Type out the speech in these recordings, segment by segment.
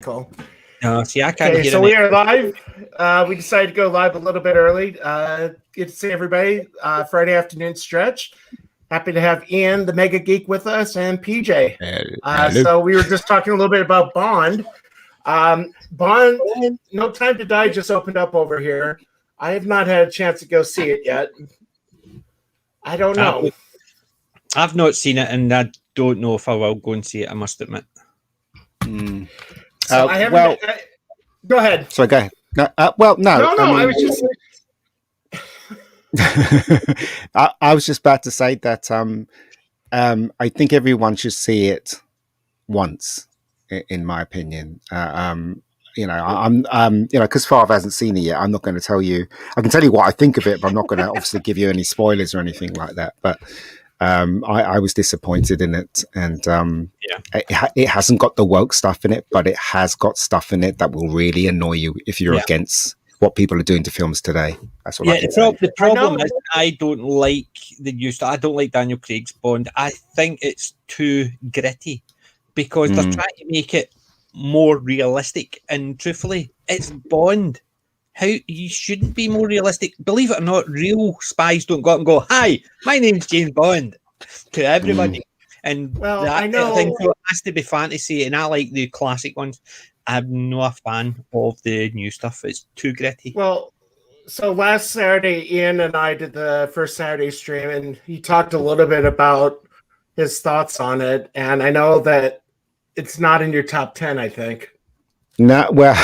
Cool. No, see, I can't Okay, hear so it. we are live. We decided to go live a little bit early. Good to see everybody. Friday afternoon stretch. Happy to have Ian, the Mega Geek, with us, and PJ. So we were just talking a little bit about Bond. Bond, No Time to Die just opened up over here. I have not had a chance to go see it yet. I don't know. I've not seen it, and I don't know if I will go and see it, I must admit. So I haven't. Go ahead. So go ahead. No. No. I was just. I was just about to say that. I think everyone should see it once, in my opinion. I'm because Father hasn't seen it yet. I'm not going to tell you. I can tell you what I think of it, but I'm not going to obviously give you any spoilers or anything like that. But I was disappointed in it, and it hasn't got the woke stuff in it, but it has got stuff in it that will really annoy you if you're against what people are doing to films today. That's what I can say. The problem is I don't like the new stuff. I don't like Daniel Craig's Bond. I think it's too gritty because they're trying to make it more realistic, and truthfully, it's Bond. You shouldn't be more realistic. Believe it or not, real spies don't go out and go, "Hi, my name's James Bond," to everybody. And I know thing has to be fantasy, and I like the classic ones. I'm not a fan of the new stuff. It's too gritty. Well, so last Saturday, Ian and I did the first Saturday stream, and he talked a little bit about his thoughts on it. And I know that it's not in your top 10, I think. No, well,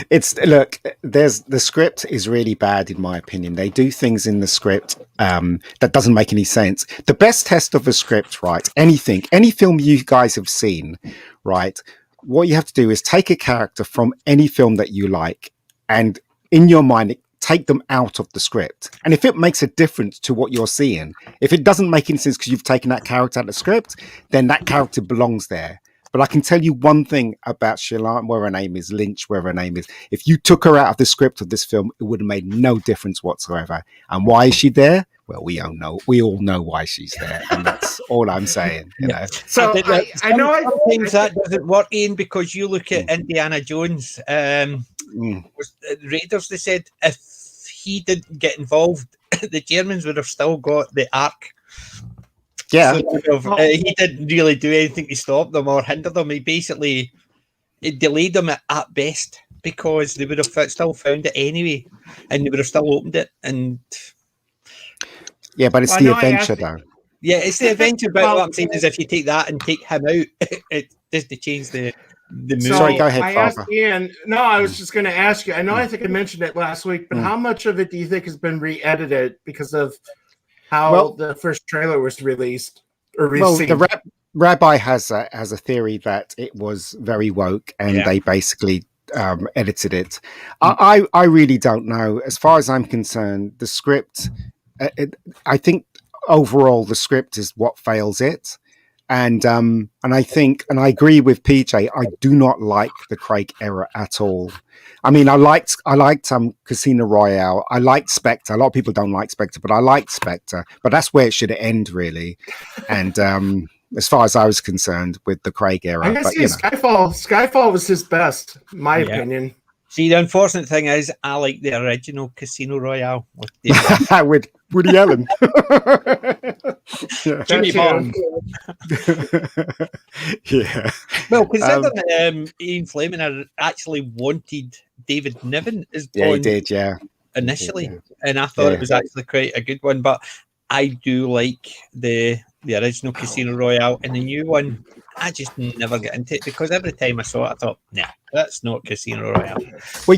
the script is really bad in my opinion. They do things in the script that doesn't make any sense. The best test of a script, right? Any film you guys have seen, right? What you have to do is take a character from any film that you like, and in your mind, take them out of the script. And if it makes a difference to what you're seeing, if it doesn't make any sense because you've taken that character out of the script, then that character belongs there. But I can tell you one thing about Shalane, where her name is Lynch, where her name is. If you took her out of the script of this film, it would have made no difference whatsoever. And why is she there? Well, we all know why she's there, and that's all I'm saying. You know. So I know things that doesn't work, Ian, because you look at Indiana Jones, Raiders. They said if he didn't get involved, the Germans would have still got the Ark. Yeah, so, he didn't really do anything to stop them or hinder them. He basically delayed them at best because they would have still found it anyway, and they would have still opened it. And yeah, but it's the adventure, though. Yeah, it's the adventure. But what I'm saying is, if you take that and take him out, it doesn't change the movie. Sorry, go ahead, Father. I was just going to ask you. I think I mentioned it last week, but how much of it do you think has been re-edited because of how the first trailer was released or received? Well, the Rabbi has a theory that it was very woke, and they basically edited it. I really don't know. As far as I'm concerned, the script, I think overall the script is what fails it. And I think, and I agree with PJ, I do not like the Craig era at all. I mean, I liked Casino Royale. I liked Spectre. A lot of people don't like Spectre, but I liked Spectre. But that's where it should end, really. And as far as I was concerned with the Craig era, I guess Skyfall was his best, in my opinion. See, the unfortunate thing is, I like the original Casino Royale with Woody Allen. Jimmy Bond. Yeah. Well, considering Ian Fleming actually wanted David Niven as Bond. Yeah, he did, initially. And I thought it was actually quite a good one, but I do like the original Casino Royale, and the new one, I just never get into it because every time I saw it, I thought, nah, that's not Casino Royale. Well,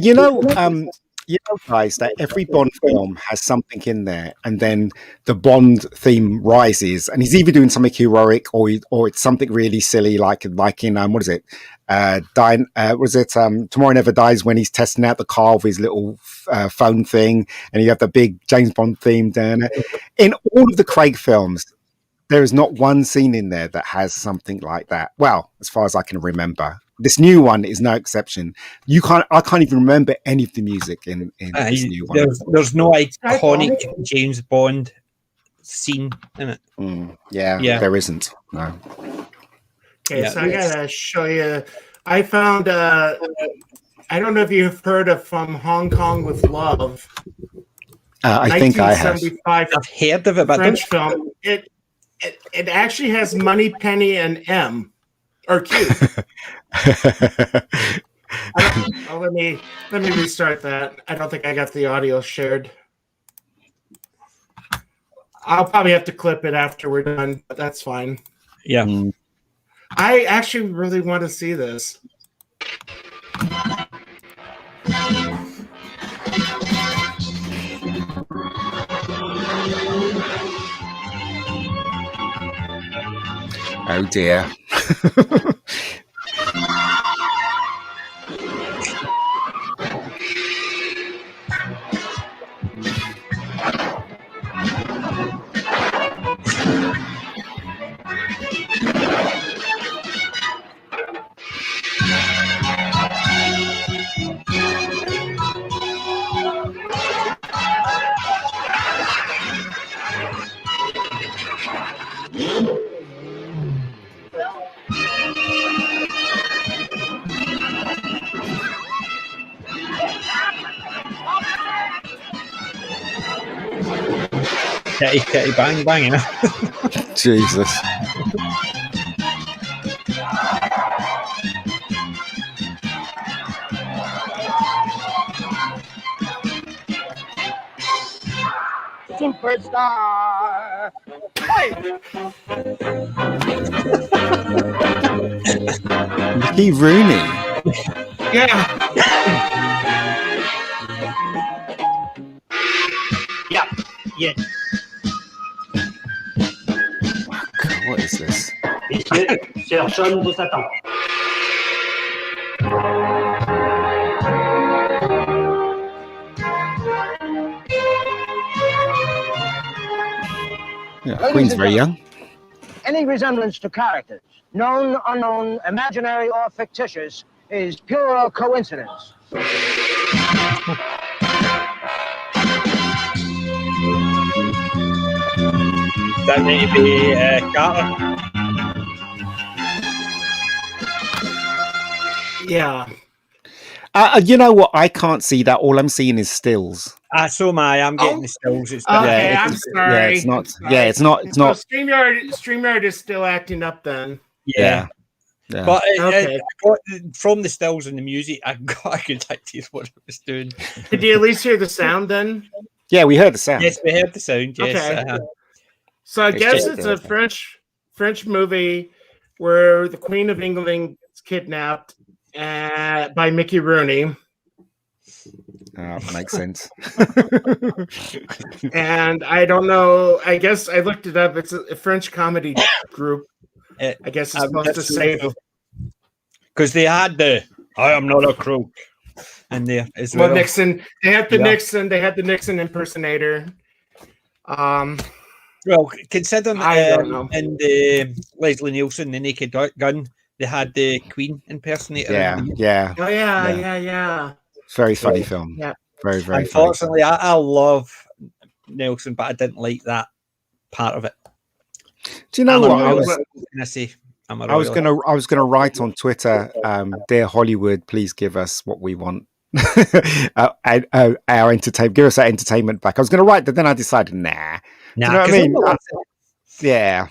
guys, that every Bond film has something in there, and then the Bond theme rises, and he's either doing something heroic or it's something really silly, like in Tomorrow Never Dies, when he's testing out the car with his little phone thing, and you have the big James Bond theme down it. In all of the Craig films, there is not one scene in there that has something like that. Well, as far as I can remember. This new one is no exception. I can't even remember any of the music in this new one. There's no iconic James Bond scene in it. Yeah, there isn't. No. Okay, so I gotta show you I found. I don't know if you've heard of From Hong Kong with Love. I think I have. 1975 I've heard of it, but French film. It actually has Money Penny and M or Q. Let me restart that. I don't think I got the audio shared. I'll probably have to clip it after we're done, but that's fine. Yeah. I actually really want to see this. Oh dear. Kitty bang bang, you know. Jesus. Superstar. Mickey Rooney. Yeah. Yeah. God, what is this? Messieurs, Sir Sean de Satan. Yeah, Queen's very young. Any resemblance to characters, known, unknown, imaginary, or fictitious, is pure coincidence. That need to be Carter. Yeah. You know what? I can't see that. All I'm seeing is stills. So am I. I'm getting the stills. It's Okay, Yeah, I'm it's- sorry. yeah, it's not- I'm sorry. yeah, it's not- it's So not- StreamYard is still acting up then. yeah. Yeah. But Okay. from the stills and the music, I got a good idea what it was doing. Did you at least hear the sound then? Yeah, we heard the sound. Yes, we heard the sound. Yes. Okay. So I It's guess just it's a French movie where the Queen of England gets kidnapped by Mickey Rooney. Makes sense. And I don't know. I guess I looked it up. It's a French comedy group. I guess it's supposed to say because they had the "I am not a crook" in there as well. well, Nixon. They had the Yeah. Nixon. They had the Nixon impersonator. Well, considering I don't know. in the Leslie Nielsen, the Naked Gun, they had the Queen impersonator. Yeah, yeah. Oh yeah. It's a very funny film. Yeah. Very, very funny. Unfortunately, I love Nelson, but I didn't like that part of it. Do you know what? I was gonna write on Twitter, dear Hollywood, please give us what we want. our entertainment, give us our entertainment back. I was gonna write that, then I decided, nah. Do you know what I mean? Yeah.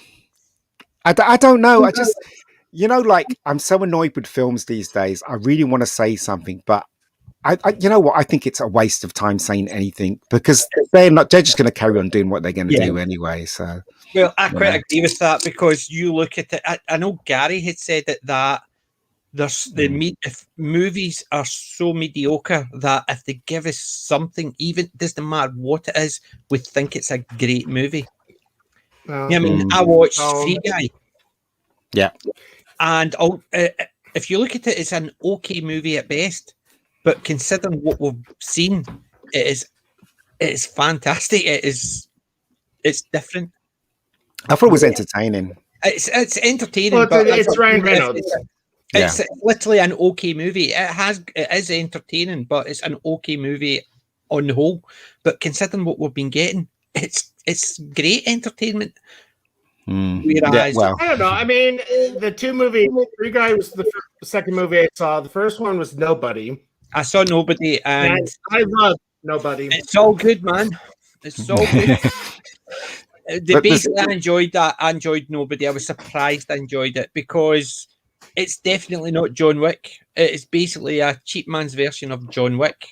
I don't know. I just, like, I'm so annoyed with films these days. I really want to say something, but I you know what? I think it's a waste of time saying anything because they're just going to carry on doing what they're going to do anyway. So, well, I quite agree with that because you look at it. I know Gary had said that there's if movies are so mediocre that if they give us something, even doesn't matter what it is, we think it's a great movie. I mean, I watched Free Guy. Yeah, and if you look at it, it's an okay movie at best. But considering what we've seen, it's fantastic. It's different. I thought it was entertaining. It's entertaining. Well, but it's Ryan Reynolds. It's literally an okay movie. It is entertaining, but it's an okay movie on the whole. But considering what we've been getting, it's great entertainment. Whereas, well, I don't know. I mean, the two movies, Free Guy was second movie I saw. The first one was Nobody. I saw Nobody, and I love Nobody. it's all good, man. It's all good. Basically, I enjoyed that. I enjoyed Nobody. I was surprised I enjoyed it because it's definitely not John Wick. It's basically a cheap man's version of John Wick.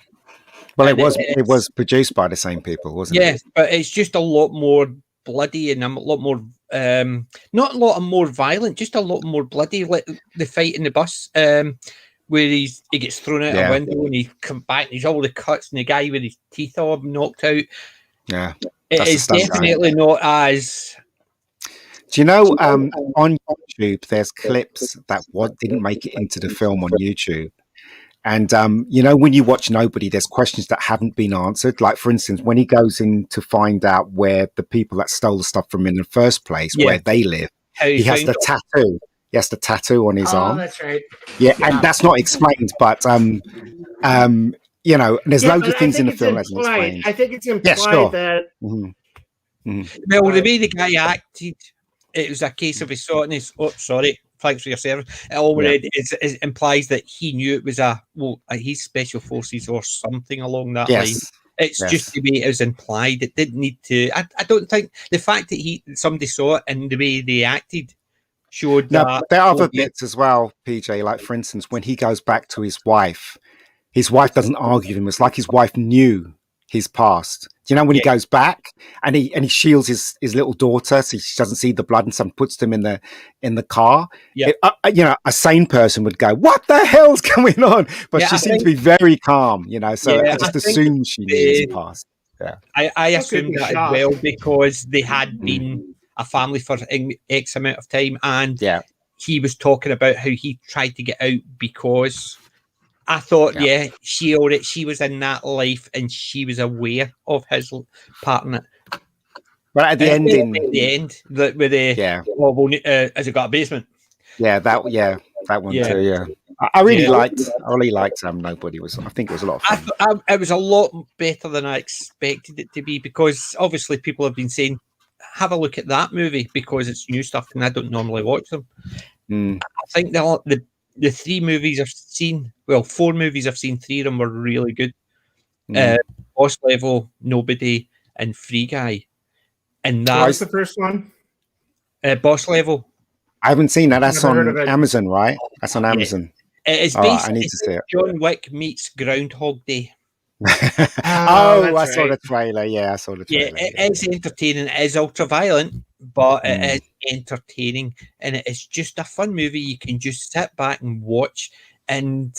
Well, it was produced by the same people, wasn't it? Yeah, but it's just a lot more bloody and a lot more, not a lot more violent, just a lot more bloody. Like the fight in the bus, where he gets thrown out a window and he comes back and he's all the cuts and the guy with his teeth all knocked out. Yeah. It is definitely not as. Do you know on YouTube there's clips that didn't make it into the film on YouTube, and you know when you watch Nobody, there's questions that haven't been answered. Like for instance, when he goes in to find out where the people that stole the stuff from him in the first place, where they live, he has the tattoo. He has the tattoo on his arm. That's right. Yeah, and that's not explained, but you know, there's loads of things in the film that's explained. I think it's implied that. Well, the way the guy acted, it was a case of he saw it and he's, oh, sorry, thanks for your service. It already it implies that he knew it was he's special forces or something along that line. It's just the way it was implied. It didn't need to. I don't think the fact that somebody saw it and the way they acted showed that. No, there are other bits as well, PJ. Like for instance, when he goes back to his wife doesn't argue with him. It's like his wife knew his past. Do you know when he goes back and he shields his little daughter so she doesn't see the blood and someone puts them in the car? Yeah, you know, a sane person would go, "What the hell's going on?" But she seems to be very calm. You know, so I just assume she knew his past. Yeah, I assumed that as well because they had been a family for X amount of time, and he was talking about how he tried to get out because. I thought, she was in that life and she was aware of his partner. But at the ending, with the has it got a basement? Yeah, that one too. Yeah, I really liked Nobody. I think it was a lot of fun. It was a lot better than I expected it to be because obviously people have been saying, have a look at that movie because it's new stuff and I don't normally watch them. I think the 3 movies I've seen, 4 movies I've seen, 3 of them were really good. Boss Level, Nobody, and Free Guy. And what's the first one? Boss Level. I haven't seen that. That's on Amazon, right? That's on Amazon. It's basically I need to see it. John Wick meets Groundhog Day. I saw the trailer. Yeah, I saw the trailer. Yeah, it is entertaining. It is ultra violent, but it is entertaining, and it is just a fun movie. You can just sit back and watch, and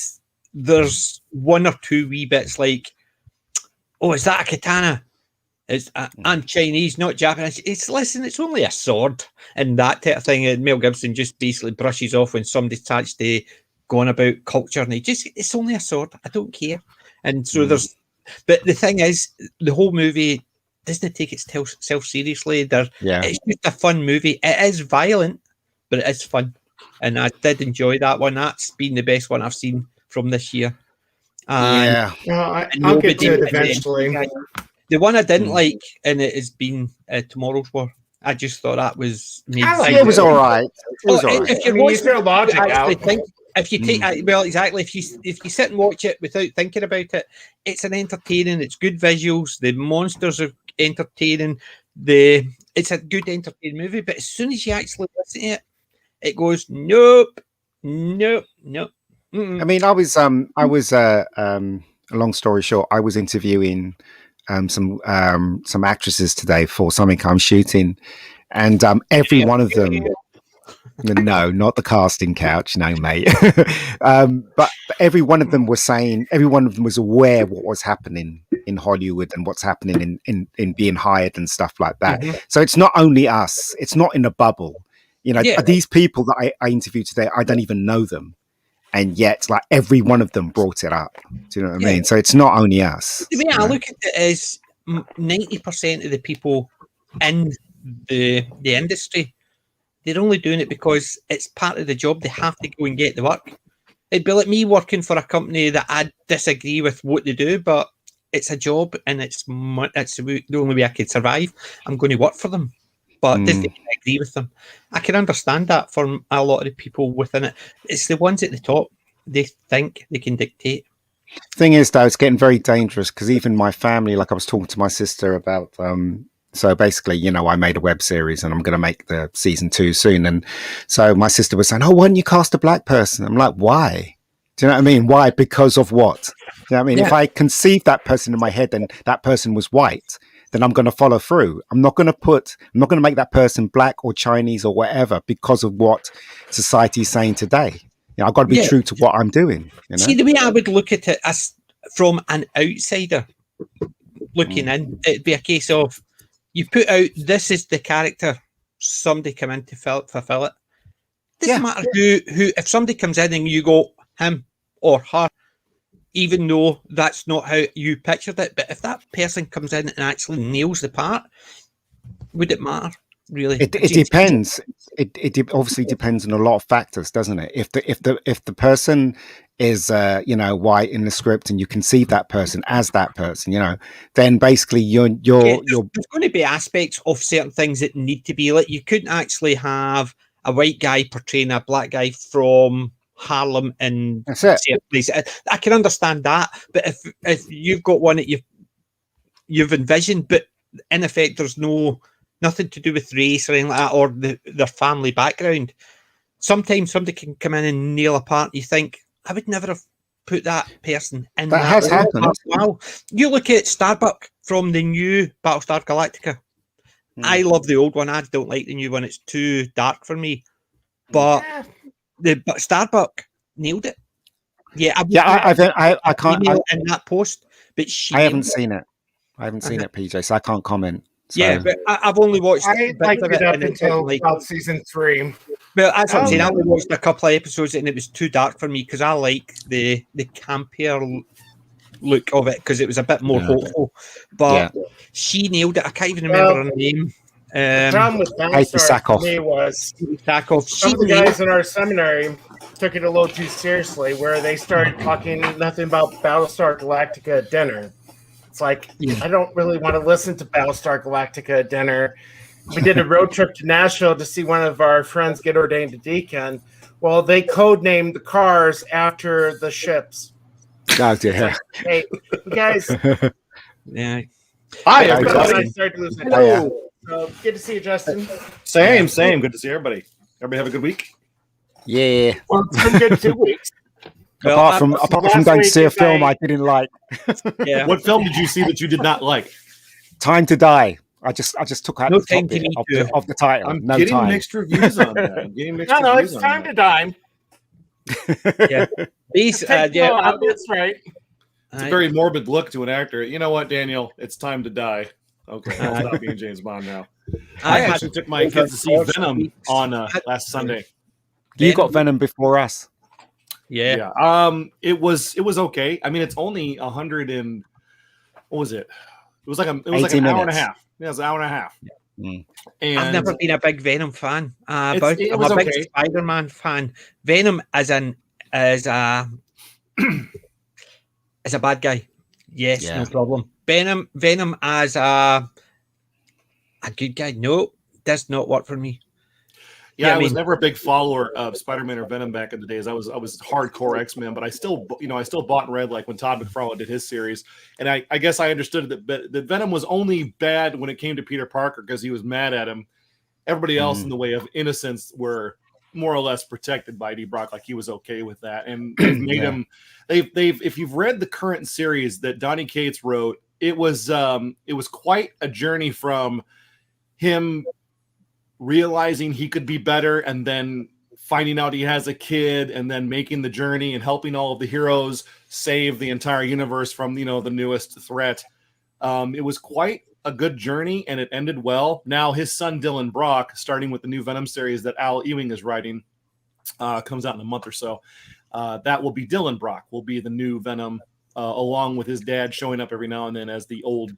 there's 1 or 2 wee bits like, "Oh, is that a katana? I'm Chinese, not Japanese." It's only a sword, and that type of thing. And Mel Gibson just basically brushes off when somebody starts to go on about culture, and it's only a sword. I don't care. And so but the thing is, the whole movie doesn't take itself seriously. It's just a fun movie. It is violent, but it is fun. And I did enjoy that one. That's been the best one I've seen from this year. I'll get to it eventually. The one I didn't like, and it has been Tomorrow's War. I just thought that was... It was all right. It was all right. If you throw logic out... If you take exactly, if you sit and watch it without thinking about it, it's an entertaining. It's good visuals. The monsters are entertaining. It's a good entertaining movie. But as soon as you actually listen to it, it goes nope. Mm-mm. I mean, I was a long story short, I was interviewing some actresses today for something I'm shooting, and every one of them. No, not the casting couch. No, mate. But every one of them was saying, every one of them was aware of what was happening in Hollywood and what's happening in being hired and stuff like that. Mm-hmm. So it's not only us. It's not in a bubble. You know, these people that I interviewed today, I don't even know them. And yet, like, every one of them brought it up. Do you know what I mean? So it's not only us. The way I look at it is 90% of the people in the industry, they're only doing it because it's part of the job. They have to go and get the work. It'd be like me working for a company that I disagree with what they do, but it's a job and it's the only way I could survive. I'm going to work for them. but didn't agree with them. I can understand that from a lot of the people within it. It's the ones at the top. They think they can dictate. Thing is, though, it's getting very dangerous because even my family, like I was talking to my sister about, so basically, you know, I made a web series and I'm going to make the season 2 soon. And so my sister was saying, oh, why don't you cast a black person? I'm like, why? Do you know what I mean? Why? Because of what? Do you know what I mean? Yeah. If I conceive that person in my head and that person was white, then I'm going to follow through. I'm not going to make that person black or Chinese or whatever because of what society is saying today. You know, I've got to be true to what I'm doing. You know? See, the way I would look at it as from an outsider looking in, it'd be a case of you put out, this is the character, somebody come in to fulfill it. Doesn't matter who, if somebody comes in and you go, him or her, even though that's not how you pictured it, but if that person comes in and actually nails the part, would it matter? Really, it depends. It obviously depends on a lot of factors, doesn't it? If the person is you know, white in the script and you conceive that person as that person, you know, then basically there's going to be aspects of certain things that need to be, like you couldn't actually have a white guy portraying a black guy from Harlem and certain places. I can understand that, but if you've got one that you've envisioned, but in effect there's nothing to do with race or anything like that, or their family background. Sometimes somebody can come in and nail a part. You think, I would never have put that person in. That has happened. Wow. You look at Starbuck from the new Battlestar Galactica. I love the old one. I don't like the new one. It's too dark for me. But Starbuck nailed it. Yeah, I can't in that post, but I haven't seen it. I haven't seen it, PJ, so I can't comment. So. Yeah, but I've only watched. I liked it up until about season 3. Well, that's what I'm saying. I only watched a couple of episodes and it was too dark for me because I like the campier look of it because it was a bit more hopeful. But she nailed it. I can't even remember her name. The problem with Battlestar for me was some of the guys in our seminary took it a little too seriously, where they started talking nothing about Battlestar Galactica at dinner. It's like, I don't really want to listen to Battlestar Galactica at dinner. We did a road trip to Nashville to see one of our friends get ordained a deacon. Well, they codenamed the cars after the ships. Oh, dear. Like, hey, you guys. Yeah. Hi, everybody. So, good to see you, Justin. Same. Good to see everybody. Everybody have a good week? Yeah. Well, it's been good 2 weeks. Well, apart from going to see a film I didn't like. Yeah. What film did you see that you did not like? Time to Die. I just took out No the Time topic to Die of the title. I'm no getting time. mixed reviews on that. It's Time to Die. Yeah. That's right. It's a very morbid look to an actor. You know what, Daniel? It's time to die. Okay, I'll stop being James Bond now. I actually took my kids to see Venom on last Sunday. You got Venom before us. Yeah. It was okay. I mean, it's only 100 and what was it? It was like an hour and a half. Yeah, it was an hour and a half. And I've never been a big Venom fan. I'm a big Spider-Man fan. Venom as a bad guy. Yes, no problem. Venom as a good guy. No, does not work for me. Yeah, I was never a big follower of Spider-Man or Venom back in the days. I was hardcore X-Men, but I still bought and read like when Todd McFarlane did his series. And I guess I understood that Venom was only bad when it came to Peter Parker because he was mad at him. Everybody else in the way of innocence were more or less protected by Eddie Brock, like he was okay with that. And they've made him. They've if you've read the current series that Donny Cates wrote, it was quite a journey from him realizing he could be better and then finding out he has a kid and then making the journey and helping all of the heroes save the entire universe from, the newest threat. It was quite a good journey and it ended well. Now his son, Dylan Brock, starting with the new Venom series that Al Ewing is writing, comes out in a month or so. That will be Dylan Brock will be the new Venom, along with his dad showing up every now and then as the old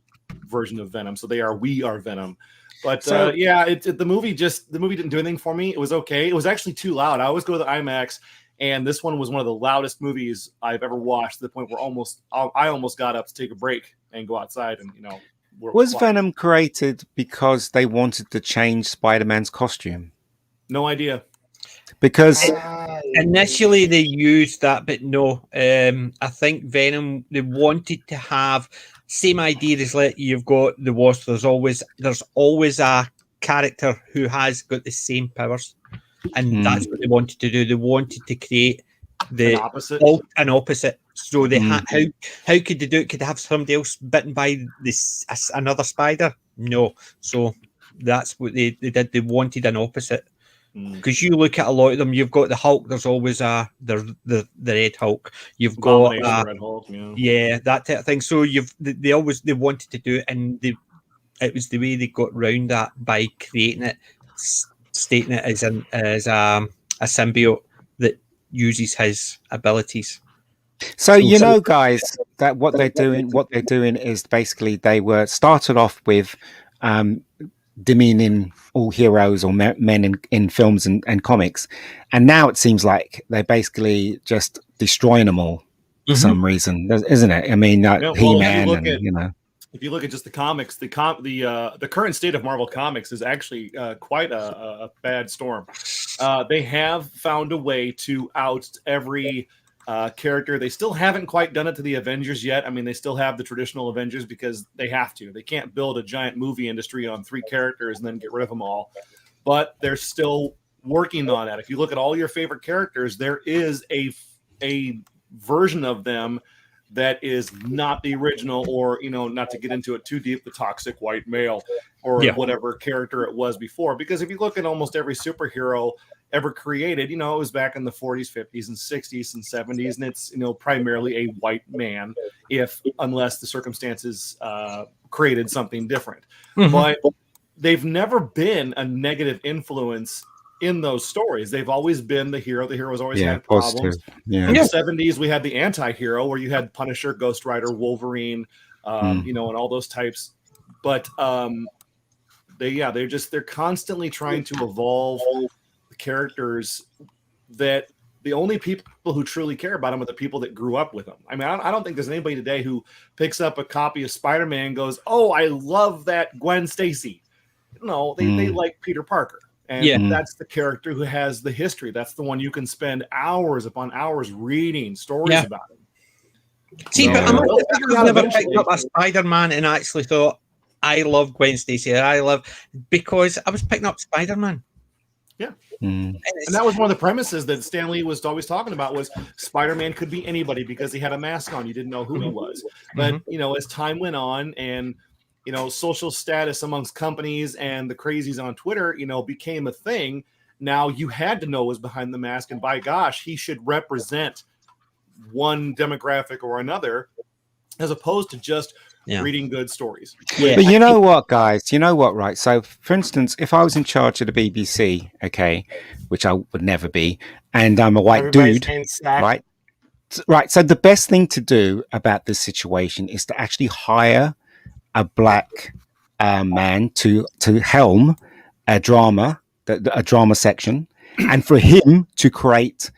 version of Venom. So we are Venom. But the movie didn't do anything for me. It was okay. It was actually too loud. I always go to the IMAX, and this one was one of the loudest movies I've ever watched to the point where I almost got up to take a break and go outside and Was Venom created because they wanted to change Spider-Man's costume? No idea. Because initially they used that, but no. I think Venom, they wanted to have same idea as like you've got the Wasp. There's always a character who has got the same powers, and that's what they wanted to do. They wanted to create an opposite. So they how could they do it? Could they have somebody else bitten by another spider? No. So that's what they did. They wanted an opposite. Because you look at a lot of them, you've got the Hulk. There's always the Red Hulk. You've got Red Hulk, that type of thing. So they wanted to do it, and it was the way they got round that by creating it, stating it as a symbiote that uses his abilities. So guys, that what they're doing is basically they were started off with demeaning all heroes or men in films and comics, and now it seems like they're basically just destroying them all for some reason, isn't it? I mean, He-Man, if you look at just the comics, the current state of Marvel Comics is actually quite a bad storm. They have found a way to oust every character. They still haven't quite done it to the Avengers yet. I mean, they still have the traditional Avengers because they have to. They can't build a giant movie industry on 3 characters and then get rid of them all. But they're still working on that. If you look at all your favorite characters, there is a version of them that is not the original, or not to get into it too deep, the toxic white male or whatever character it was before. Because if you look at almost every superhero ever created, it was back in the 40s, 50s, and 60s and 70s, and it's primarily a white man, unless the circumstances created something different. But they've never been a negative influence in those stories. They've always been the hero. The hero's always had problems. In the 70s, we had the anti-hero where you had Punisher, Ghost Rider, Wolverine, and all those types. But they're constantly trying to evolve the characters that the only people who truly care about them are the people that grew up with them. I mean, I don't think there's anybody today who picks up a copy of Spider-Man and goes, "Oh, I love that Gwen Stacy." No, they like Peter Parker. And that's the character who has the history. That's the one you can spend hours upon hours reading stories about him. See, but I've never picked up a Spider-Man and actually thought, I love Gwen Stacy. Because I was picking up Spider-Man. Yeah. And that was one of the premises that Stan Lee was always talking about, was Spider-Man could be anybody because he had a mask on. You didn't know who he was. But, as time went on and social status amongst companies and the crazies on Twitter, became a thing. Now you had to know was behind the mask, and by gosh, he should represent one demographic or another, as opposed to just reading good stories. Yeah. But you know what, guys? You know what, right? So, for instance, if I was in charge of the BBC, okay, which I would never be, and I'm a white dude, right? Right. So the best thing to do about this situation is to actually hire a black man to helm a drama section, and for him to create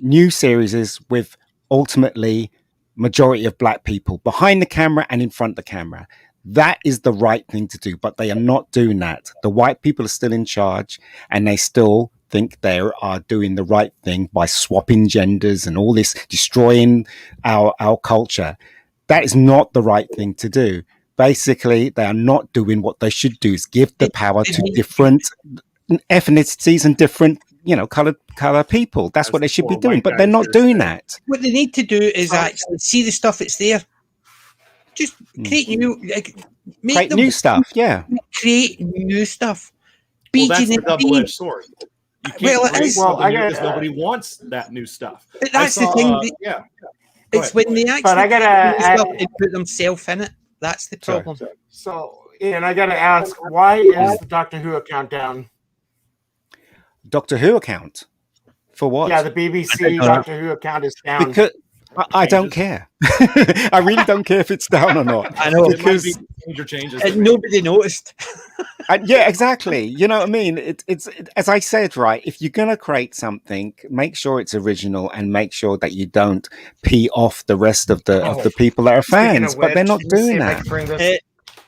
new series with ultimately majority of black people behind the camera and in front of the camera. That is the right thing to do, but they are not doing that. The white people are still in charge, and they still think they are doing the right thing by swapping genders and all this, destroying our culture. That is not the right thing to do. Basically, they are not doing what they should do, is give the power to different ethnicities and different, color people. That's what they should be doing, but they're not doing that. What they need to do is actually see the stuff that's there. Just create new, new stuff. Yeah, create new stuff. Well, that's the double-edged sword. It is. Because nobody wants that new stuff. But that's the thing. It's when they actually put themselves in it. That's the problem. So, Ian, I got to ask, why is the Doctor Who account down? Doctor Who account? For what? Yeah, the BBC Doctor Who account is down. Because I don't care. I really don't care if it's down or not. I know, because major changes. Nobody noticed. Yeah, exactly. You know what I mean? It's as I said, right? If you're gonna create something, make sure it's original and make sure that you don't pee off the rest of the people that are fans. But they're not doing that.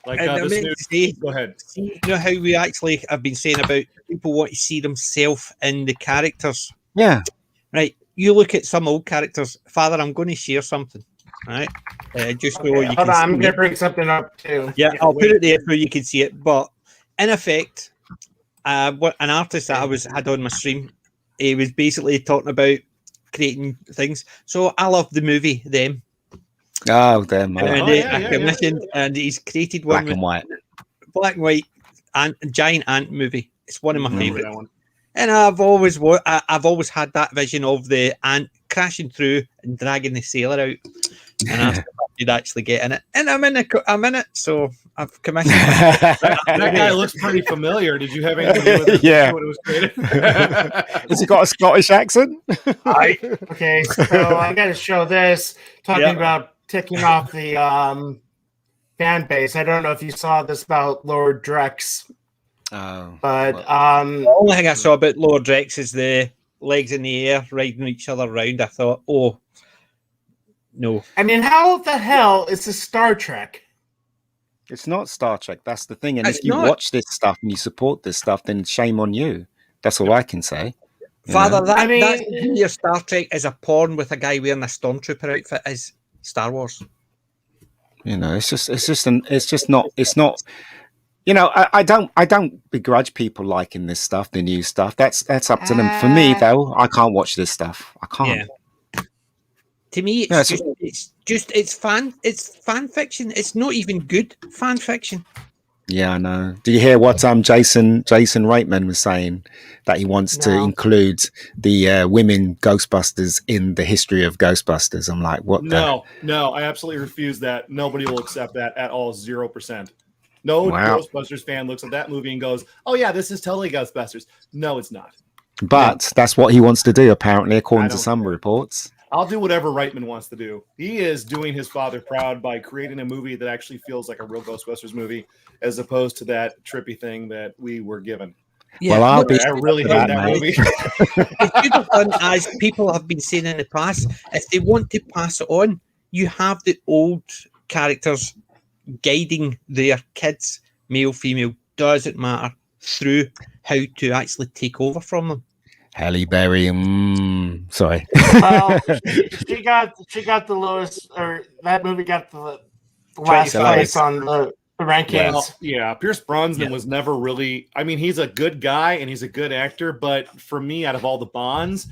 Like And I this meant new. to say, Go ahead. see, you know how we actually have been saying about people want to see themselves in the characters, Yeah. right? You look at some old characters. Father, I'm going to share something, right? Just so Okay, you hold can on, see I'm it. gonna bring something up too. Yeah, I'll put it there so you can see it. But in effect, what an artist that I had on my stream, he was basically talking about creating things. So I love the movie Them, Oh, damn. and Oh, yeah, I yeah, commissioned, and he's created one Black and white. black and white and giant ant movie. It's one of my Remember favorite. that one. And I've always had that vision of the ant crashing through and dragging the sailor out, and I did actually get in it. And I'm in it, so I've commissioned. That guy looks pretty familiar. Did you have anything to do with it? Yeah. When it was created? Has he got a Scottish accent? Okay, so I got to show this talking Yeah. about ticking off the fan base. I don't know if you saw this about Lord Drex, Oh. but The only thing I saw about Lord Rex is the legs in the air riding each other around. I thought, oh no, I mean, how the hell is this Star Trek? It's not Star Trek. That's the thing. And It's if you not. watch this stuff and you support this stuff, then shame on you. That's all I can say. You Father, know? that I mean- that's your Star Trek is a porn with a guy wearing a stormtrooper outfit is Star Wars. You know, it's not. You know, I don't begrudge people liking this stuff, the new stuff. That's up to them. For me, though, I can't watch this stuff. I can't. Yeah. To me, Yeah, it's fan fiction. It's not even good fan fiction. Yeah, I know. Do you hear what Jason Reitman was saying, that he wants to No. include the women Ghostbusters in the history of Ghostbusters? I'm like, what? No, I absolutely refuse that. Nobody will accept that at all. 0%. No Wow. Ghostbusters fan looks at that movie and goes, "Oh yeah, this is totally Ghostbusters." No, it's not. But that's what he wants to do, apparently, according I to don't some care. reports. I'll do whatever Reitman wants to do. He is doing his father proud by creating a movie that actually feels like a real Ghostbusters movie, as opposed to that trippy thing that we were given. Well, I'll be. I really hate that, that mate. movie. It should have done, as people have been saying in the past, if they want to pass it on, you have the old characters guiding their kids, male, female, doesn't matter, through how to actually take over from them. Halle Berry. Sorry. Well, she got the lowest, or that movie got the last the place lowest. on the rankings. Well, yeah, Pierce Brosnan was never really. I mean, he's a good guy and he's a good actor, but for me, out of all the Bonds,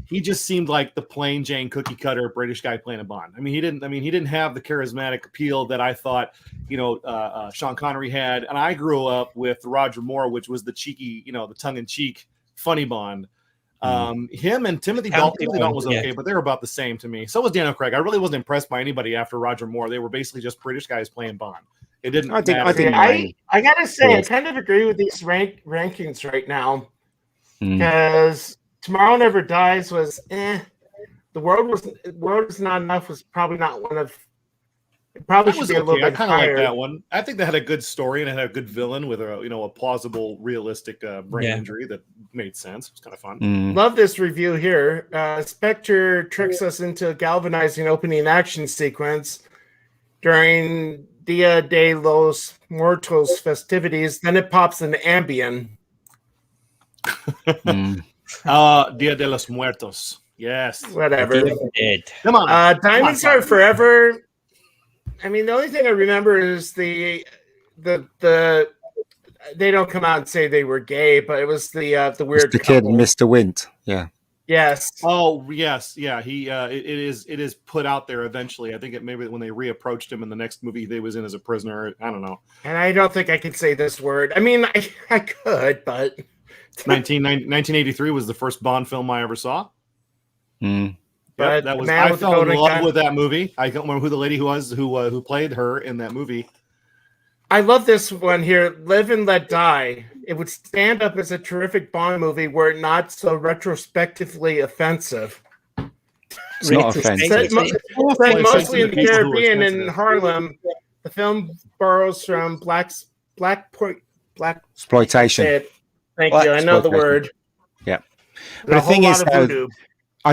he just seemed like the plain Jane cookie cutter British guy playing a Bond. I mean, he didn't have the charismatic appeal that I thought, Sean Connery had. And I grew up with Roger Moore, which was the cheeky, the tongue in cheek, funny Bond. Him and Timothy Dalton was okay, but they were about the same to me. So was Daniel Craig. I really wasn't impressed by anybody after Roger Moore. They were basically just British guys playing Bond. It didn't. I didn't I gotta say, I kind of agree with these rankings right now, because Tomorrow Never Dies was The World Was Not Enough was probably not one of. It probably That should was be a little okay. I bit kind of like higher. that one. I think they had a good story and it had a good villain with a plausible, realistic brain injury that made sense. It was kind of fun. Love this review here. Spectre tricks us into a galvanizing opening action sequence during Dia de los Muertos festivities. Then it pops into Ambien. Dia de los Muertos. Yes. Whatever. Dead. Come on. Diamonds Come on, Are Forever. I mean, the only thing I remember is the they don't come out and say they were gay, but it was the weird The kid, couple. Mr. Wint. Yeah. Yes. Oh yes, yeah. He it is put out there eventually. I think maybe when they reapproached him in the next movie they was in as a prisoner. I don't know. And I don't think I can say this word. I mean, I could, but 1983 was the first Bond film I ever saw. But that was. Man I with the fell in Golden love Gun- with that movie. I don't remember who the lady was who played her in that movie. I love this one here. Live and Let Die. It would stand up as a terrific Bond movie were it not so retrospectively offensive. It's not offensive. Set mostly in the People who are Caribbean and sensitive. Harlem, the film borrows from black Exploitation. Thank you. I know the word. Yeah. And But a the thing whole is, lot of though, voodoo.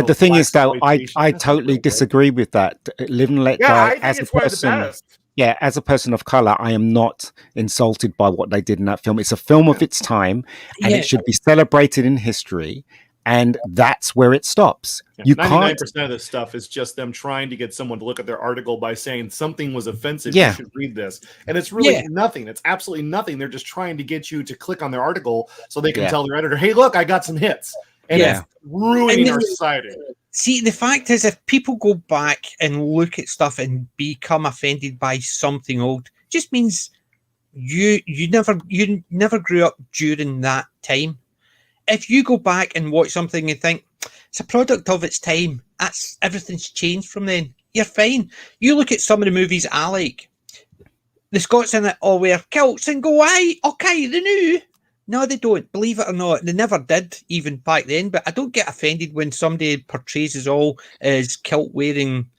the thing is, though, blaxploitation. I totally disagree with that. Live and Let Yeah, Die I think as a it's one of the person. best. Yeah, as a person of color, I am not insulted by what they did in that film. It's a film of its time, and it should be celebrated in history. And that's where it stops. Yeah, You 99% can't. of this stuff is just them trying to get someone to look at their article by saying something was offensive. Yeah. You should read this, and it's really nothing. It's absolutely nothing. They're just trying to get you to click on their article so they can tell their editor, "Hey, look, I got some hits," and it's ruining our society. See, the fact is, if people go back and look at stuff and become offended by something old, just means you never grew up during that time. If you go back and watch something and think it's a product of its time, that's everything's changed from then. You're fine. You look at some of the movies I like. The Scots in it all wear kilts and go, "Aye, okay, the new." No, they don't. Believe it or not, they never did, even back then. But I don't get offended when somebody portrays us all as kilt wearing.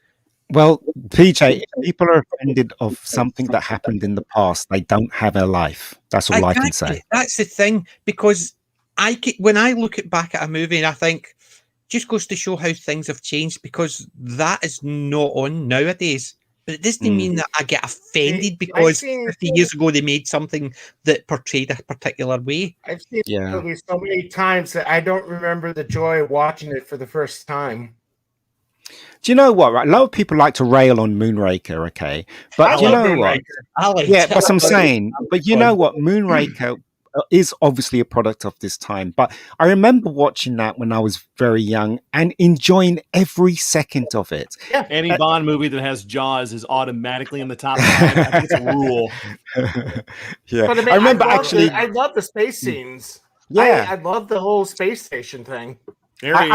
Well, PJ, if people are offended of something that happened in the past, they don't have a life. That's all I can say. That's the thing, because when I look back at a movie and I think, just goes to show how things have changed, because that is not on nowadays. But it doesn't mean that I get offended because 50 years ago they made something that portrayed a particular way. I've seen the movie so many times that I don't remember the joy of watching it for the first time. Do you know what? Right? A lot of people like to rail on Moonraker, okay? But you know what? But I'm saying, but you know what? Moonraker is obviously a product of this time. But I remember watching that when I was very young and enjoying every second of it. Yeah. Any Bond movie that has Jaws is automatically in the top 5. I think it's a rule. Yeah, but I remember I love the space scenes. Yeah, I love the whole space station thing. There he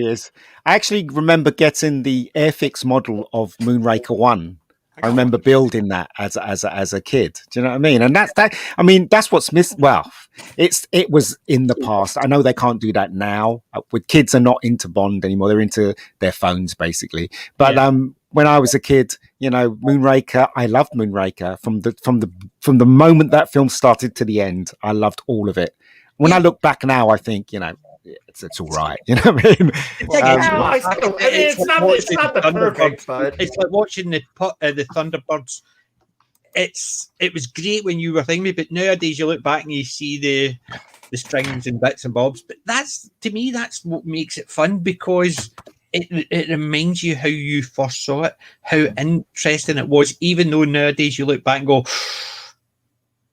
is. I actually remember getting the Airfix model of Moonraker 1. I remember building that as a kid. Do you know what I mean? And that's what's missed. Well, it was in the past. I know they can't do that now. With kids are not into Bond anymore. They're into their phones basically. But when I was a kid, you know, Moonraker, I loved Moonraker from the moment that film started to the end. I loved all of it. When I look back now, I think, you know, it's all right. You know what I mean? It's not the perfect, but it's like watching the Thunderbirds. It was great when you were thinking, but nowadays you look back and you see the strings and bits and bobs. But that's, to me, that's what makes it fun, because it reminds you how you first saw it, how interesting it was, even though nowadays you look back and go,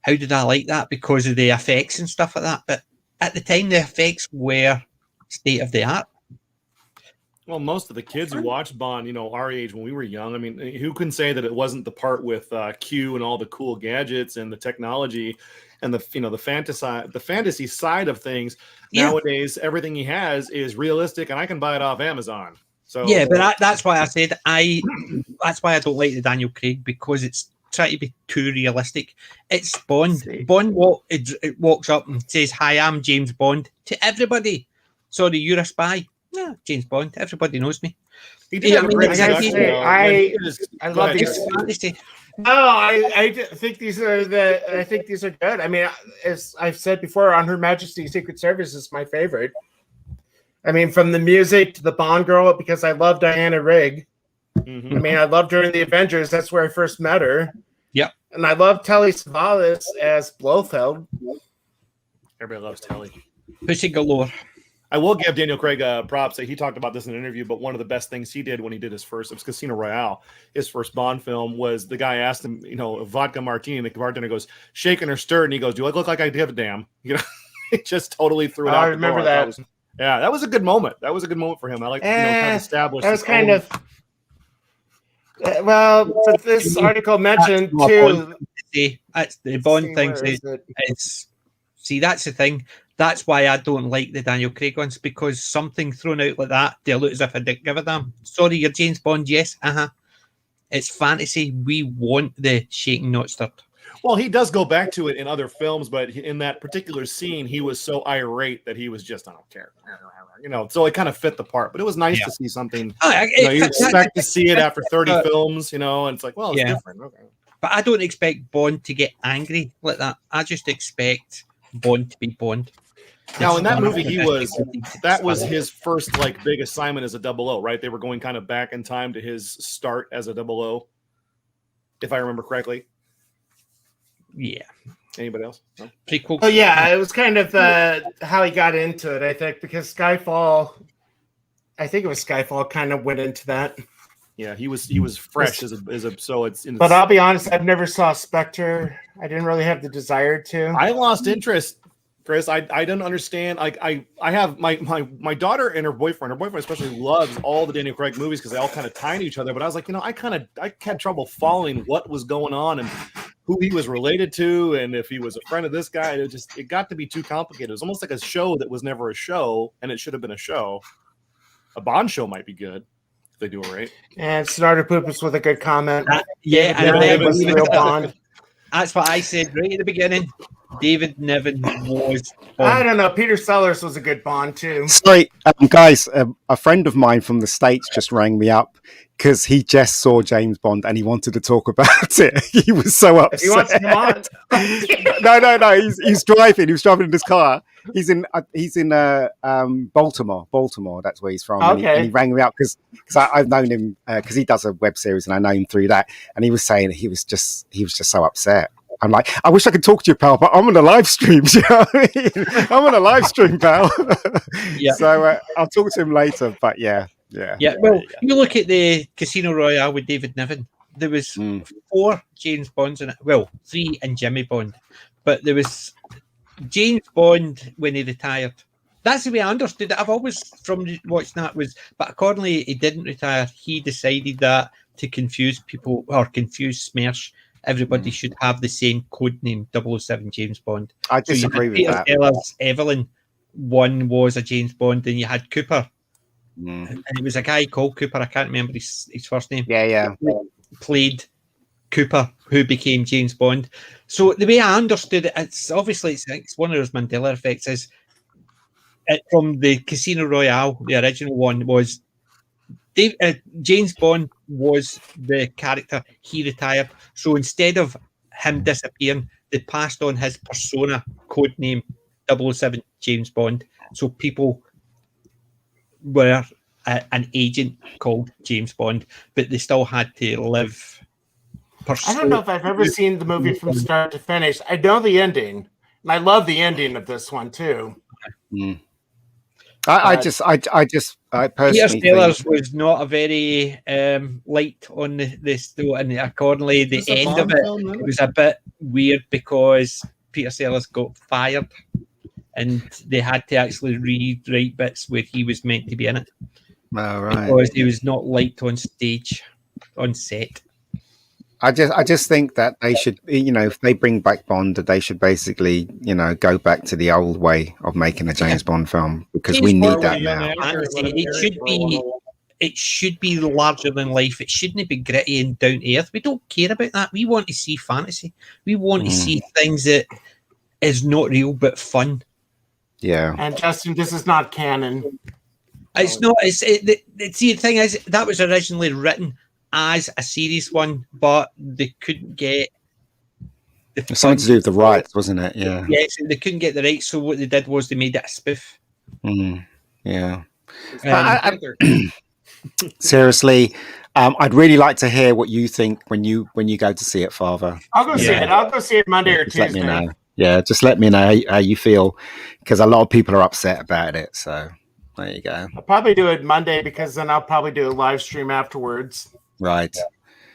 how did I like that because of the effects and stuff like that? But at the time, the effects were state of the art. Well, most of the kids who watched Bond, you know, our age when we were young, I mean, who can say that it wasn't the part with Q and all the cool gadgets and the technology and the fantasy side of things? Yeah. Nowadays, everything he has is realistic, and I can buy it off Amazon. So yeah, but that's why I said that's why I don't like the Daniel Craig, because it's trying to be too realistic. It's Bond. Bond walks up and says, "Hi, I'm James Bond," to everybody. Sorry, you're a spy. Yeah, James Bond. Everybody knows me. He did have a great I love these fantasy. No, I think these are good. I mean, as I've said before, on Her Majesty's Secret Service is my favorite. I mean, from the music to the Bond girl, because I love Diana Rigg. Mm-hmm. I mean, I loved her in the Avengers. That's where I first met her. Yep. And I love Telly Savalas as Blofeld. Everybody loves Telly. Pussy galore. I will give Daniel Craig props. He talked about this in an interview, but one of the best things he did when he did his first, it was Casino Royale, his first Bond film, was the guy asked him, you know, a vodka martini, and the bartender goes, shaken or stirred, and he goes, "Do I look like I give a damn?" You know, he just totally threw it out. I remember that. That was a good moment. That was a good moment for him. I like, kind of established. That was kind of. Well, but this article mentioned too. That's the Bond thing. See, that's the thing. That's why I don't like the Daniel Craig ones, because something thrown out like that, they look as if I didn't give a damn. Sorry, you're James Bond. Yes, It's fantasy. We want the shaking, not stirred. Well, he does go back to it in other films, but in that particular scene, he was so irate that he was just, I don't care. You know, so it kind of fit the part. But it was nice to see something. You expect to see it after 30 films, you know, and it's like, well, it's different. Okay. But I don't expect Bond to get angry like that. I just expect Bond to be Bond. Now, in that movie, that was his first like big assignment as a 00, right? They were going kind of back in time to his start as a 00. if I remember correctly. Yeah. Anybody else? No? Prequel. Oh yeah, it was kind of how he got into it, I think, because Skyfall, I think it was Skyfall, kind of went into that. Yeah, he was fresh as a so it's. But I'll be honest, I've never saw Spectre. I didn't really have the desire to. I lost interest, Chris. I didn't understand. Like I have my daughter and her boyfriend. Her boyfriend especially loves all the Daniel Craig movies because they all kind of tie to each other. But I was like, I had trouble following what was going on and who he was related to, and if he was a friend of this guy. It got to be too complicated. It was almost like a show that was never a show, and it should have been a show. A Bond show might be good if they do it right. And Snyder Poopus with a good comment. Real Bond. That's what I said right at the beginning. David Niven was Bond. I don't know. Peter Sellers was a good Bond too. Sorry, guys. A friend of mine from the States just rang me up because he just saw James Bond and he wanted to talk about it. He was so upset. He wants to come on. No. He's driving. He was driving in his car. He's in Baltimore. That's where he's from. Okay. And he rang me up because I've known him because he does a web series and I know him through that. And he was saying he was just so upset. I'm like, I wish I could talk to you, pal, but I'm on a live stream. Do you know what I mean? I'm on a live stream, pal. Yeah. So I'll talk to him later. But yeah. Well, you look at the Casino Royale with David Niven. There was 4 James Bonds in it. Well, 3 and Jimmy Bond, but there was James Bond when he retired. That's the way I understood it. I've always, from watching that, but accordingly, he didn't retire. He decided that to confuse people or confuse Smersh, everybody should have the same code name, 007 James Bond. I disagree with that. Sellers, Evelyn, one was a James Bond, and you had Cooper. And it was a guy called Cooper. I can't remember his first name. Yeah. Played Cooper, who became James Bond. So the way I understood it, it's obviously it's one of those Mandela effects. Is it from the Casino Royale? The original one was James Bond was the character. He retired, so instead of him disappearing, they passed on his persona, code name 007 James Bond. So people were an agent called James Bond, but they still had to live. I don't know if I've ever seen the movie from start to finish. I know the ending, and I love the ending of this one too. I personally Peter Sellers was not a very light on this, though, and accordingly, the end of it was a bit weird because Peter Sellers got fired, and they had to actually rewrite bits where he was meant to be in it. Oh, right. Because he was not liked on stage, on set. I just think that they should, if they bring back Bond, they should basically, go back to the old way of making a James Bond film because we need that now. It should be larger than life. It shouldn't be gritty and down to earth. We don't care about that. We want to see fantasy. We want to see things that is not real but fun. Yeah. And Justin, this is not canon. It's not. See, the thing is, that was originally written as a series one, but they couldn't get something to do with the rights, wasn't it? Yeah. Yes, they couldn't get the rights, so what they did was they made it a spoof. Yeah. Seriously, I'd really like to hear what you think when you go to see it, Father. I'll go see it. I'll go see it Monday or Tuesday. Let me know. Yeah, just let me know how you feel because a lot of people are upset about it. So there you go. I'll probably do it Monday because then I'll probably do a live stream afterwards. Right.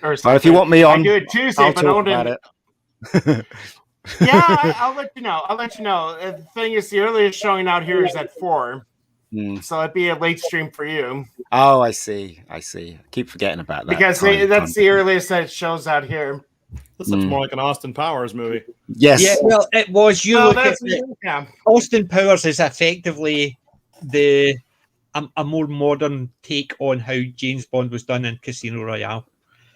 Or if you want me on, I do it Tuesday, I'll but talk about it. I'll let you know. The thing is, the earliest showing out here is at 4. So it'd be a late stream for you. Oh, I see. I keep forgetting about that. Because that's the earliest that it shows out here. This looks more like an Austin Powers movie. Yes. Yeah, well, it was. Austin Powers is effectively a more modern take on how James Bond was done in Casino Royale.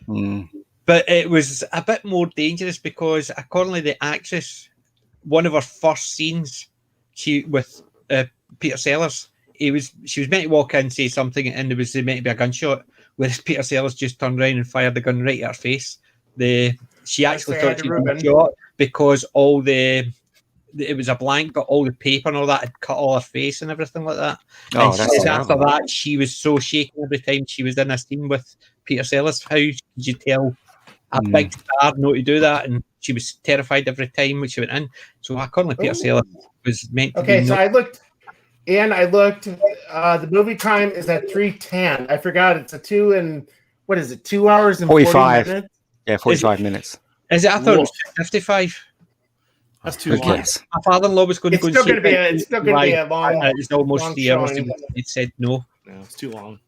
But it was a bit more dangerous because, according to the actress, one of her first scenes with Peter Sellers, she was meant to walk in and say something, and there was meant to be a gunshot, whereas Peter Sellers just turned around and fired the gun right at her face. She actually thought she was shot because it was a blank, but all the paper and all that had cut all her face and everything like that. Oh, and after that, she was so shaken every time she was in a scene with Peter Sellers. How could you tell a big star not to do that, and she was terrified every time when she went in. So Conley Peter Sellers was meant to be. Okay, so I looked. The movie time is at 3:10. I forgot it's 2 hours and 45 40 minutes? Yeah, 45 minutes. Is it? I thought it was 55. That's too long. Yes. My father-in-law was going to It's go still and see going to be it's still going to be a long. It's almost long 3 hours. showing. He'd said no. No, it's too long.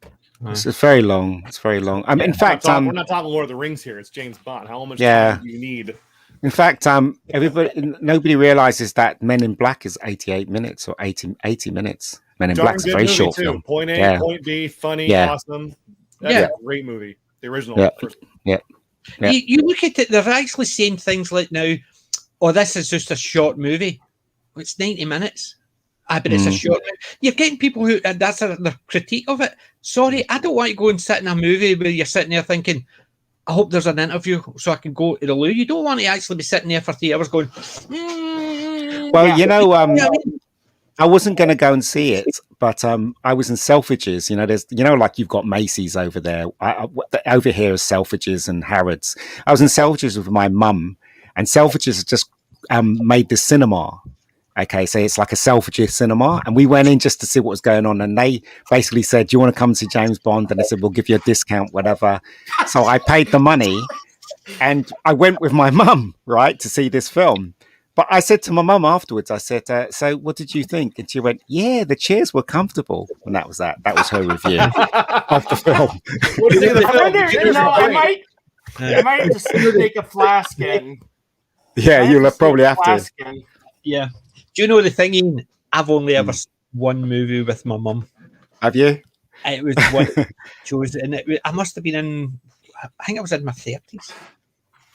It's very long. It's very long. In fact, we're not talking Lord of the Rings here. It's James Bond. How much Yeah. time do you need? in fact, nobody realizes that Men in Black is 88 minutes or 80 minutes. Men in Black's a very short film. Point A, Yeah. point B, funny, Yeah. awesome. That's Yeah. a great movie. The original. Yeah. First. Yeah. You look at it, they're actually saying things like now, oh, this is just a short movie. It's 90 minutes. But it's a short movie. You're getting people who, that's their critique of it. Sorry, I don't want to go and sit in a movie where you're sitting there thinking, I hope there's an interview so I can go to the loo. You don't want to actually be sitting there for 3 hours going, Well, I wasn't going to go and see it, but I was in Selfridges. There's, like you've got Macy's over there. Over here is Selfridges and Harrods. I was in Selfridges with my mum, and Selfridges has just made the cinema. Okay, so it's like a Selfridges cinema, and we went in just to see what was going on, and they basically said, "Do you want to come see James Bond?" And they said, "We'll give you a discount, whatever." So I paid the money, and I went with my mum, right, to see this film. But I said to my mum afterwards, I said, "So what did you think?" And she went, "Yeah, the chairs were comfortable." And that was that. That was her review of the film. What do you think of the I film? wonder, Did you think it was great? I might just take a flask in. Yeah, you'll probably have to. yeah. Do you know the thing, Ian? I've only ever seen one movie with my mum. Have you? It was one chose, and I must have been in. I think I was in my 30s,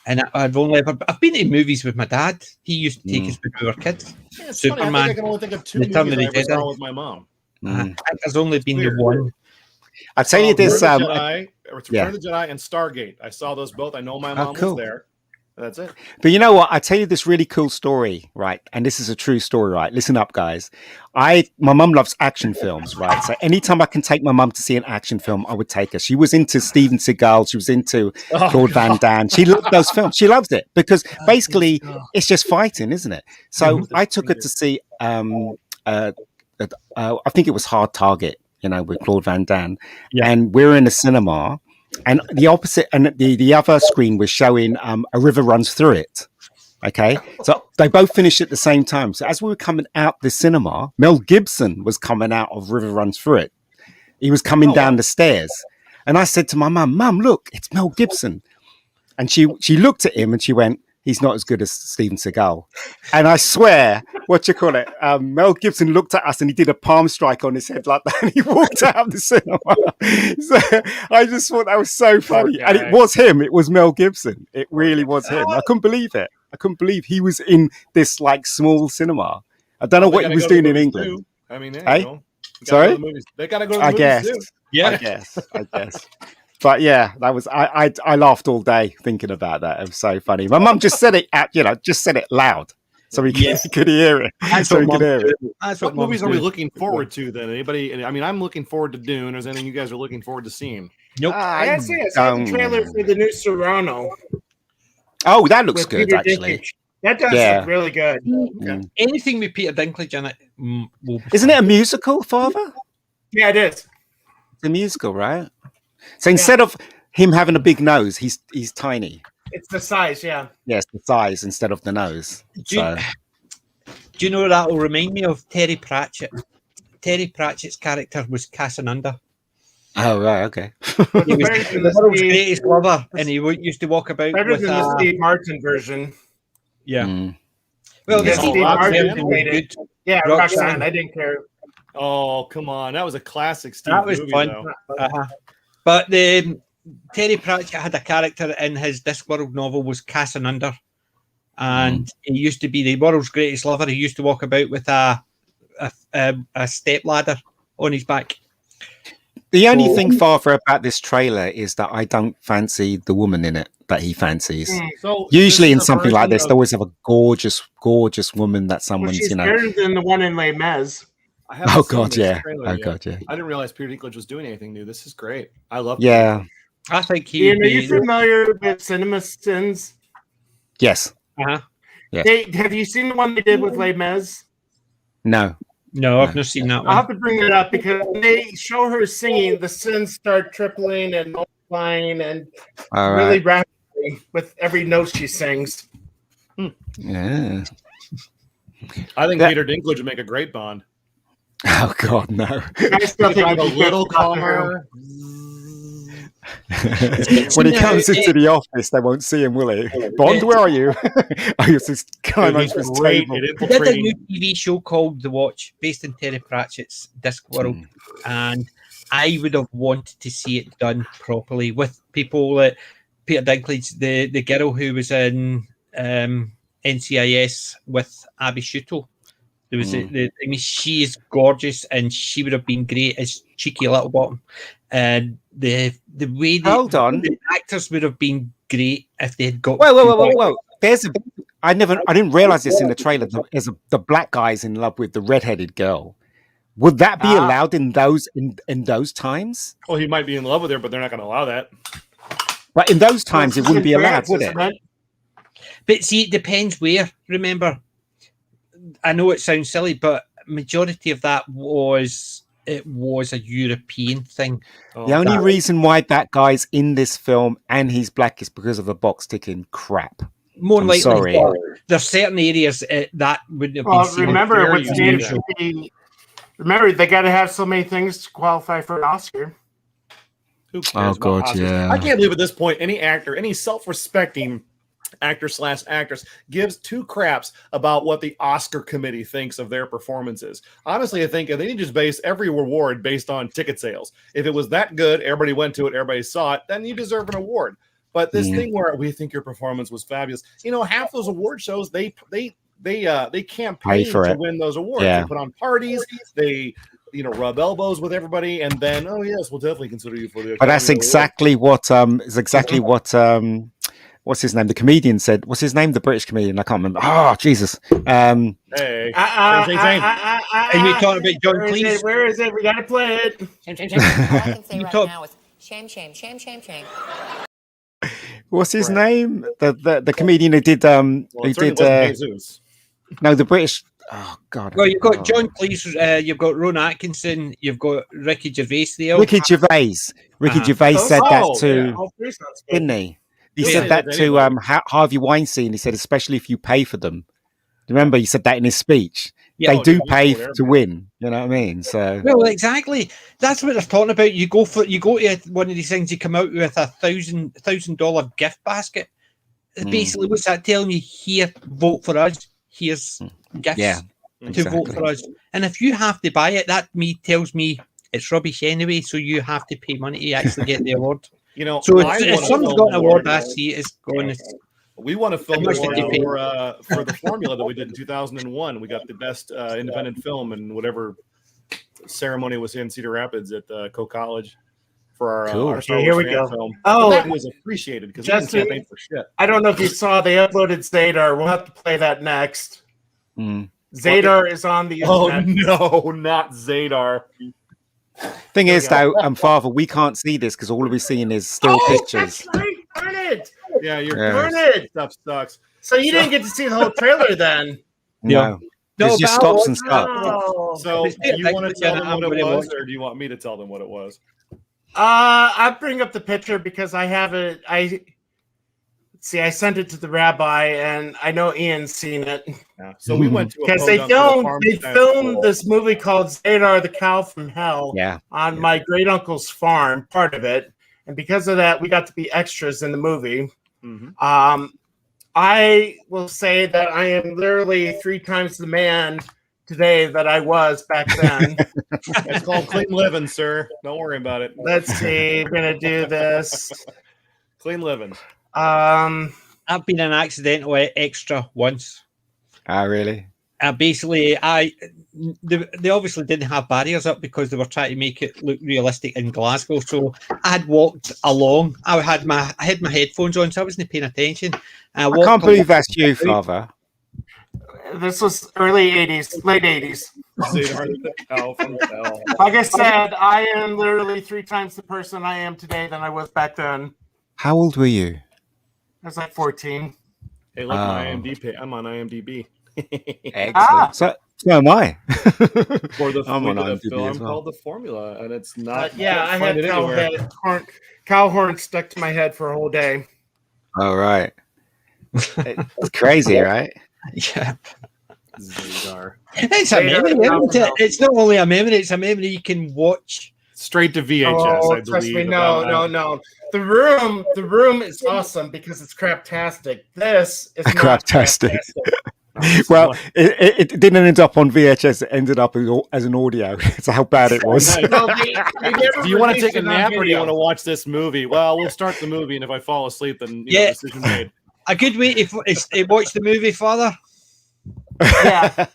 and I've been to movies with my dad. He used to take us when we were kids. Yeah, it's Superman. funny. I think I can only think of two Return movies of the I ever Jedi. saw with my mom. I think there's only been Weird. the one. I'll tell you this. Return of the yeah. Jedi and Stargate. I saw those both. I know my mom cool. was there. That's it. But you know what? I tell you this really cool story, right? And this is a true story, right? Listen up, guys. My mum loves action films, right? So anytime I can take my mum to see an action film, I would take her. She was into Steven Seagal. She was into Claude Van Damme. She loved those films. She loves it because basically it's just fighting, isn't it? So I took her to see, I think it was Hard Target, with Claude Van Damme. Yeah. And we're in a cinema. And the opposite, and the other screen was showing A River Runs Through It. Okay, so they both finished at the same time. So as we were coming out the cinema, Mel Gibson was coming out of River Runs Through It. He was coming down the stairs, and I said to my mum, "Mum, look, it's Mel Gibson." And she looked at him and she went, "He's not as good as Steven Seagal." And I swear, Mel Gibson looked at us and he did a palm strike on his head like that, and he walked out of the cinema. So I just thought that was so funny. And it was him. It was Mel Gibson. It really was him. I couldn't believe it. I couldn't believe he was in this small cinema. I don't know what he was doing in England. Too. I mean, Sorry? They gotta go to the movies too. Yeah. I guess. But yeah, that was I laughed all day thinking about that. It was so funny. My mum just said it just said it loud, so we could hear it. What movies are we looking forward to then? Anybody? I mean, I'm looking forward to Dune. Is there anything you guys are looking forward to seeing? Nope. I saw the trailer for the new Serrano. Oh, that looks good Peter actually. Dinklage. That does look really good. Mm. Anything with Peter Dinklage in it will be Isn't it a musical, Father? Yeah, it is. It's a musical, right? So instead of him having a big nose, he's tiny. It's the size, yeah. Yes, the size instead of the nose. Do you know that will remind me of Terry Pratchett? Terry Pratchett's character was Cassanunda. Oh, right, okay. He was the world's greatest lover, and he used to walk about Better with than the Steve Martin version. Yeah. Mm. Well, the Yeah. Steve Roxanne Martin was played it. good. Yeah, Roxanne. Roxanne. I didn't care. Oh, come on. That was a classic Steve That was movie, fun. though. But Terry Pratchett had a character in his Discworld novel was Cassanunda, and he used to be the world's greatest lover. He used to walk about with a step ladder on his back. The only thing, Father, about this trailer is that I don't fancy the woman in it that he fancies. So Usually in this is a something like version this, of- they always have a gorgeous, gorgeous woman that Well, someone's, she's better than the one in Les Mis. I haven't Oh seen God, this yeah. trailer Oh yet. God, yeah. I didn't realize Peter Dinklage was doing anything new. This is great. I love. Yeah. I think he Ian, would are you be. familiar with Cinema Sins? Yes. Uh-huh. Have you seen the one they did with Les Mis? No. No, I've not seen that I'll one. have to bring it up because when they show her singing, the sins start tripling and multiplying and All really right. rapidly with every note she sings. Yeah. I think That- Peter Dinklage would make a great Bond. Oh God, no. I still think Drive a it'd be little good for her. calmer. When he comes into the office, they won't see him, will he? Bond, where are you? Oh, you're just climb He's over his great table. at He did a infiltrating. new TV show called The Watch, based in Terry Pratchett's Discworld, and I would have wanted to see it done properly with people that Peter Dinklage, the girl who was in NCIS with Abby Schutel. There was I mean, she is gorgeous, and she would have been great as Cheeky Littlebottom. And the way Hold on. the actors would have been great if they had got. Whoa. There's a. I didn't realize this in the trailer. The black guy's in love with the redheaded girl. Would that be allowed in those times? Well, he might be in love with her, but they're not going to allow that. But in those times, it wouldn't be allowed, would it? But see, it depends where. Remember, I know it sounds silly, but majority of that was a European thing. The only reason why that guy's in this film and he's black is because of the box ticking crap. More I'm likely, sorry. there's certain areas that wouldn't have been Well, seen. remember, Very what's unusual. remember, they got to have so many things to qualify for an Oscar. Who cares Oh, about God, Oscars? yeah. I can't believe at this point any actor, any self-respecting actor/actress gives two craps about what the Oscar committee thinks of their performances. Honestly, I think they need to just base every reward based on ticket sales. If it was that good, everybody went to it, everybody saw it, then you deserve an award. But this thing where we think your performance was fabulous, half those award shows they campaign for to it. win those awards. Yeah. They put on parties, they rub elbows with everybody, and then yes, we'll definitely consider you for the. But that's Academy exactly what what's his name? The comedian said. What's his name? The British comedian. I can't remember. Oh, Jesus. Award. Hey, same. And you talking about John Cleese? Where is it? We got to play it. All I can say You right talk- now is shame, shame, shame, shame, shame. What's his name? The comedian who did Well, who it certainly did wasn't Jesus. no, the British. Oh God. Well, you've got John Cleese, you've got Ron Atkinson, you've got Ricky Gervais there. Ricky Gervais. Ricky Uh-huh. Gervais said that Oh, to, yeah. All three sounds good. didn't he? He Yeah, said that yeah, to anyway. Harvey Weinstein. He said, especially if you pay for them. Remember, he said that in his speech. Yeah. They do yeah, pay whatever. to win. You know what I mean? So Well, exactly. That's what they're talking about. You go to one of these things. You come out with $1,000 gift basket. Basically, what's that telling you? Here, vote for us. Here's gifts Yeah, to vote for us. And if you have to buy it, that tells me it's rubbish anyway. So you have to pay money to actually get the award. So if someone's got an award, I see it's going. We won a film much award did you pay? for the formula that we did in 2001. We got the best independent film and whatever ceremony was in Cedar Rapids at Coe College for our, Cool. our Star Okay, here Wars we fan go. film. Oh, That was appreciated because we didn't Justin- campaign for shit. I don't know if you saw they uploaded Zadar. We'll have to play that next. Mm. Zadar is on the Oh internet. no, not Zadar. thing is, go. though, Father, we can't see this because all we're seeing is still pictures. That's right. Darn it. Yeah, your Yeah. Darn it. stuff sucks. So you didn't get to see the whole trailer then. No, No, it just but stops I'll- and starts. Oh. So It's you want to technically tell an them what it unbelievable- was, or do you want me to tell them what it was? I bring up the picture because I have it. I sent it to the rabbi, and I know Ian's seen it Yeah. So we went to a because they podunk for the farm stand filmed school. this movie called Zadar the Cow from Hell Yeah, on my great uncle's farm, part of it, and because of that, we got to be extras in the movie. Mhm. I will say that I am literally 3 times the man today that I was back then. It's called clean living, sir. Don't worry about it. Let's see. We're gonna do this. Clean living. I've been an accidental extra once. really? Basically, they obviously didn't have barriers up because they were trying to make it look realistic in Glasgow. So I had walked along. I had my headphones on, so I wasn't paying attention. I can't believe that's you, Father. This was early 80s, late 80s. The cow from hell. Like I said, I am literally 3 times the person I am today than I was back then. How old were you? I was like 14. Hey, look, my IMDb. I'm on IMDb. Excellent. So am I. For the, I'm on the IMDb film as well. called The Formula, and it's not. Yeah, I had cow horn stuck to my head for a whole day. All right. It's crazy, right? Yeah. Zadar. It's a memory, isn't it? It's not only a memory, it's a memory you can watch. Straight to VHS, Oh, I trust believe. me, no. The room is awesome because it's craptastic. This is not Craptastic. Well, it didn't end up on VHS. It ended up as an audio. That's how bad it was. Do you want to take a nap or do you want to watch this movie? Well, we'll start the movie, and if I fall asleep, then decision made. A good way to watch the movie, Father. Yeah.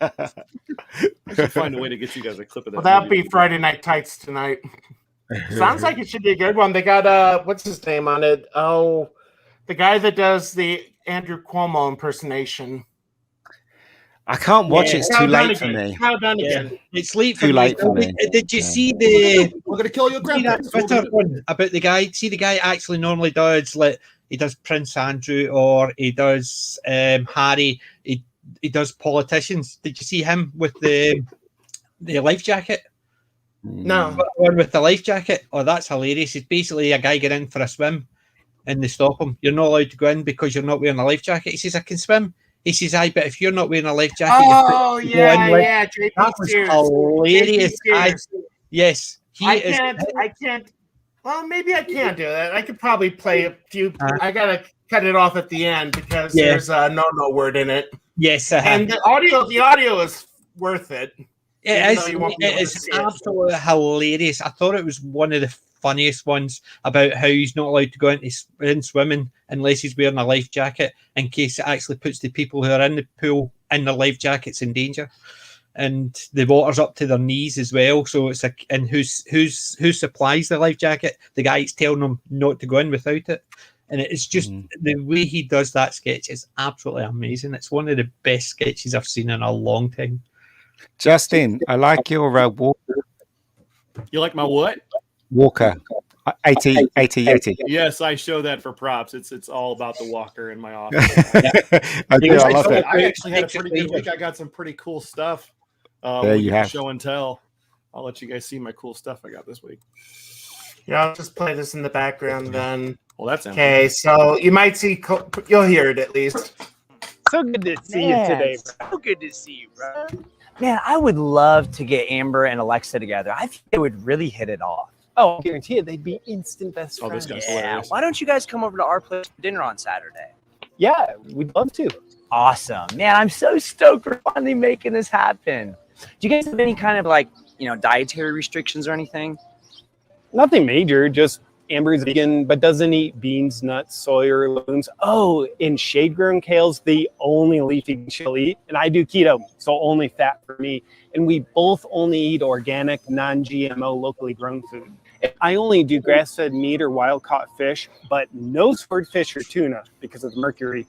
I should find a way to get you guys a clip of that. Well, that'll be Friday Night Tights tonight. Sounds like it should be a good one. They got what's his name on it? Oh, the guy that does the Andrew Cuomo impersonation. I can't watch it. It's too late for me. How done again? It's late Too late for me. Did you see the? We're gonna kill your grandpa. Twitter one about the guy? See, the guy actually normally does he does Prince Andrew or he does Harry. He does politicians. Did you see him with the life jacket? No. The one with the life jacket. Oh, that's hilarious. It's basically a guy getting in for a swim, and they stop him. You're not allowed to go in because you're not wearing a life jacket. He says, "I can swim." He says, "Aye, but if you're not wearing a life jacket, oh yeah. That was hilarious. Yes, I can't. Well, maybe I can't do that. I could probably play a few. I gotta cut it off at the end because there's a no word in it. Yes, and the audio is worth it. It is absolutely hilarious. I thought it was one of the funniest ones about how he's not allowed to go in swimming unless he's wearing a life jacket in case it actually puts the people who are in the pool in their life jackets in danger. And the water's up to their knees as well. So it's and who supplies the life jacket? The guy's telling them not to go in without it. And it's just the way he does that sketch is absolutely amazing. It's one of the best sketches I've seen in a long time. Justin, I like your Walker. You like my what? Walker. 80. Yes, I show that for props. It's all about the walker in my office. I love it. I actually had a pretty good week. I got some pretty cool stuff. There you have show and tell. I'll let you guys see my cool stuff I got this week. Yeah, I'll just play this in the background then. Well, that's okay. So you might see, you'll hear it at least. So good to see you today, bro. So good to see you, bro. Man, I would love to get Amber and Alexa together. I think they would really hit it off. Oh, I guarantee it. They'd be instant best friends. This guy's hilarious. Why don't you guys come over to our place for dinner on Saturday? Yeah, we'd love to. Awesome. Man, I'm so stoked for finally making this happen. Do you guys have any kind of dietary restrictions or anything? Nothing major, just Amber's vegan, but doesn't eat beans, nuts, soy, or legumes. Oh, in shade-grown kale's the only leafy she'll eat, and I do keto, so only fat for me. And we both only eat organic, non-GMO, locally grown food. I only do grass-fed meat or wild-caught fish, but no swordfish or tuna because of the mercury.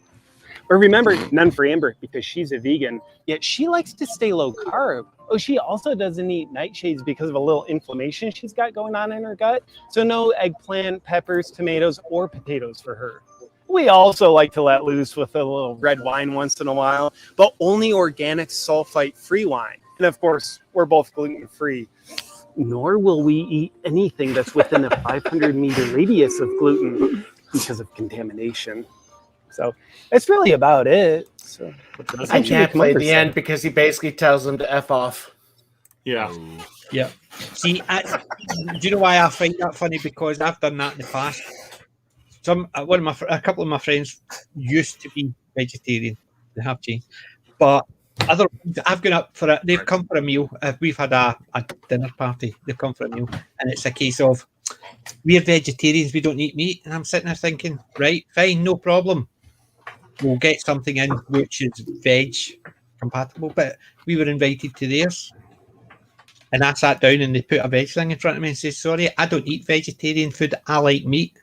But remember, none for Amber because she's a vegan, yet she likes to stay low carb. Oh, she also doesn't eat nightshades because of a little inflammation she's got going on in her gut. So no eggplant, peppers, tomatoes, or potatoes for her. We also like to let loose with a little red wine once in a while, but only organic sulfite-free wine. And of course, we're both gluten-free. Nor will we eat anything that's within a 500-meter radius of gluten because of contamination. So that's really about it. So I can't play the end because he basically tells them to F off. Yeah. Yeah. See, do you know why I find that funny? Because I've done that in the past. A couple of my friends used to be vegetarian. They have changed, but I've gone up for they've come for a meal. We've had a dinner party. They've come for a meal, and it's a case of we're vegetarians. We don't eat meat, and I'm sitting there thinking, right, fine, no problem. We'll get something in which is veg compatible. But we were invited to theirs, and I sat down and they put a veg thing in front of me and said, "Sorry, I don't eat vegetarian food. I like meat."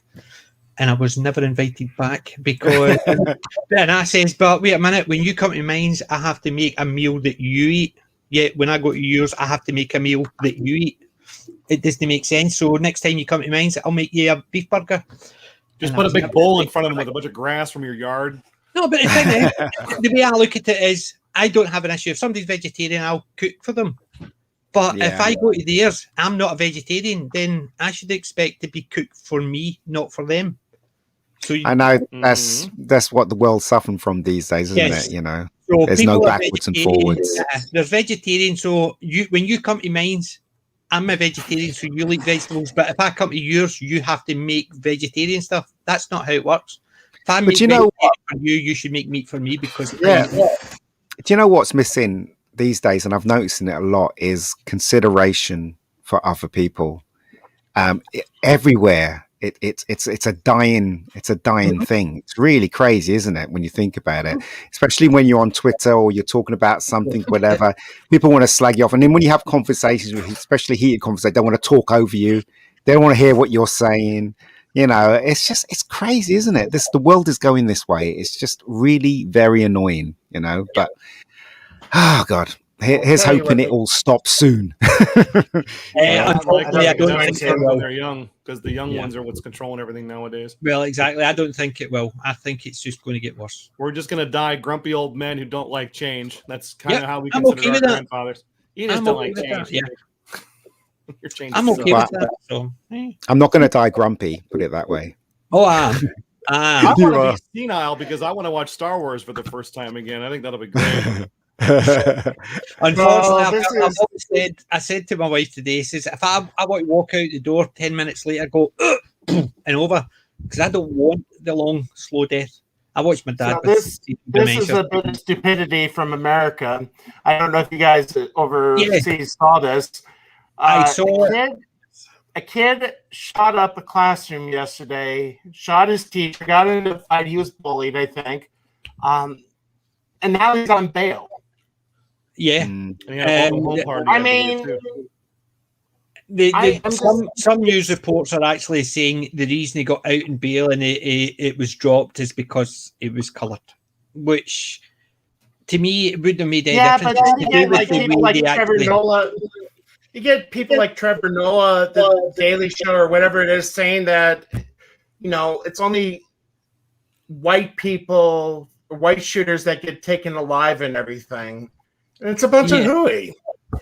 and I was never invited back because. And I says, but wait a minute, when you come to mine's, I have to make a meal that you eat. Yet when I go to yours, I have to make a meal that you eat. It doesn't make sense. So next time you come to mine's, I'll make you a beef burger. Just put a big bowl in front of them with a bunch of grass from your yard. No, but the thing is, the way I look at it is, I don't have an issue. If somebody's vegetarian, I'll cook for them. But if I go to theirs, I'm not a vegetarian, then I should expect to be cooked for me, not for them. So I know that's what the world's suffering from these days, isn't it? You know, so there's no backwards and forwards. There's vegetarian, so when you come to mine's, I'm a vegetarian, so you like vegetables. But if I come to yours, you have to make vegetarian stuff. That's not how it works. If I make meat for you, you should make meat for me because Do you know what's missing these days? And I've noticed it a lot is consideration for other people. Everywhere, it's a dying thing. It's really crazy, isn't it? When you think about it, especially when you're on Twitter or you're talking about something, whatever. People want to slag you off, and then when you have conversations with, especially heated conversations, they want to talk over you. They don't want to hear what you're saying. You know, it's crazy, isn't it? The world is going this way. It's just really very annoying, you know. But oh god, here's hoping it all stops soon. Unfortunately, I don't think it will. They're young because the young ones are what's controlling everything nowadays. Well, exactly. I don't think it will. I think it's just going to get worse. We're just going to die grumpy old men who don't like change. That's kind of how we consider our grandfathers. You just don't like change. I'm okay with that. So, I'm not going to die grumpy. Put it that way. Oh, I want to be senile because I want to watch Star Wars for the first time again. I think that'll be great. Unfortunately, I said to my wife today, says if I want to walk out the door 10 minutes later, go and over because I don't want the long, slow death. I watched my dad. This is a bit of stupidity from America. I don't know if you guys overseas saw this. I saw a kid shot up a classroom yesterday, shot his teacher, got into a fight. He was bullied, I think. And now he's on bail. Yeah. I mean, some news reports are actually saying the reason he got out in bail and it was dropped is because it was coloured, which to me it wouldn't have made any difference. But you get like people like Trevor Noah. You get people like Trevor Noah, the Daily Show, or whatever it is, saying that it's only white people, white shooters that get taken alive and everything. And it's a bunch of hooey.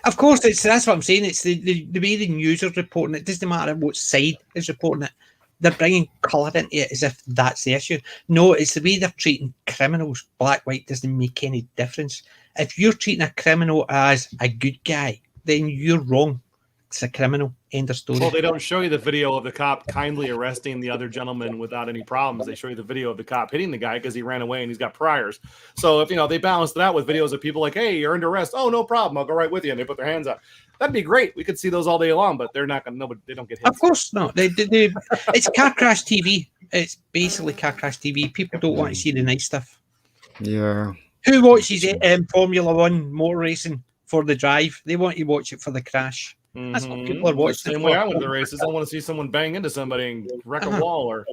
Of course, that's what I'm saying. It's the way the news are reporting it. It doesn't matter what side is reporting it. They're bringing colour into it as if that's the issue. No, it's the way they're treating criminals. Black, white doesn't make any difference. If you're treating a criminal as a good guy, then you're wrong. It's a criminal. End of story. Well, they don't show you the video of the cop kindly arresting the other gentleman without any problems. They show you the video of the cop hitting the guy because he ran away and he's got priors. So if they balanced it out with videos of people like, "Hey, you're under arrest. Oh, no problem. I'll go right with you," and they put their hands up. That'd be great. We could see those all day long, but they're not going to. They don't get hit. Of course not. It's car crash TV. It's basically car crash TV. People don't want to see the nice stuff. Yeah. Who watches Formula One motor racing for the drive? They want to watch it for the crash. That's what people are watching. Same way I went to the races. I want to see someone bang into somebody and wreck a wall. Or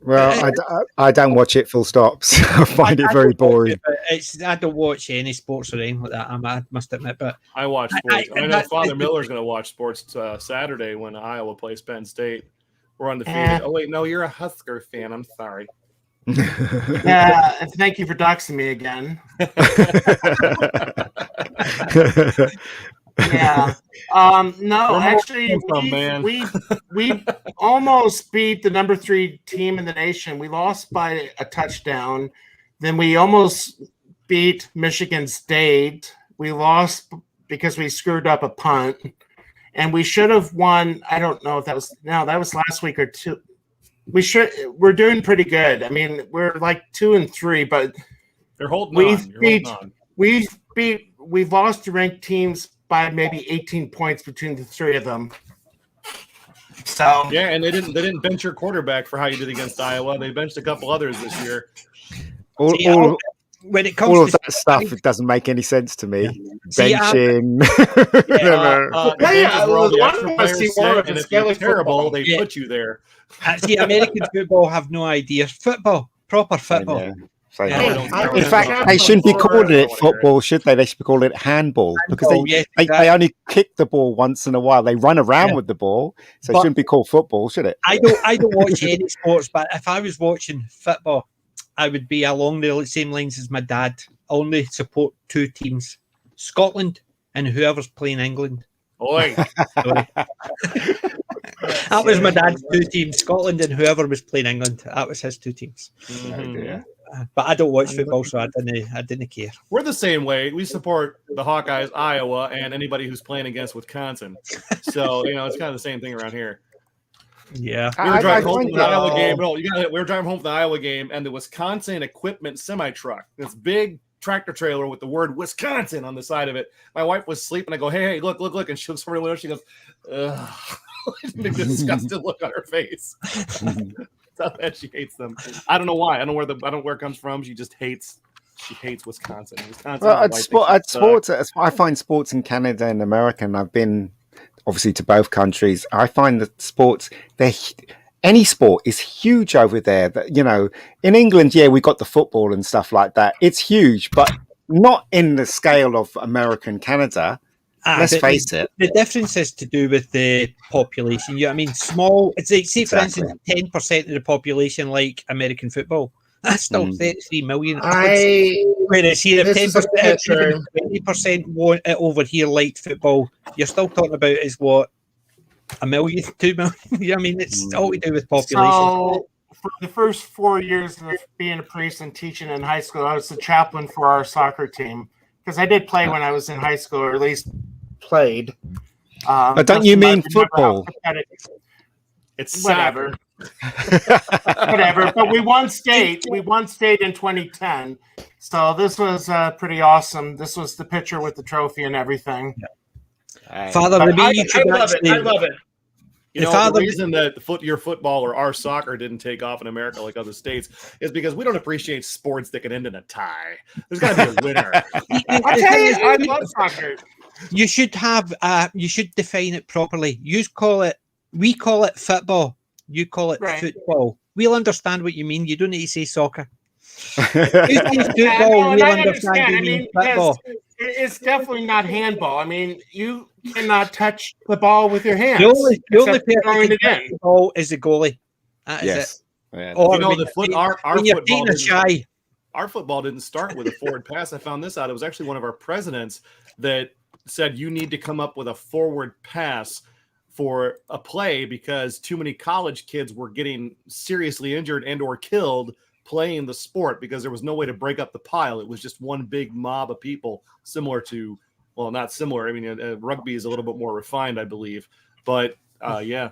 well, I don't watch it. Full stop. So I find it very boring. I don't watch any sports or anything like that. I must admit, but I watch sports. I know Father Miller's going to watch sports Saturday when Iowa plays Penn State. We're undefeated. Oh wait, no, you're a Husker fan. I'm sorry. Yeah, and thank you for doxing me again. Yeah. No, actually, we almost beat the number 3 team in the nation. We lost by a touchdown. Then we almost beat Michigan State. We lost because we screwed up a punt, and we should have won. I don't know if that was last week or two. We're doing pretty good. I mean, we're like 2-3, but they're holding on. We've lost to ranked teams by maybe 18 points between the 3 of them. So yeah, and they didn't bench your quarterback for how you did against Iowa. They benched a couple others this year. when it comes All of to that stuff, it doesn't make any sense to me. See, Benching. And if you're terrible, they put you there. See, American football have no idea. Football, proper football. In fact, they shouldn't be calling it football, should they? They should be calling it handball, because they only kick the ball once in a while. They run around with the ball, so it shouldn't be called football, should it? I don't watch any sports, but if I was watching football, I would be along the same lines as my dad. Only support two teams: Scotland and whoever's playing England. Oi. That was my dad's two teams: Scotland and whoever was playing England. That was his two teams. But I don't watch football, so I didn't care. We're the same way. We support the Hawkeyes, Iowa, and anybody who's playing against Wisconsin. So it's kind of the same thing around here. Yeah, we were driving home from the Iowa game. No, we were driving home from the Iowa game, and the Wisconsin equipment semi truck, this big tractor trailer with the word Wisconsin on the side of it. My wife was sleeping. I go, hey, look, and she looks over the window. She goes, ugh. A disgusted look on her face. So bad she hates them. I don't know why. I don't know where it comes from. She just hates. She hates Wisconsin. Well, at sports, I find sports in Canada and America, and I've been obviously to both countries. I find that sports, any sport is huge over there. That in England, we got the football and stuff like that. It's huge, but not in the scale of American Canada. Let's face it. The difference is to do with the population. Small. It's like, say, for instance, 10% of the population like American football. That's still 33 million. Whereas here, if 10%, 20% want it over here like football, you're still talking about is what, 1 million, 2 million? It's all to do with population. So, for the first 4 years of being a priest and teaching in high school, I was the chaplain for our soccer team. Because I did play when I was in high school, or at least played. But don't you mean football? It's whatever. Whatever. But we won state. We won state in 2010. So this was pretty awesome. This was the picture with the trophy and everything. Father, I love it. I love it. The reason that your football or our soccer didn't take off in America like other states is because we don't appreciate sports that can end in a tie. There's got to be a winner. I tell you, I love soccer. You should have. You should define it properly. We call it football. You call it football. We'll understand what you mean. You don't need to say soccer. You say football. We'll understand what you mean football. It's definitely not handball. You cannot touch the ball with your hands. The only person who can touch the ball is the goalie. That is it. Yeah. Our football didn't start with a forward pass. I found this out. It was actually one of our presidents that said you need to come up with a forward pass for a play because too many college kids were getting seriously injured and or killed playing the sport because there was no way to break up the pile. It was just one big mob of people, similar to, well, not similar. Rugby is a little bit more refined, I believe. But that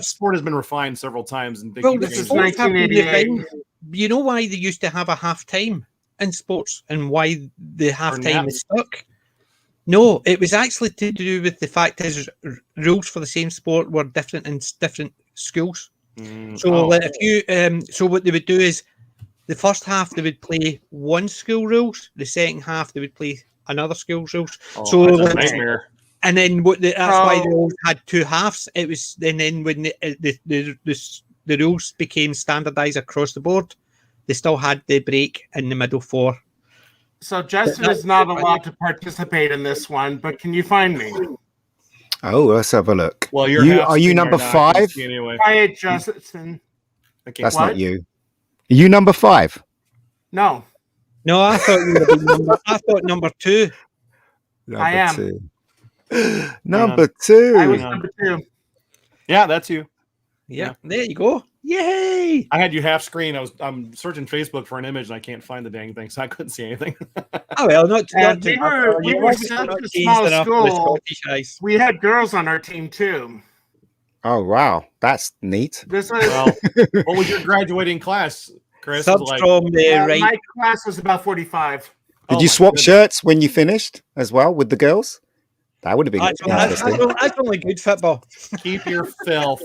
sport has been refined several times. And this is 1988. You know why they used to have a half time in sports and why the half time is stuck? No, it was actually to do with the fact that rules for the same sport were different in different schools. So what they would do is the first half they would play one school rules, the second half they would play another school's rules. That's a nightmare. And then that's why they always had two halves. It was then when the rules became standardized across the board, they still had the break in the middle four. So Justin is not allowed to participate in this one, but can you find me? Oh, let's have a look. Well, are you number 5? Anyway. Quiet, Justin. That's not you. Are you number 5? No. No, I thought you were number. I thought number 2. I am. 2. Number 2. I was number 2. Yeah, that's you. Yeah, there you go. Yay! I had you half screen. I'm searching Facebook for an image and I can't find the dang thing, so I couldn't see anything. Oh well, we were such a small school. We had girls on our team too. Oh wow, that's neat. This was what was your graduating class, Chris? My class was about 45. Did you swap shirts when you finished as well with the girls? That would have been interesting. That's only good football. Keep your filth.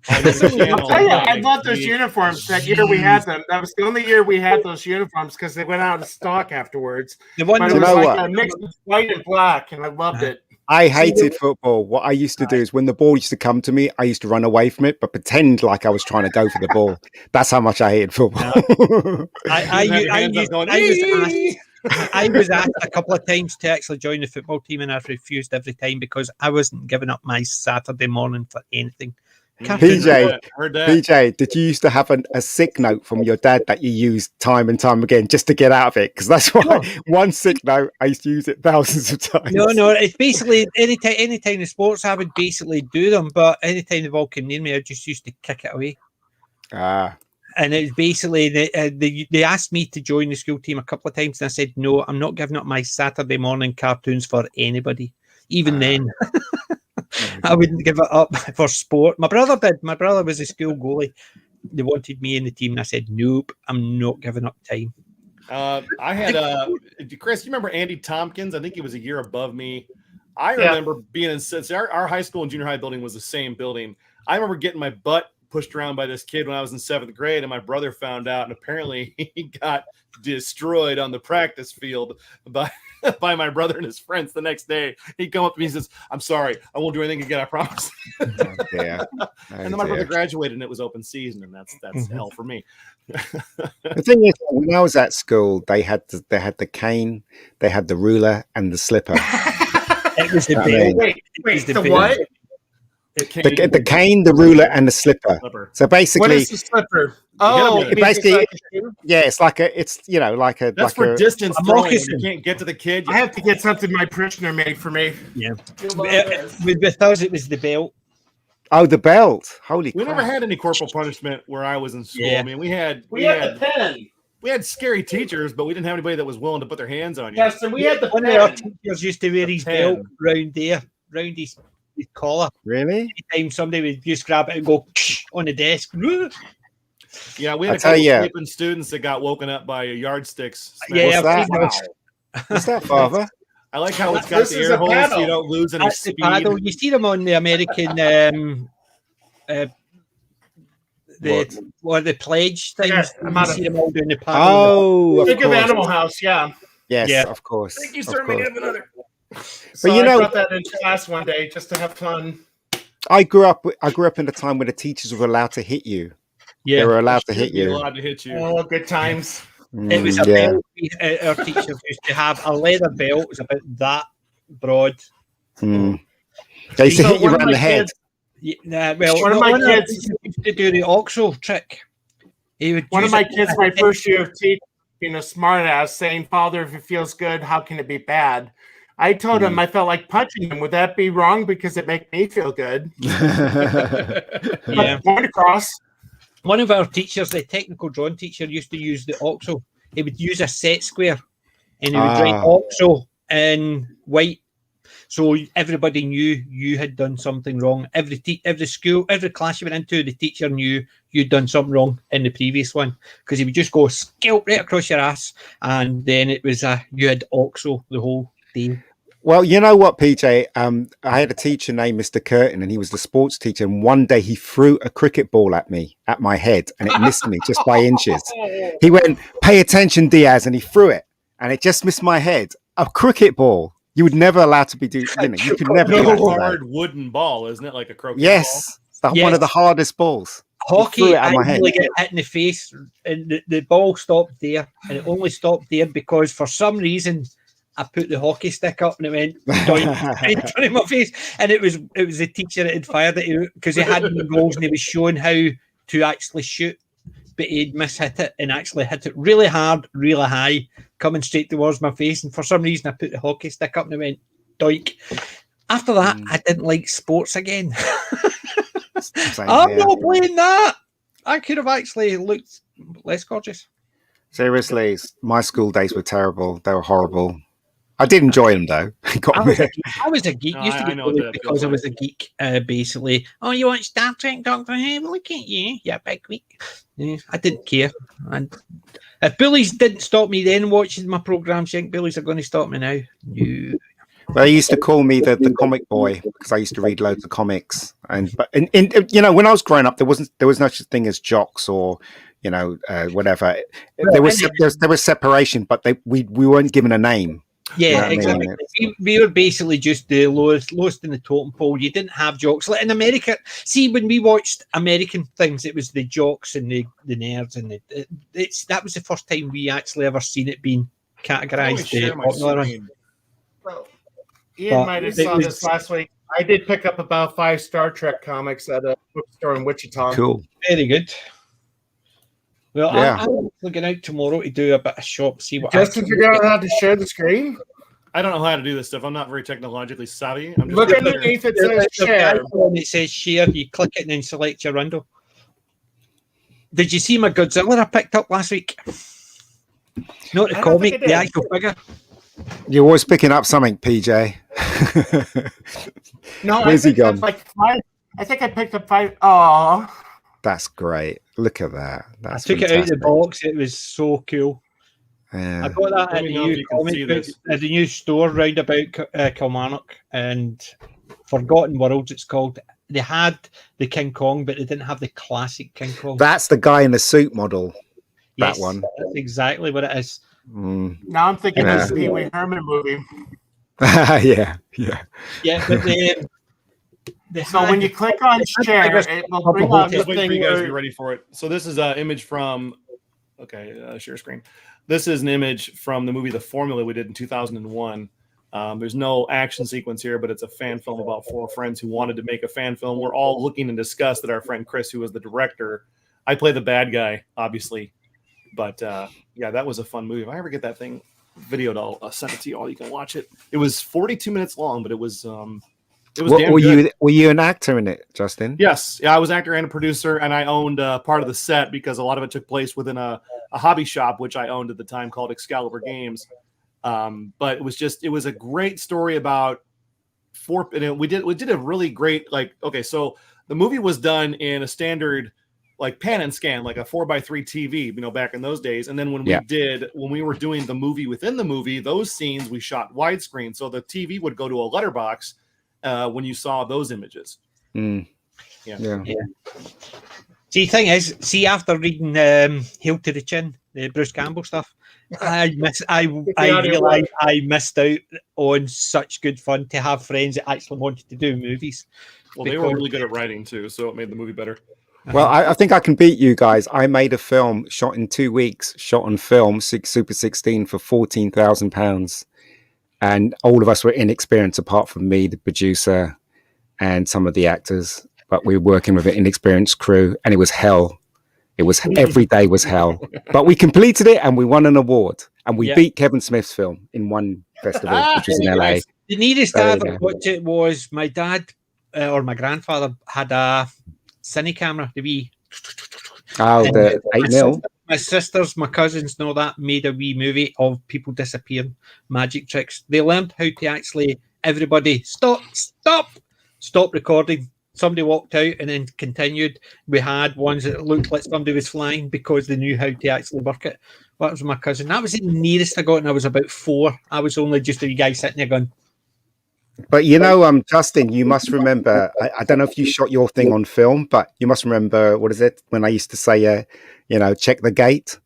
On the channel. I'll tell you, I love those uniforms. That year we had them. That was the only year we had those uniforms because they went out of stock afterwards. The one But it You was know like what? a mix of white and black, and I loved it. I hated football. What I used to do is when the ball used to come to me, I used to run away from it, but pretend like I was trying to go for the ball. That's how much I hated football. I was asked a couple of times to actually join the football team, and I've refused every time because I wasn't giving up my Saturday morning for anything. PJ, did you used to have a sick note from your dad that you used time and time again just to get out of it? Because that's why one sick note, I used to use it thousands of times. No, it's basically anytime the sports I would basically do them, but anytime the ball came near me, I just used to kick it away. And it's basically they asked me to join the school team a couple of times, and I said no, I'm not giving up my Saturday morning cartoons for anybody. Even then, I wouldn't give it up for sport. My brother did. My brother was a school goalie. They wanted me in the team, and I said nope, I'm not giving up time. I had Chris. You remember Andy Tompkins? I think he was a year above me. I remember being in our high school and junior high building was the same building. I remember getting my butt pushed around by this kid when I was in 7th grade, and my brother found out, and apparently he got destroyed on the practice field by my brother and his friends. The next day he come up to me and says, I'm sorry, I won't do anything again, I promise. And then my brother graduated and it was open season, and that's hell for me. The thing is, when I was at school, they had the cane, they had the ruler and the slipper. It was the Wait, the what? The cane, the ruler, and the slipper. So basically, what is the slipper? Oh, basically, it's like a That's for distance throwing. You can't get to the kid. I have to get something my parishioner made for me. Yeah, with us it was the belt. Oh, the belt! Holy! We crap. never had any corporal punishment where I was in school. Yeah. I mean, we had the pen. We had scary teachers, but we didn't have anybody that was willing to put their hands on you. Yes, and we had the one of our teachers used to wear his belt round his collar. Really? Anytime somebody would just grab it and go on the desk. Yeah, we had a couple sleeping students that got woken up by yardsticks. Yeah, what's that, Father? I like how it's got the air holes so you don't lose any speed. You see them on the American the pledge things. You see them all doing the paddle. Oh, think of Animal House, Yes, of course. Thank you, sir. We have another. But I brought that in class one day just to have fun. I grew up in a time where the teachers were allowed to hit you. Yeah, they were allowed to hit you. Allowed to hit you. Oh, good times. It was a belt. Our teachers used to have a leather belt. It was about that broad. They used to hit you around the head. One of my kids used to do the OXO trick. One of my kids, my first year of teaching, being a smart ass, saying, "Father, if it feels good, how can it be bad?" I told him I felt like punching him. Would that be wrong? Because it make me feel good. Yeah. Point across. One of our teachers, the technical drawing teacher, used to use the OXO. He would use a set square, and he would write OXO in white, so everybody knew you had done something wrong. Every school, every class you went into, the teacher knew you'd done something wrong in the previous one, because he would just go scalp right across your ass, and then it was you had OXO the whole day. Well, you know what, PJ? I had a teacher named Mr. Curtin, and he was the sports teacher. And one day he threw a cricket ball at my head, and it missed me just by inches. He went, "Pay attention, Diaz," and he threw it, and it just missed my head. A cricket ball. You would never allow to be doing. You could never. Hard wooden ball, isn't it? Like a croquet ball? One of the hardest balls. Hockey, I really get hit in the face, and the ball stopped there, and it only stopped there because for some reason I put the hockey stick up and it went right in front of my face, and it was the teacher that had fired it because he had no goals and he was showing how to actually shoot, but he'd mishit it and actually hit it really hard, really high, coming straight towards my face. And for some reason, I put the hockey stick up and it went doink. After that, I didn't like sports again. I'm not playing that. I could have actually looked less gorgeous. Seriously, my school days were terrible. They were horrible. I did enjoy them though. I was a geek. Used to be bullied because I was a geek. Basically, oh, you watch Star Trek, Doctor Who? Look at you, big geek. Yeah, I didn't care. And if bullies didn't stop me then watching my programs, you think bullies are going to stop me now? No. They used to call me the comic boy because I used to read loads of comics. But you know, when I was growing up, there was no such thing as jocks or whatever. There was separation, but we weren't given a name. Yeah, exactly. We were basically just the lowest in the totem pole. You didn't have jocks. Like in America, see, when we watched American things, it was the jocks and the nerds, and that was the first time we actually ever seen it being categorized. Well, Ian might have saw this last week. I did pick up about 5 Star Trek comics at a bookstore in Wichita. Cool. Very good. Well, yeah. I'm looking out tomorrow to do a bit of shop, see what. Justin, you're going to have to share the screen. I don't know how to do this stuff. I'm not very technologically savvy. I'm just Look underneath it says share. It says share. You click it and then select your window. Did you see my Godzilla I picked up last week? Not the comic, the actual figure. You're always picking up something, PJ. No, where's he gone? Like 5. I think I picked up 5. Oh, that's great. Look at that. I took it out of the box. It was so cool. Yeah. I got that at the new comic book, at the new store round about Kilmarnock and Forgotten Worlds. It's called. They had the King Kong, but they didn't have the classic King Kong. That's the guy in the suit model. Yes, that one. That's exactly what it is. Now I'm thinking of the Pee Wee Herman movie. Yeah. But so when you click on share, it will bring up the thing. You guys be ready for it. So this is an image from. Share screen. This is an image from the movie The Formula we did in 2001. There's no action sequence here, but it's a fan film about 4 friends who wanted to make a fan film. We're all looking in disgust at our friend Chris, who was the director. I play the bad guy, obviously. But that was a fun movie. If I ever get that thing videoed, I'll send it to you all. You can watch it. It was 42 minutes long, but it was were you an actor in it, Justin? Yes. Yeah, I was actor and a producer, and I owned part of the set because a lot of it took place within a hobby shop, which I owned at the time called Excalibur Games. But it was a great story about 4. And we did a really great, so the movie was done in a standard like pan and scan, like a 4x3 TV, back in those days. And then when we were doing the movie within the movie, those scenes we shot widescreen. So the TV would go to a letterbox when you saw those images. Yeah. See, the thing is, after reading Hail to the Chin, the Bruce Campbell stuff, I realized I missed out on such good fun to have friends that actually wanted to do movies. Well, they were really good at writing too, so it made the movie better. Well, I think I can beat you guys. I made a film shot in 2 weeks, shot on film, Super 16 for £14,000. And all of us were inexperienced apart from me, the producer, and some of the actors. But we were working with an inexperienced crew, and it was hell. It was every day was hell. But we completed it, and we won an award. And we beat Kevin Smith's film in one festival, which was in LA. The nearest I ever watched it was my dad or my grandfather had a cine camera, the wee. Oh, the 8mm. My sisters, my cousins, and all that made a wee movie of people disappearing, magic tricks. They learned how to actually, everybody, stop recording. Somebody walked out and then continued. We had ones that looked like somebody was flying because they knew how to actually work it. That was my cousin. That was the nearest I got, and I was about 4. I was only just a wee guy sitting there going. But Justin, you must remember. I don't know if you shot your thing on film, but you must remember. What is it? When I used to say, check the gate,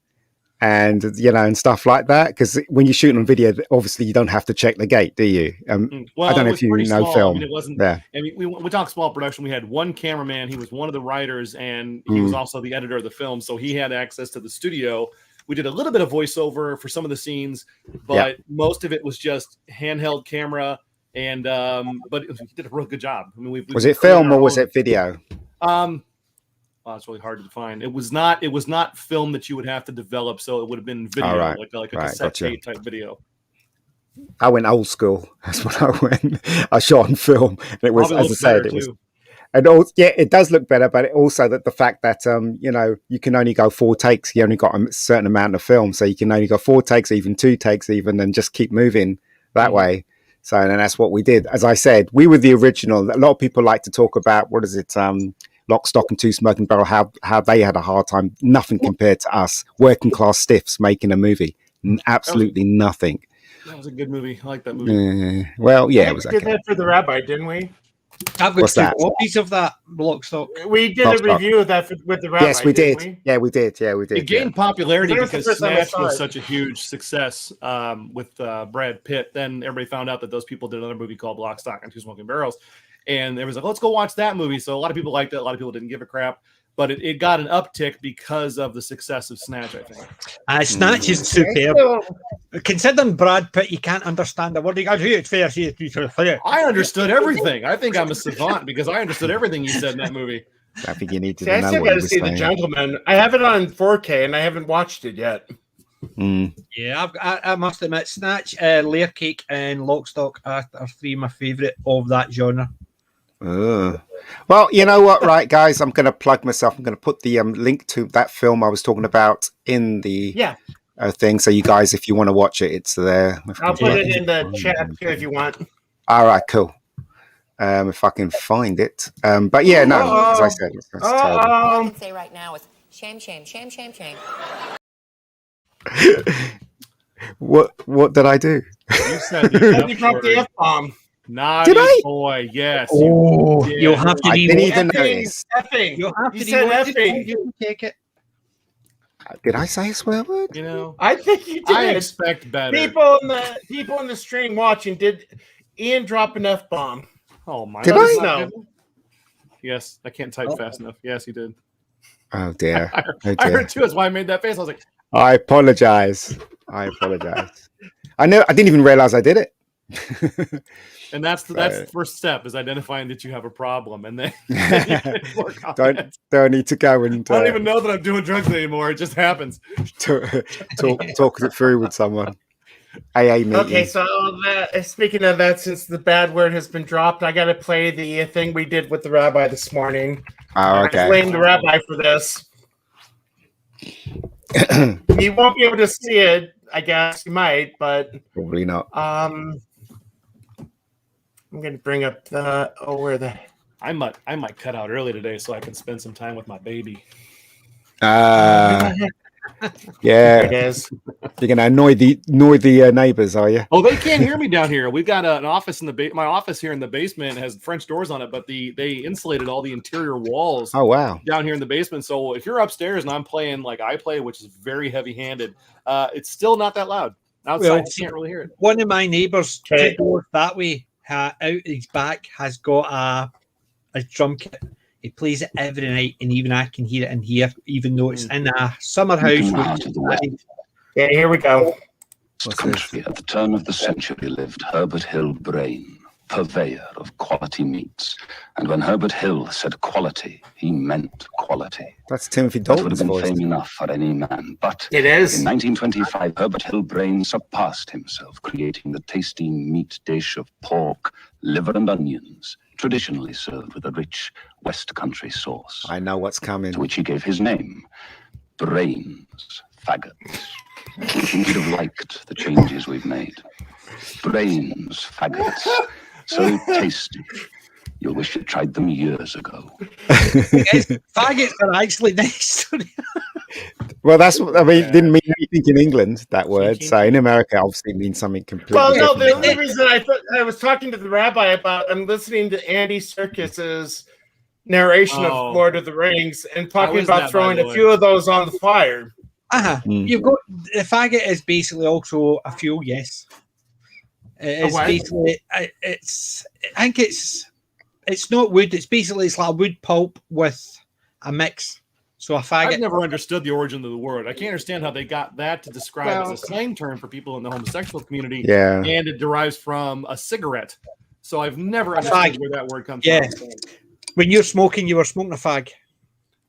and and stuff like that. Because when you're shooting on video, obviously you don't have to check the gate, do you? Well, I don't know if you know small. film. It wasn't. Yeah. I mean, we talk small production. We had one cameraman. He was one of the writers, and he was also the editor of the film, so he had access to the studio. We did a little bit of voiceover for some of the scenes, but most of it was just handheld camera. And but he did a real good job. I mean, was it film or was it video? It's really hard to define. It was not film that you would have to develop, so it would have been video, like a cassette tape type video. I went old school. That's what I went. I shot on film. And it was, as I said, it was. And it does look better, but also that the fact that you can only go 4 takes. You only got a certain amount of film, so you can only go 4 takes, even 2 takes, even, and just keep moving that way. So, and that's what we did. As I said, we were the original. A lot of people like to talk about, Lock, Stock and Two Smoking Barrel, how they had a hard time. Nothing compared to us, working class stiffs making a movie. Absolutely nothing. That was a good movie. I like that movie. Well, yeah, I it was think we okay. did that for the rabbi, didn't we? I've got What's two that? copies of that Lock Stock. We did Lock a Stock. review of that with the rabbi. Yes, we didn't did. Yeah, we did. Yeah, we It did. gained popularity When was the because first time I Snatch saw was it? such a huge success with Brad Pitt. Then everybody found out that those people did another movie called Lock, Stock, and Two Smoking Barrels. And there was like, let's go watch that movie. So a lot of people liked it. A lot of people didn't give a crap. But it got an uptick because of the success of Snatch, I think. Snatch is superb. Considering Brad Pitt, you can't understand the word. You got it's fair. I understood everything. I think I'm a savant because I understood everything you said in that movie. I think you need to See, I know still what got he to was see The saying. Gentleman. I have it on 4K and I haven't watched it yet. Yeah, I must admit, Snatch, Layer Cake, and Lock, Stock are three of my favourite of that genre. Well, you know what, right, guys? I'm going to plug myself. I'm going to put the link to that film I was talking about in the thing. So you guys, if you want to watch it, it's there. I'll put it in the chat too if you want. All right, cool. If I can find it. But yeah, no, as I said, that's terrible. All I can say right now is shame, shame, shame, shame, shame. What did I do? You said You dropped the F-bomb. Naughty Did I? boy, yes. Oh, you did. you'll have to I didn't even Effing, notice. effing. You'll have You to said rewatch it. effing. You can take it. Did I say a swear word? You know, I think you did. I expect better. People in the stream watching, did Ian drop an F-bomb? Oh my! Did God. I? No. Yes, I can't type fast enough. Yes, he did. Oh dear. I Oh, heard dear. too. That's why I made that face. I was like, I apologize. I apologize. I didn't even realize I did it. and that's the Right. first step is identifying that you have a problem, and then you can work on it. don't need to go and I don't even know that I'm doing drugs anymore. It just happens. talk it through with someone. AA meeting. Okay, so speaking of that, since the bad word has been dropped, I got to play the thing we did with the rabbi this morning. Oh, I okay. blame the rabbi for this. You won't be able to see it. I guess you might, but Probably not. I'm going to bring up where the I might cut out early today so I can spend some time with my baby. Yeah, it is. you're gonna annoy the neighbors, are you? Oh, they can't hear me down here. We've got an office in the my office here in the basement has French doors on it, but they insulated all the interior walls. Oh wow! Down here in the basement. So if you're upstairs and I'm playing like I play, which is very heavy-handed, it's still not that loud. Outside, Well, you can't really hear it. One of my neighbours, Okay. 2 doors that way, out his back, has got a drum kit. He plays it every night, and even I can hear it in here, even though it's in a summer house. Yeah, here we go. Country at the turn of the century lived Herbert Hill Brain, purveyor of quality meats. And when Herbert Hill said quality, he meant quality. That's Timothy That would Dalton's have been voice. fame enough for any man. But It is. in 1925, Herbert Hill Brain surpassed himself, creating the tasty meat dish of pork, liver, and onions, traditionally served with a rich West Country sauce, I know what's coming. to which he gave his name, Brains Faggots. You think you'd have liked the changes we've made. Brains Faggots, so tasty. You'll wish you'd tried them years ago. Faggots are actually nice. Well, that's what I mean. It didn't mean anything in England, that word. So in America, obviously, it means something completely Well, no, the different. only reason I was talking to the rabbi about, I'm listening to Andy Serkis's narration of Lord of the Rings and talking is that, about by throwing the a way? few of those on the fire. You've got the faggot is basically also a fuel. Yes, it's what? basically I think it's not wood. It's basically it's like a wood pulp with a mix. So a faggot. I've never understood the origin of the word. I can't understand how they got that to describe as a slang term for people in the homosexual community. Yeah. And it derives from a cigarette. So I've never fag. understood where that word comes Yeah. from. When you're smoking, you were smoking a fag.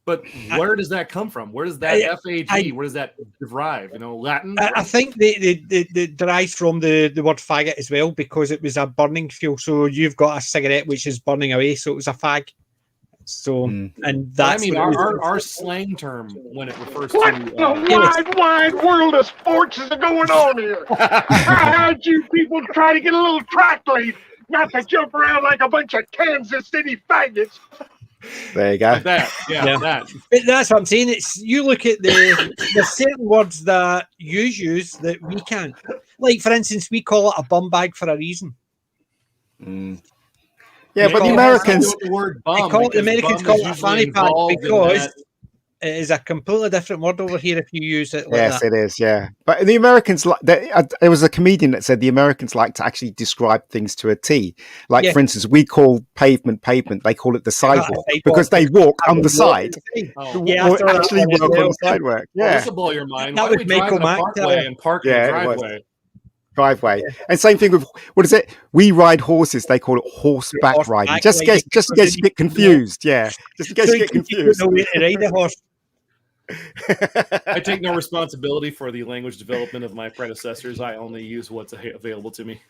But where does that come from? Where does that F-A-G, where does that derive? You know, Latin? I think they derives from the word faggot as well because it was a burning fuel. So you've got a cigarette which is burning away, so it was a fag. So and that's I mean, what it was. our slang term when it refers What to the wide world of sports is going on here? I heard you people try to get a little track lead, not to jump around like a bunch of Kansas City faggots. There you go. like that. Yeah, that. But that's what I'm saying. It's you look at there's certain words that you use that we can't. Like, for instance, we call it a bum bag for a reason. Yeah, but the Americans, the word bum, the Americans call it a fanny pack because it is a completely different word over here if you use it like yes, that. it is. Yeah, but the Americans like there was a comedian that said the Americans like to actually describe things to a T. Like, for instance, we call pavement. They call it the sidewalk because they walk on the side. Yeah, or actually walk on the sidewalk. Well, Yeah, this will blow your mind. That Why was do we drive Michael in a Mack, parkway and park in a driveway? Driveway. And same thing with what is it? We ride horses. They call it horseback riding. Just in case you get confused. Yeah, just in case you get confused. No way to ride a horse. I take no responsibility for the language development of my predecessors. I only use what's available to me.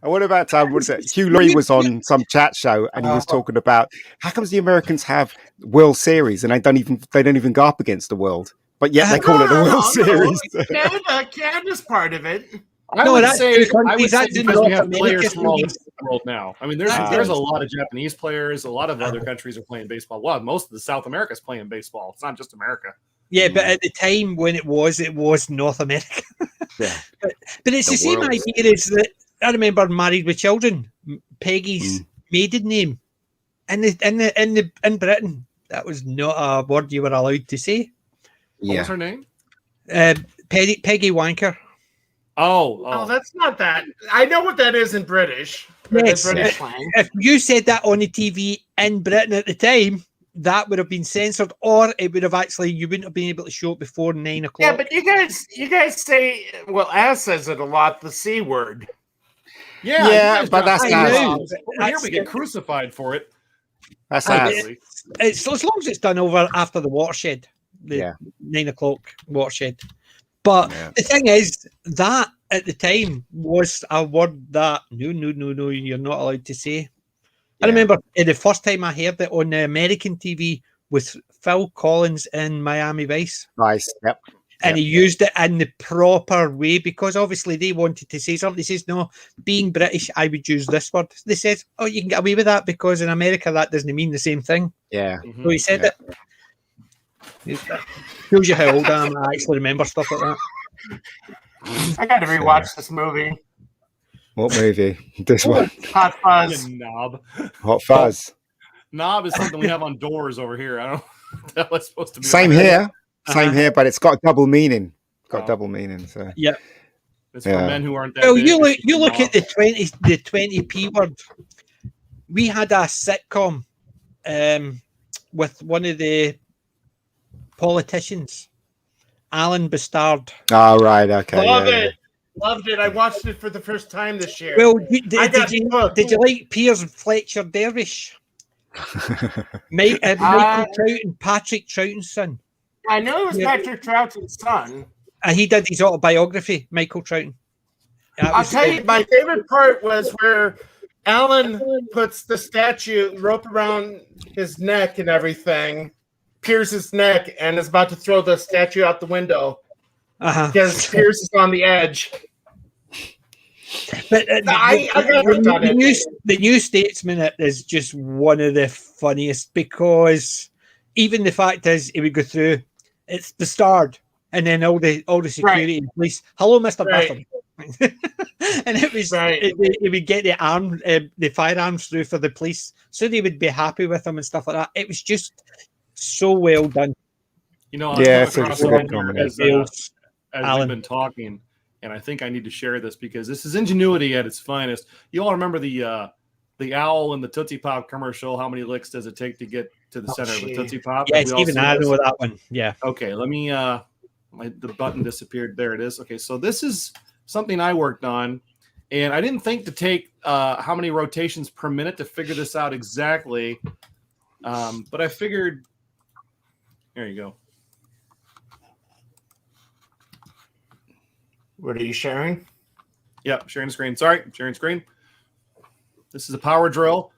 And what about what is it? Hugh Laurie was on some chat show and he was talking about how comes the Americans have World Series and they don't even go up against the world, but yet they call it the World Series. Canada's part of it. I would say that because we have players from all over the world now. I mean, there's a lot of Japanese players. A lot of other countries are playing baseball. Well, most of the South America is playing baseball. It's not just America. Yeah, but at the time when it was North America. Yeah, but it's the same idea. Is that I remember Married with Children, Peggy's maiden name, in Britain, that was not a word you were allowed to say. What was her name? Peggy Wanker. Oh, that's not that. I know what that is in British. Yes, British slang. If you said that on the TV in Britain at the time, that would have been censored, or it would have you wouldn't have been able to show it before 9 o'clock. Yeah, but you guys say, well, Az says it a lot, the C word. Yeah, but that's here we get crucified for it. That's it's as long as it's done over after the watershed, 9 o'clock watershed. But the thing is, that at the time was a word that no, you're not allowed to say. I remember the first time I heard it on the American TV with Phil Collins in Miami Vice. Nice, yep. And he used it in the proper way because obviously they wanted to say something. He says, no, being British, I would use this word. They said, oh, you can get away with that because in America that doesn't mean the same thing. Yeah. So he said it. Shows you how old I am. I actually remember stuff like that. I got to rewatch this movie. What movie? This one. Hot Fuzz. Knob. Hot Fuzz. Knob is something we have on doors over here. I don't know what that was supposed to be. Same here. Same here, but it's got double meaning. Double meaning. So yeah. It's for men who aren't that well, big. you look at the 20p word. We had a sitcom with one of the politicians, Alan Bastard. Oh, right, okay. Loved it. I watched it for the first time this year. Well, did you like Piers Fletcher Dervish? Michael Troughton, Patrick Troughton's son. I know it was Patrick Troughton's son. He did his autobiography, Michael Troughton. I'll tell you, my favorite part was where Alan puts the rope around his neck and everything, Piers' his neck, and is about to throw the statue out the window. Because Piers is on the edge. But the New Statesman is just one of the funniest because even the fact is he would go through, it's the Stard, and then all the security and police. Hello, Mr. Bastard. And it was he would get the firearms through for the police, so they would be happy with him and stuff like that. It was just so well done. You know, it's a good combination. As we've been talking, and I think I need to share this because this is ingenuity at its finest. You all remember the owl in the Tootsie Pop commercial? How many licks does it take to get to the center of the Tootsie Pop? Yeah, even I know that one. Yeah. Okay, let me. The button disappeared. There it is. Okay, so this is something I worked on, and I didn't think to take how many rotations per minute to figure this out exactly, but I figured. There you go. What are you sharing? Yep, sharing screen. Sorry, sharing screen. This is a power drill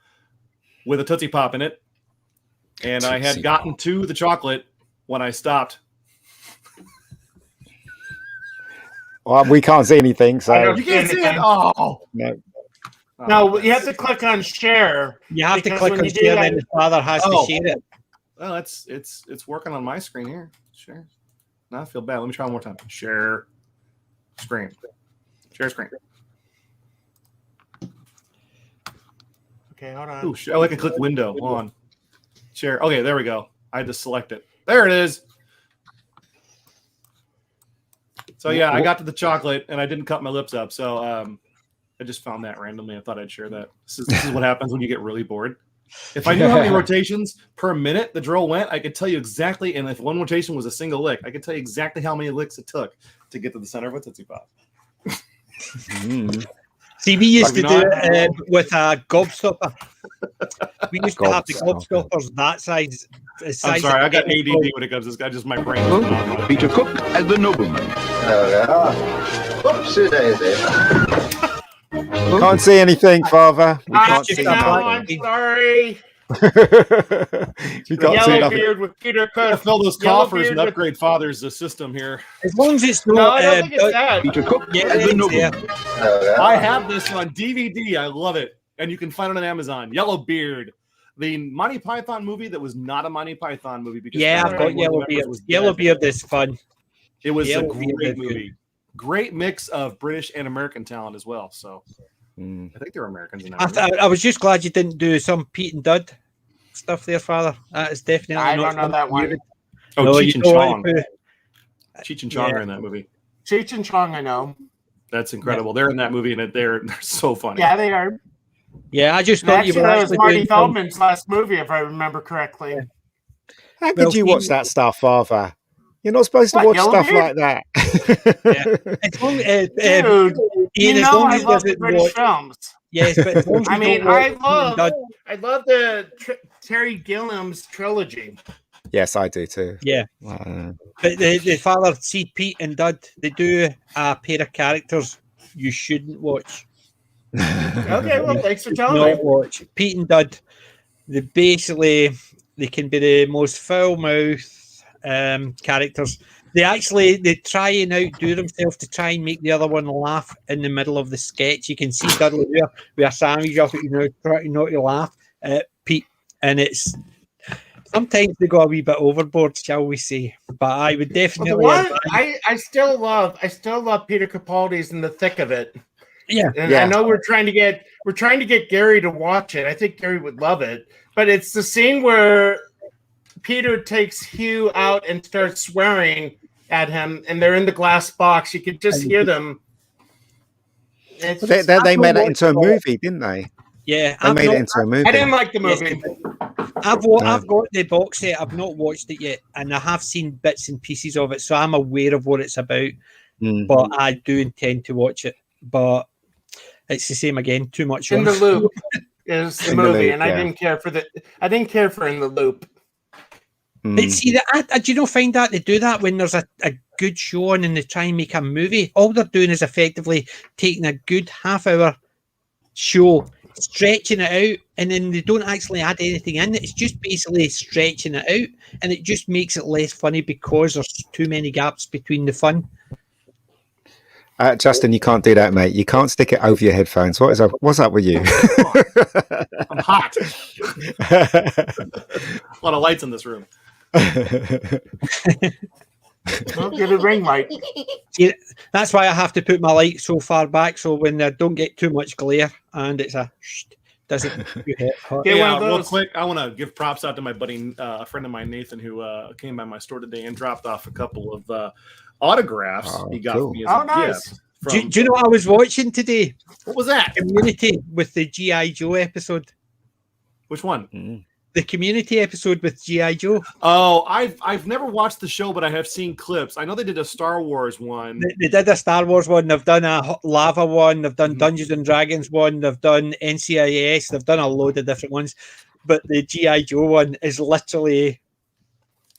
with a Tootsie Pop in it. And I had gotten to the chocolate when I stopped. Well, we can't see anything, so you can't see it. Oh no. No, you have to click on share. You have to click on share, then his father has to share it. Well, it's working on my screen here. Share. Now I feel bad. Let me try one more time. Share screen. Share screen. Okay, hold on. Ooh, I can click window. Hold on. Share. Okay, there we go. I had to select it. There it is. So yeah, I got to the chocolate and I didn't cut my lips up. So I just found that randomly. I thought I'd share that. This is what happens when you get really bored. If I knew how many rotations per minute the drill went, I could tell you exactly. And if one rotation was a single lick, I could tell you exactly how many licks it took to get to the center of a Tootsie Pop. See, we used to do it with a gobstopper. We used to have the gobstoppers that size. I'm sorry, I got ADD when it comes to this guy. Just my brain. Peter Cook as the nobleman. Oopsie daisy. Can't see anything, Father. We can't see anything. I'm sorry. You can't see nothing. Beard with Peter Cook. Fill those coffers and upgrade Father's system here. As long as it's No, not. I don't think it's that. Peter Cook Yeah, as the nobleman. I have this on DVD. I love it. And you can find it on Amazon. Yellowbeard. The Monty Python movie that was not a Monty Python movie. Because I've got Yellowbeard. Yellowbeard is fun. It was a great movie. Great mix of British and American talent as well. So I think they're Americans in that. I was just glad you didn't do some Pete and Dud stuff there, Father. That is definitely I not don't know that one. Oh, No, Cheech you and know Chong. what? Cheech and Chong are in that movie. Cheech and Chong, I know. That's incredible. They're in that movie and they're so funny. Yeah, they are. Yeah, I just thought Actually, you were that was actually Marty doing Feldman's last movie, if I remember correctly. How could you watch that stuff, Father? You're not supposed to watch stuff like that. As long, Dude, Ian, you as know long I as love the doesn't British watch- films. Yes, but as long as I you mean, don't watch Pete and I love the Terry Gilliam's trilogy. Yes, I do too. Yeah. But the Father, see Pete and Dud, they do a pair of characters you shouldn't watch. Okay, well, thanks for telling Not me. watch Pete and Dud. They can be the most foul mouth characters. They try and outdo themselves to try and make the other one laugh in the middle of the sketch. You can see Dudley there with a sandwich up, trying not to laugh at Pete, and it's sometimes they go a wee bit overboard, shall we say? But I would definitely. I still love Peter Capaldi's in the thick of it. Yeah, and I know we're trying to get Gary to watch it. I think Gary would love it, but it's the scene where Peter takes Hugh out and starts swearing at him, and they're in the glass box. You could just hear them. They made it into a movie, didn't they? Yeah, they made it into a movie. I didn't like the movie. I've got the box set. I've not watched it yet, and I have seen bits and pieces of it, so I'm aware of what it's about. But I do intend to watch it. But it's the same again. Too much. In the Loop is the movie, and yeah. I didn't care for In the Loop. But see that do you not find that they do that when there's a good show on and they try and make a movie? All they're doing is effectively taking a good half-hour show, stretching it out, and then they don't actually add anything in. It's just basically stretching it out, and it just makes it less funny because there's too many gaps between the fun. Justin, you can't do that, mate. You can't stick it over your headphones. What's up with you? I'm hot. A lot of lights in this room. Don't get a ring light. See, that's why I have to put my light so far back so when I don't get too much glare and it's doesn't get hot. Yeah, real quick, I want to give props out to my buddy, a friend of mine, Nathan, who came by my store today and dropped off a couple of autographs he got for me as a gift. Do you know what I was watching today? What was that? Community with the G.I. Joe episode. Which one? The Community episode with G.I. Joe. Oh, I've never watched the show, but I have seen clips. I know they did a Star Wars one. They did a Star Wars one. They've done a lava one. They've done Dungeons and Dragons one. They've done NCIS. They've done a load of different ones. But the G.I. Joe one is literally,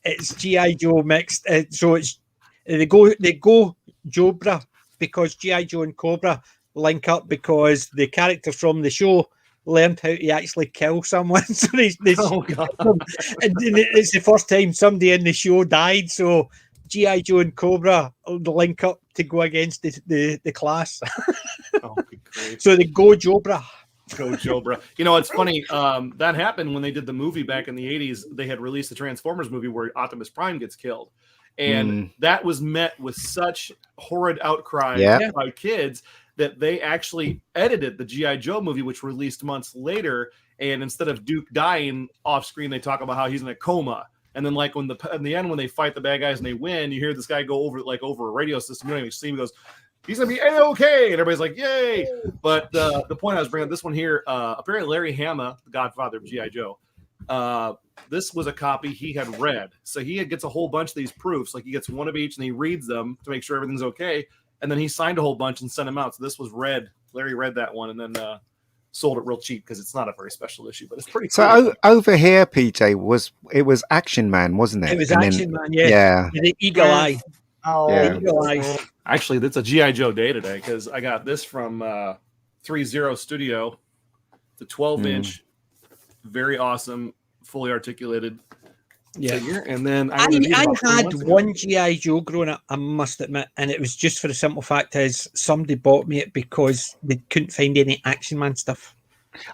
it's G.I. Joe mixed. So it's they go Jobra because G.I. Joe and Cobra link up because the characters from the show learned how to actually kill someone. So they and it's the first time somebody in the show died. So G.I. Joe and Cobra link up to go against the class. So they go Jobra. Go Jobra. You know, it's funny. That happened when they did the movie back in the 80s. They had released the Transformers movie where Optimus Prime gets killed. And that was met with such horrid outcry by kids that they actually edited the G.I. Joe movie, which released months later. And instead of Duke dying off screen, they talk about how he's in a coma. And then, like, in the end, when they fight the bad guys and they win, you hear this guy go over a radio system. You don't even see him. He goes, he's gonna be A-okay, and everybody's like, yay! But the point I was bringing up, this one here, apparently Larry Hama, the godfather of G.I. Joe, this was a copy he had read. So he gets a whole bunch of these proofs. Like, he gets one of each, and he reads them to make sure everything's okay. And then he signed a whole bunch and sent them out. So this was read. Larry read that one, and then sold it real cheap because it's not a very special issue, but it's pretty cool. So over here, PJ, it was Action Man, wasn't it? It was Action Man, yeah. The eagle eye. Oh, Yeah. Eagle eyes. Actually, that's a G.I. Joe day today because I got this from 30 Studio, the 12-inch, very awesome, fully articulated figure. And then I had one G.I. Joe growing up, I must admit, and it was just for the simple fact is somebody bought me it because they couldn't find any Action Man stuff.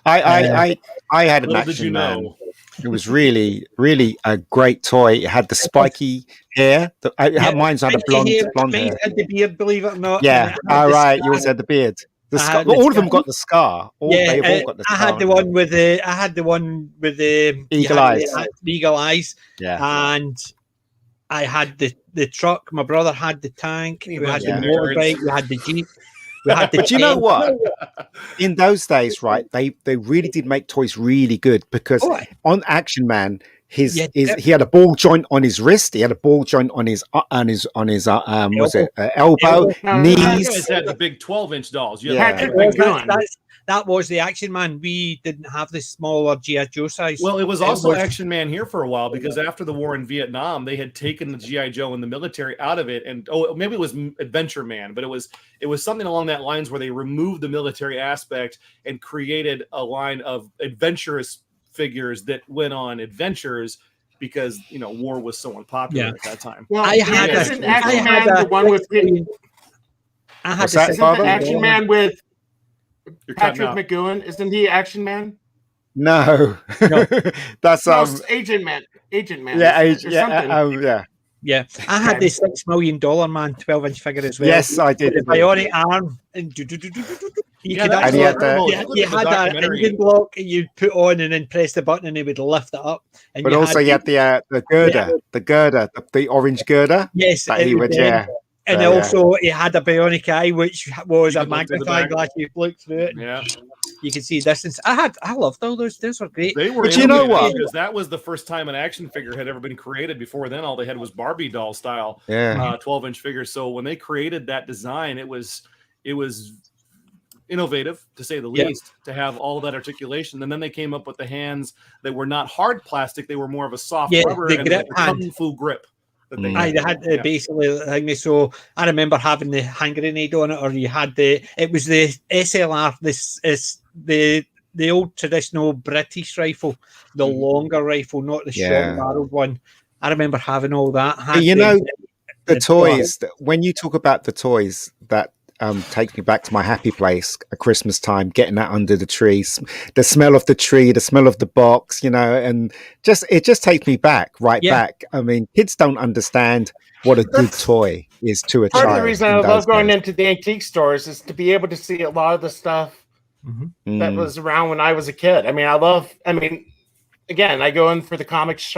I had an Action Man. know. It was really, really a great toy. It had the spiky hair. Mine's had a blonde hair. Mine had the beard, believe it or not. Yeah. All right. You always had the beard. The scar. All of them got the scar. They've all got the scar. I had the one with the eagle eyes. Eagle eyes. Yeah. And I had the truck. My brother had the tank. We had the motorbike. We had the Jeep. But you know what? In those days, right, they really did make toys really good because on Action Man, he had a ball joint on his wrist, he had a ball joint on his elbow, knees. Had the big 12-inch dolls. That was the Action Man. We didn't have the smaller G.I. Joe size. Well, it was also Action Man here for a while because after the war in Vietnam, they had taken the G.I. Joe and the military out of it. And maybe it was Adventure Man, but it was something along that lines where they removed the military aspect and created a line of adventurous figures that went on adventures because war was so unpopular at that time. Well, isn't Action Man the one with Action Man with Patrick McGowan? Isn't he Action Man? No. That's Agent Man. Yeah, I had the $6 million man 12-inch figure as well. Yes, I did. With the bionic arm. And you had an engine block you put on and then press the button and it would lift it up. And but also you had the girder, the orange girder. Yes. That he would, And also it had a bionic eye, which was a magnifying glass. You look through it. Yeah. You can see distance. I loved all those. Those were great. They were, but you know what? Because that was the first time an action figure had ever been created. Before then, all they had was Barbie doll style, 12-inch figures. So when they created that design, it was innovative to say the least. To have all that articulation, and then they came up with the hands that were not hard plastic; they were more of a soft rubber the and grip kung fu grip. They had basically the thing. So I remember having the hand grenade on it, or you had it was the SLR. This is the old traditional British rifle, the longer rifle, not the short-barreled one. I remember having all that. The toys. When you talk about the toys, that takes me back to my happy place at Christmas time, getting that under the trees, the smell of the tree, the smell of the box, and it just takes me back, back. I mean, kids don't understand what a good toy is to a child. Part of the reason I love going into the antique stores is to be able to see a lot of the stuff that was around when I was a kid. Again, I go in for the comics.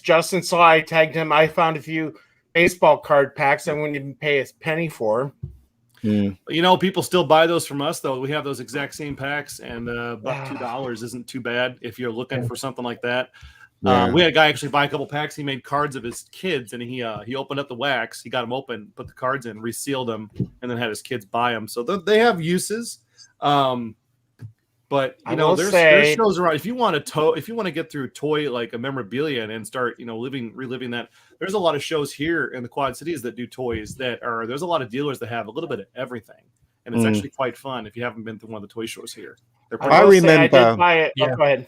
Justin saw I tagged him. I found a few baseball card packs I wouldn't even pay a penny for. People still buy those from us, though. We have those exact same packs, and about $2 isn't too bad if you're looking for something like that. We had a guy actually buy a couple packs. He made cards of his kids, and he opened up the wax. He got them open, put the cards in, resealed them, and then had his kids buy them. So they have uses. But there's shows around. If you want to get through toy like a memorabilia and start reliving that, there's a lot of shows here in the Quad Cities that do toys. There's a lot of dealers that have a little bit of everything, and it's actually quite fun if you haven't been to one of the toy shows here. I remember. I did buy it. Go ahead.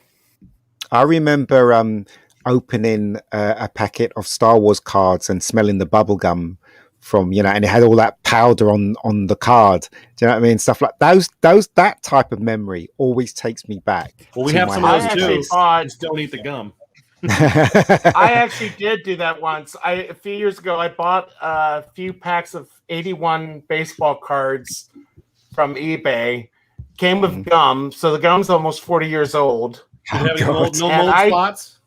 I remember opening a packet of Star Wars cards and smelling the bubble gum from, and it had all that powder on the card. Do you know what I mean? Stuff like that type of memory always takes me back. Well, we have some of those too. Just don't eat the gum. I actually did do that once. A few years ago, I bought a few packs of 81 baseball cards from eBay. Came with gum, so the gum's almost 40 years old. No mold spots?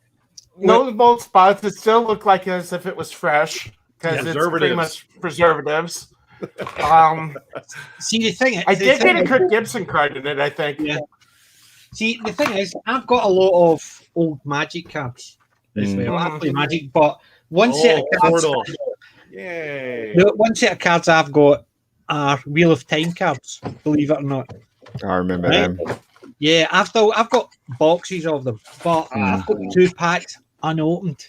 No mold spots. It still looked like as if it was fresh because it's pretty much preservatives. See, the thing I did get a Kirk Gibson card in it, I think. Yeah. See, the thing is, I've got a lot of old Magic cards as well. I play Magic, but one set of cards. Yay! One set of cards I've got are Wheel of Time cards. Believe it or not. I remember them. Yeah, I've got boxes of them, but I've got 2 packs unopened.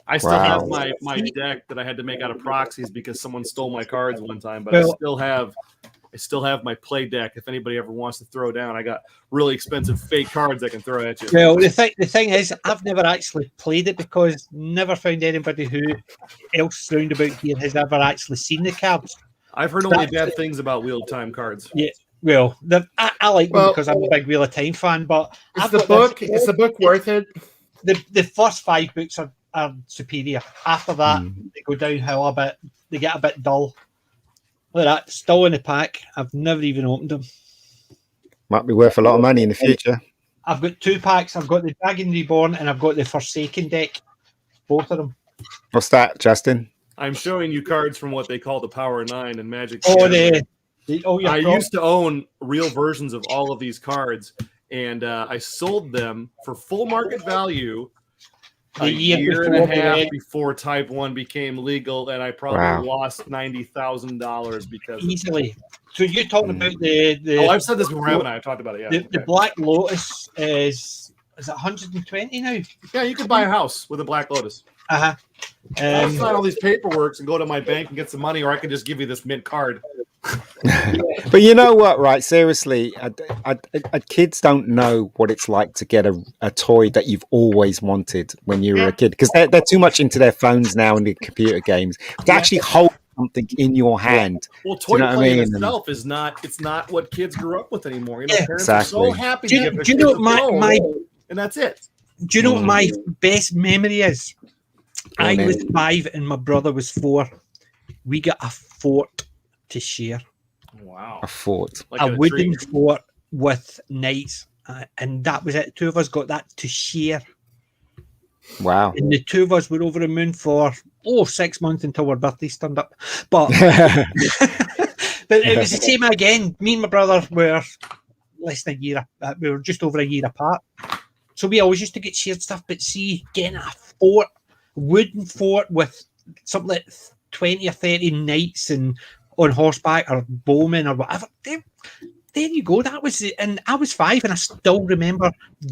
I still have my deck that I had to make out of proxies because someone stole my cards one time, but I still have my play deck. If anybody ever wants to throw down, I got really expensive fake cards I can throw at you. Well, the thing is, I've never actually played it because never found anybody who else round about here has ever actually seen the cards. I've heard only bad things about Wheel of Time cards. Yeah. Well, I like them because I'm a big Wheel of Time fan, but is the book worth it? The first 5 books are superior. After that, they go downhill a bit. They get a bit dull. Look at that, still in the pack. I've never even opened them. Might be worth a lot of money in the future. I've got 2 packs. I've got the Dragon Reborn and I've got the Forsaken deck. Both of them. What's that, Justin? I'm showing you cards from what they call the Power 9 and Magic. I used to own real versions of all of these cards, and I sold them for full market value a year and a half before Type 1 became legal, and I probably lost $90,000 because easily. So you're talking about the I've said this before, haven't I? I've talked about it. Yeah. The Black Lotus is it 120 now? Yeah, you can buy a house with a Black Lotus. I'll sign all these paperwork and go to my bank and get some money, or I can just give you this mint card. But you know what, right? Seriously, kids don't know what it's like to get a toy that you've always wanted when you were a kid, because they're too much into their phones now and the computer games. To actually hold something in your hand. Well, toy play itself is not. It's not what kids grew up with anymore. You know, parents are so happy to give their kids a phone, and that's it. Do you know what my best memory is? I was 5 and my brother was 4. We got a fort to share. Wow. A fort. Like a wooden fort with knights. And that was it. 2 of us got that to share. Wow. And the 2 of us were over the moon for 6 months until our birthdays turned up. But but it was the same again. Me and my brother were less than a year. We were just over a year apart. So we always used to get shared stuff. But see, getting a fort, wooden fort with something like 20 or 30 knights and on horseback or bowmen or whatever. There you go. That was it. And I was 5 and I still remember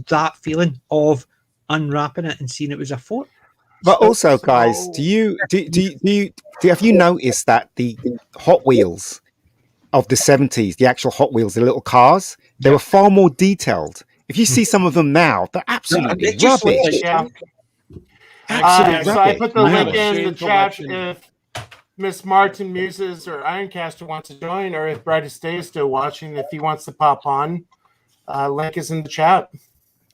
that feeling of unwrapping it and seeing it was a fort. But also, guys, have you noticed that the Hot Wheels of the 70s, the actual Hot Wheels, the little cars, they were far more detailed. If you see some of them now, they're absolutely rubbish. So I put the link in the chat if Miss Martin Muses or Ironcaster wants to join, or if Brightest Day is still watching, if he wants to pop on. Link is in the chat.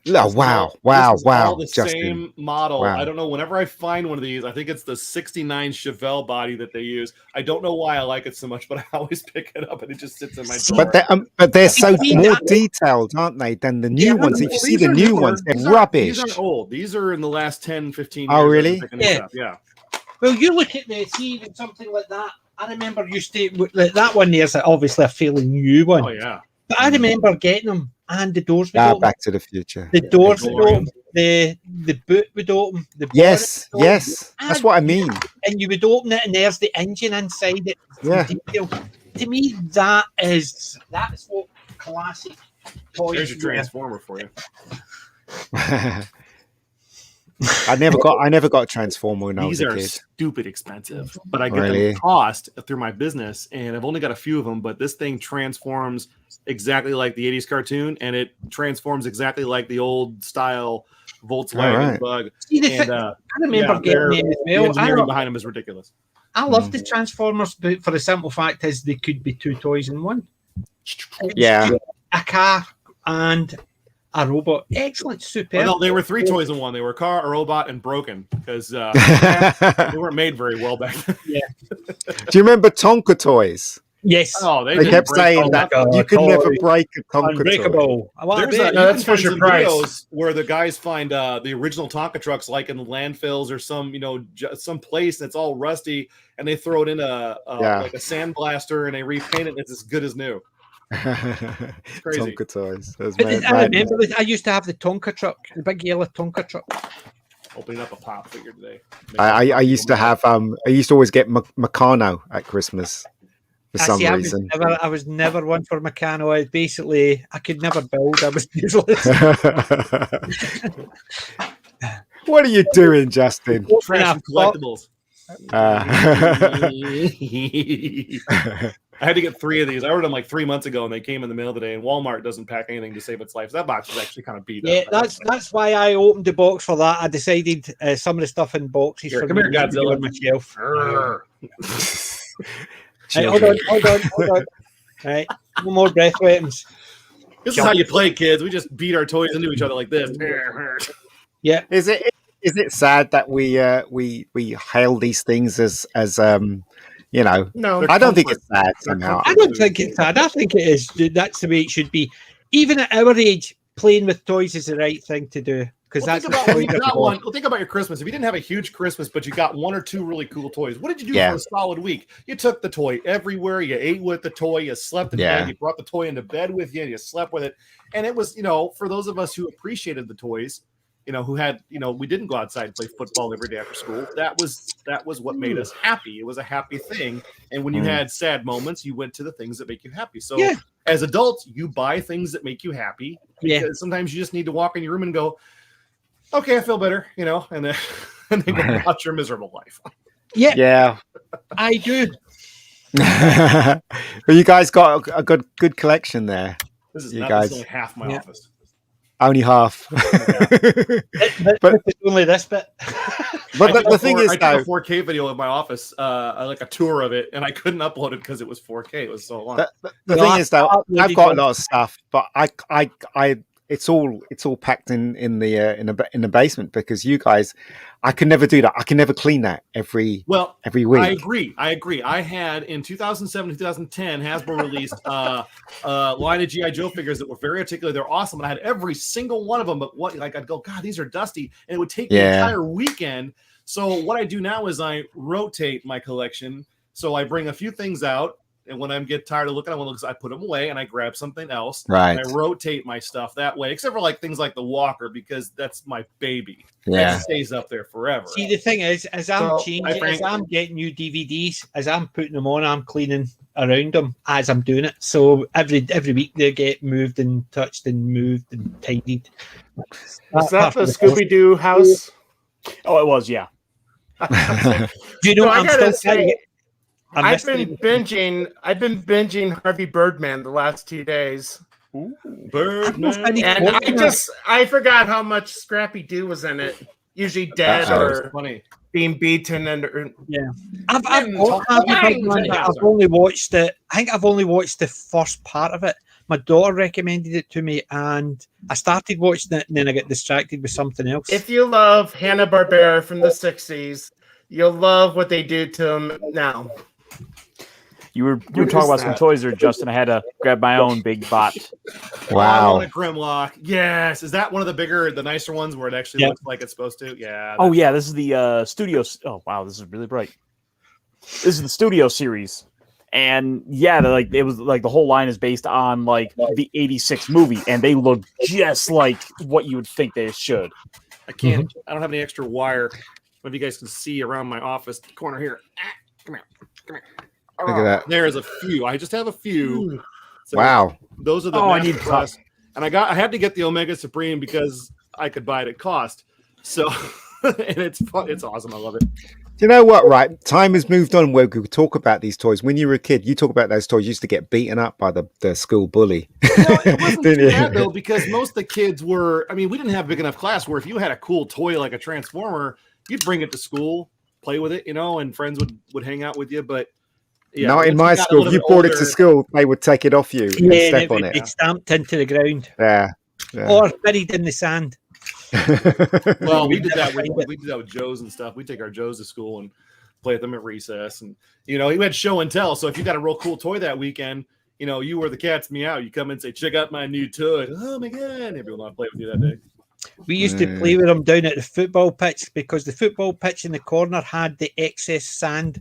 Oh, wow. All the Justin. same model. Wow. I don't know. Whenever I find one of these, I think it's the 69 Chevelle body that they use. I don't know why I like it so much, but I always pick it up and it just sits in my drawer. But they're so more detailed, aren't they, than the new ones? If you see the new ones, they're rubbish. These aren't old. These are in the last 10, 15 years. Oh, really? Yeah. Well, you look at see even something like that. I remember used to like that one. There's obviously a fairly new one. Oh yeah. But I remember getting them, and the doors would open. Back to the Future. The doors would open. The boot would open. The yes. That's what I mean. And you would open it, and there's the engine inside it. Yeah. To me, that's what classic toys. There's your Transformer for you. I never got a Transformer when I was a kid. These are stupid expensive, but I get them cost through my business, and I've only got a few of them. But this thing transforms exactly like the '80s cartoon, and it transforms exactly like the old style Volkswagen Bug. See, I remember getting them as well. The engineering behind them is ridiculous. I love the Transformers, but for the simple fact is they could be 2 toys in one. Yeah, a car and a robot. Excellent, super. Oh, no, they were 3 toys in one. They were a car, a robot, and broken because they weren't made very well back then. Yeah. Do you remember Tonka toys? Yes. Oh, They kept saying that you could never break a Tonka toy. Unbreakable. That's Fisher Price. Videos where the guys find the original Tonka trucks, like in the landfills or some, some place that's all rusty, and they throw it in like a sandblaster and they repaint it, and it's as good as new. It's crazy. Tonka toys. I remember I used to have the Tonka truck, the big yellow Tonka truck. Opening up a pop figure today. I used to have I used to always get Meccano at Christmas for some reason. I was never one for Meccano. I could never build. I was useless. What are you doing, Justin? Trash and collectibles. I had to get 3 of these. I ordered them like 3 months ago, and they came in the mail today. And Walmart doesn't pack anything to save its life. So that box is actually kind of beat up. Yeah, that's why I opened the box for that. I decided some of the stuff in boxes Here, for come me here, to be Godzilla. on my shelf. Hey, hold on. Right, no more breath weapons. This is how you play, kids. We just beat our toys into each other like this. Yeah. Is it sad that we hail these things as No, I don't think it's sad somehow. I don't think it's sad. I think it is. That's the way it should be. Even at our age, playing with toys is the right thing to do. Because Well, that's think about when you got one. Well, think about your Christmas. If you didn't have a huge Christmas, but you got 1 or 2 really cool toys, what did you do for a solid week? You took the toy everywhere. You ate with the toy. You slept in bed. You brought the toy into bed with you. And you slept with it. And it was, for those of us who appreciated the toys, who had, we didn't go outside and play football every day after school. That was what made us happy. It was a happy thing. And when you had sad moments, you went to the things that make you happy. So as adults, you buy things that make you happy. Because sometimes you just need to walk in your room and go, okay, I feel better, and then go watch your miserable life. Yeah, I do. Well, you guys got a good collection there. This is only half my office. Only half. But it's only this bit. But the thing is, I took a 4K video of my office, like a tour of it, and I couldn't upload it because it was 4K. It was so long. The thing is, though, I've got a lot of stuff, but I it's all packed in the basement because you guys, I can never do that. I can never clean that every week. I agree. I had in 2007, 2010, Hasbro released a line of GI Joe figures that were very articulate. They're awesome, and I had every single one of them. But I'd go, God, these are dusty, and it would take the entire weekend. So what I do now is I rotate my collection. So I bring a few things out. And when I get tired of looking at one, I put them away and I grab something else. Right. And I rotate my stuff that way, except for like things like the Walker, because that's my baby. Yeah. It stays up there forever. See, the thing is, as I'm getting new DVDs, as I'm putting them on, I'm cleaning around them as I'm doing it. So every week they get moved and touched and moved and tidied. Was that the Scooby-Doo house? Oh, it was, yeah. Do you know what I'm still trying? I've been binging Harvey Birdman the last 2 days. Ooh, Birdman. And I forgot how much Scrappy Doo was in it. Usually dead or being beaten I've only watched it. I think I've only watched the first part of it. My daughter recommended it to me, and I started watching it, and then I got distracted with something else. If you love Hanna-Barbera from the 60s, you'll love what they do to them now. You were talking about some toys there, Justin. I had to grab my own big bot. Wow. A Grimlock. Yes. Is that one of the nicer ones where it actually looks like it's supposed to? Yeah. Oh, yeah. This is the studio. Oh, wow. This is really bright. This is the studio series. And yeah, it was like the whole line is based on like the 86 movie, and they look just like what you would think they should. I can't. I don't have any extra wire. If you guys can see around my office corner here. Come here. Look at that. There's a few. I just have a few. So wow. Those are the I need plus. And I had to get the Omega Supreme because I could buy it at cost. So and it's fun. It's awesome. I love it. Do you know what, right? Time has moved on where we could talk about these toys. When you were a kid, you talk about those toys, you used to get beaten up by the school bully. It wasn't too bad, though, because most of the kids were, we didn't have a big enough class where if you had a cool toy like a Transformer, you'd bring it to school, play with it, and friends would hang out with you. But yeah, not in my school. If you brought it to school, they would take it off you and step on it. It's stamped into the ground. Yeah. or buried in the sand. Well, we did that with Joes and stuff. We take our Joes to school and play with them at recess, and you had show and tell. So if you got a real cool toy that weekend, you were the cat's meow. You come and say, "Check out my new toy." Oh my god! Everyone want to play with you that day. We used to play with them down at the football pitch because the football pitch in the corner had the excess sand,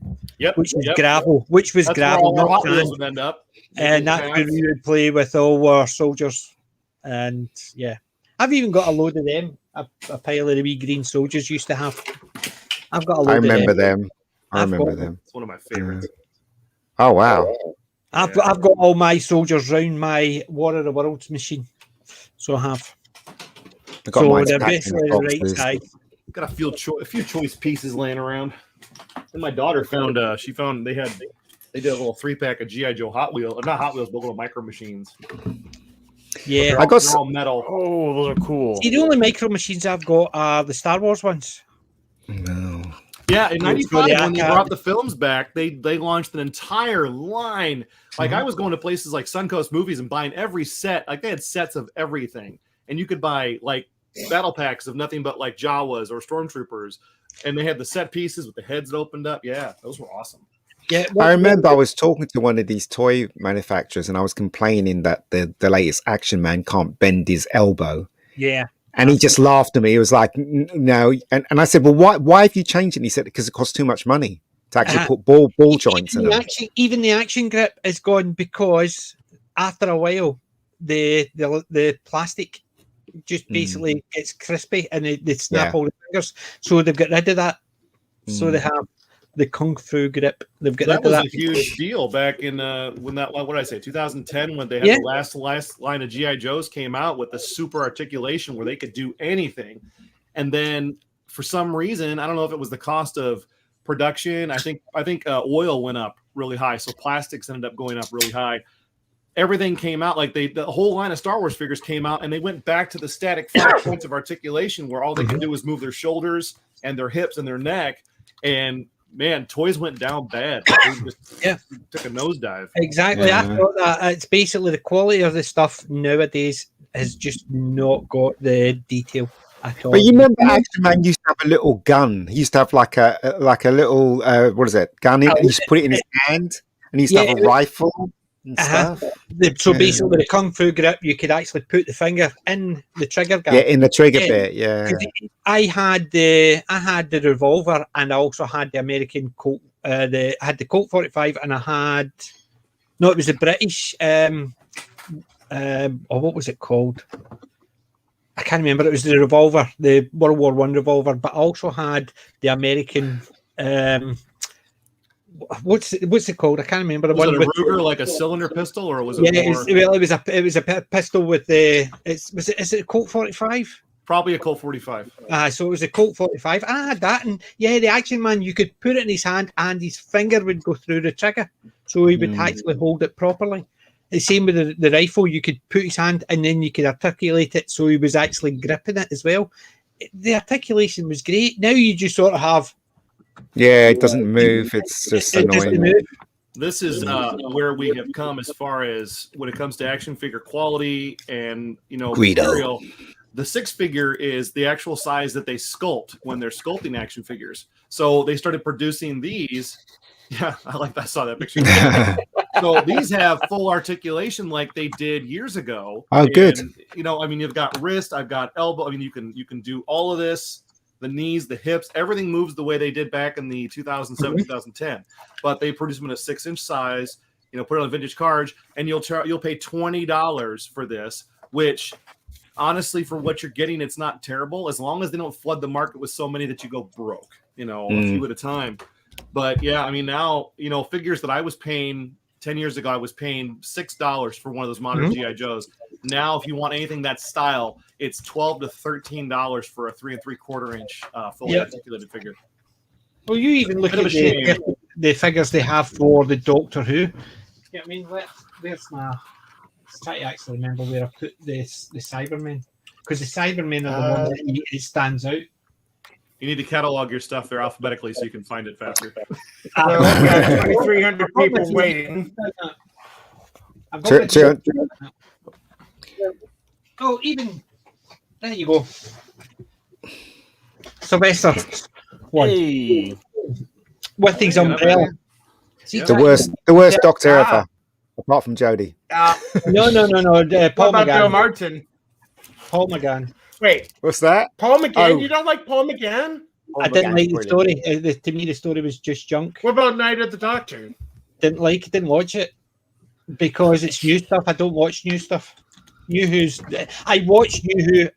which was gravel, That's gravel, where all not Hot Wheels sand. would end up. And that's where we would play with all our soldiers. And yeah, I've even got a load of them. A pile of the wee green soldiers used to have. I've got a load. I remember them. I remember them. It's one of my favorites. Oh wow! I've got all my soldiers round my War of the Worlds machine. So I have. I got so mine they're packed in basically the right boxes. size. Got a few choice pieces laying around. And my daughter found. She found they did a little 3-pack of GI Joe Hot Wheels, not Hot Wheels, but little micro machines. Yeah, they're all metal. Oh, those are cool. See, the only micro machines I've got are the Star Wars ones. No. Yeah, in It's for '95 the when they arcade. brought the films back, they launched an entire line. Like I was going to places like Suncoast Movies and buying every set. Like they had sets of everything, and you could buy like battle packs of nothing but like Jawas or Stormtroopers, and they had the set pieces with the heads that opened up. Yeah, those were awesome. Yeah, I remember I was talking to one of these toy manufacturers, and I was complaining that the latest Action Man can't bend his elbow. Yeah. And he just laughed at me. He was like, "No," and I said, "Well, why have you changed it?" And he said, "Because it costs too much money to actually put ball joints in them." Even the action grip is gone because after a while, the plastic just basically gets crispy and they snap all the fingers. So they've got rid of that. So they have the Kung Fu grip. They've got That rid of was that. a huge deal back in what did I say? 2010 when they had the last line of GI Joes came out with the super articulation where they could do anything, and then for some reason I don't know if it was the cost of production. I think oil went up really high, so plastics ended up going up really high. Everything came out like the whole line of Star Wars figures came out, and they went back to the static 5 points of articulation where all they could do was move their shoulders and their hips and their neck, and man, toys went down bad. They just took a nosedive. Exactly. I thought that it's basically the quality of the stuff nowadays has just not got the detail at all. But you remember Action Man used to have a little gun. He used to have like a little what is it? Gun in, and he used to put it in his hand, and he used to have a rifle and stuff. So basically, the Kung Fu grip, you could actually put the finger in the trigger gap. Yeah, in the trigger bit. Yeah. I had the revolver, and I also had the American Colt. I had the Colt 45, and it was the British. What was it called? I can't remember. It was the revolver, the World War I revolver, but I also had the American. What's it called? I can't remember. Was it a Ruger, like a cylinder pistol, or was it? Yeah, it was a pistol with the. Is it a Colt 45? Probably a Colt 45. So it was a Colt 45. I had that, and the Action Man, you could put it in his hand, and his finger would go through the trigger, so he would actually hold it properly. The same with the rifle, you could put his hand, and then you could articulate it, so he was actually gripping it as well. The articulation was great. Now you just sort of have. Yeah, it doesn't move. It's just annoying. This is where we have come as far as when it comes to action figure quality and material. The 6-figure is the actual size that they sculpt when they're sculpting action figures. So they started producing these. Yeah, I saw that picture. So these have full articulation like they did years ago. Oh, good. And, you've got wrist, I've got elbow. I mean, you can do all of this. The knees, the hips, everything moves the way they did back in the 2007, 2010. But they produce them in a 6-inch size. Put it on a vintage carriage, and you'll pay $20 for this. Which, honestly, for what you're getting, it's not terrible as long as they don't flood the market with so many that you go broke. A few at a time. But yeah, I mean now figures that I was paying 10 years ago, I was paying $6 for one of those modern GI Joes. Now, if you want anything that style, it's $12 to $13 for a 3 3/4 inch fully articulated figure. Well, you even look at the figures they have for the Doctor Who. Yeah, I mean, where's my? Let's try to actually remember where I put the Cybermen, because the Cybermen are the one that it stands out. You need to catalog your stuff there alphabetically so you can find it faster. Well, we got 2,300 people waiting. Oh, even there you go. Sylvester one with his umbrella. See, The worst Doctor ever, apart from Jodie. No. Paul What about Joe McGann. Martin? Paul McGann. Wait, What's that? Paul McGann? Oh. You don't like Paul McGann? I didn't like the story. To me, the story was just junk. What about Night of the Doctor? Didn't watch it because it's new stuff. I don't watch new stuff. I watched New Who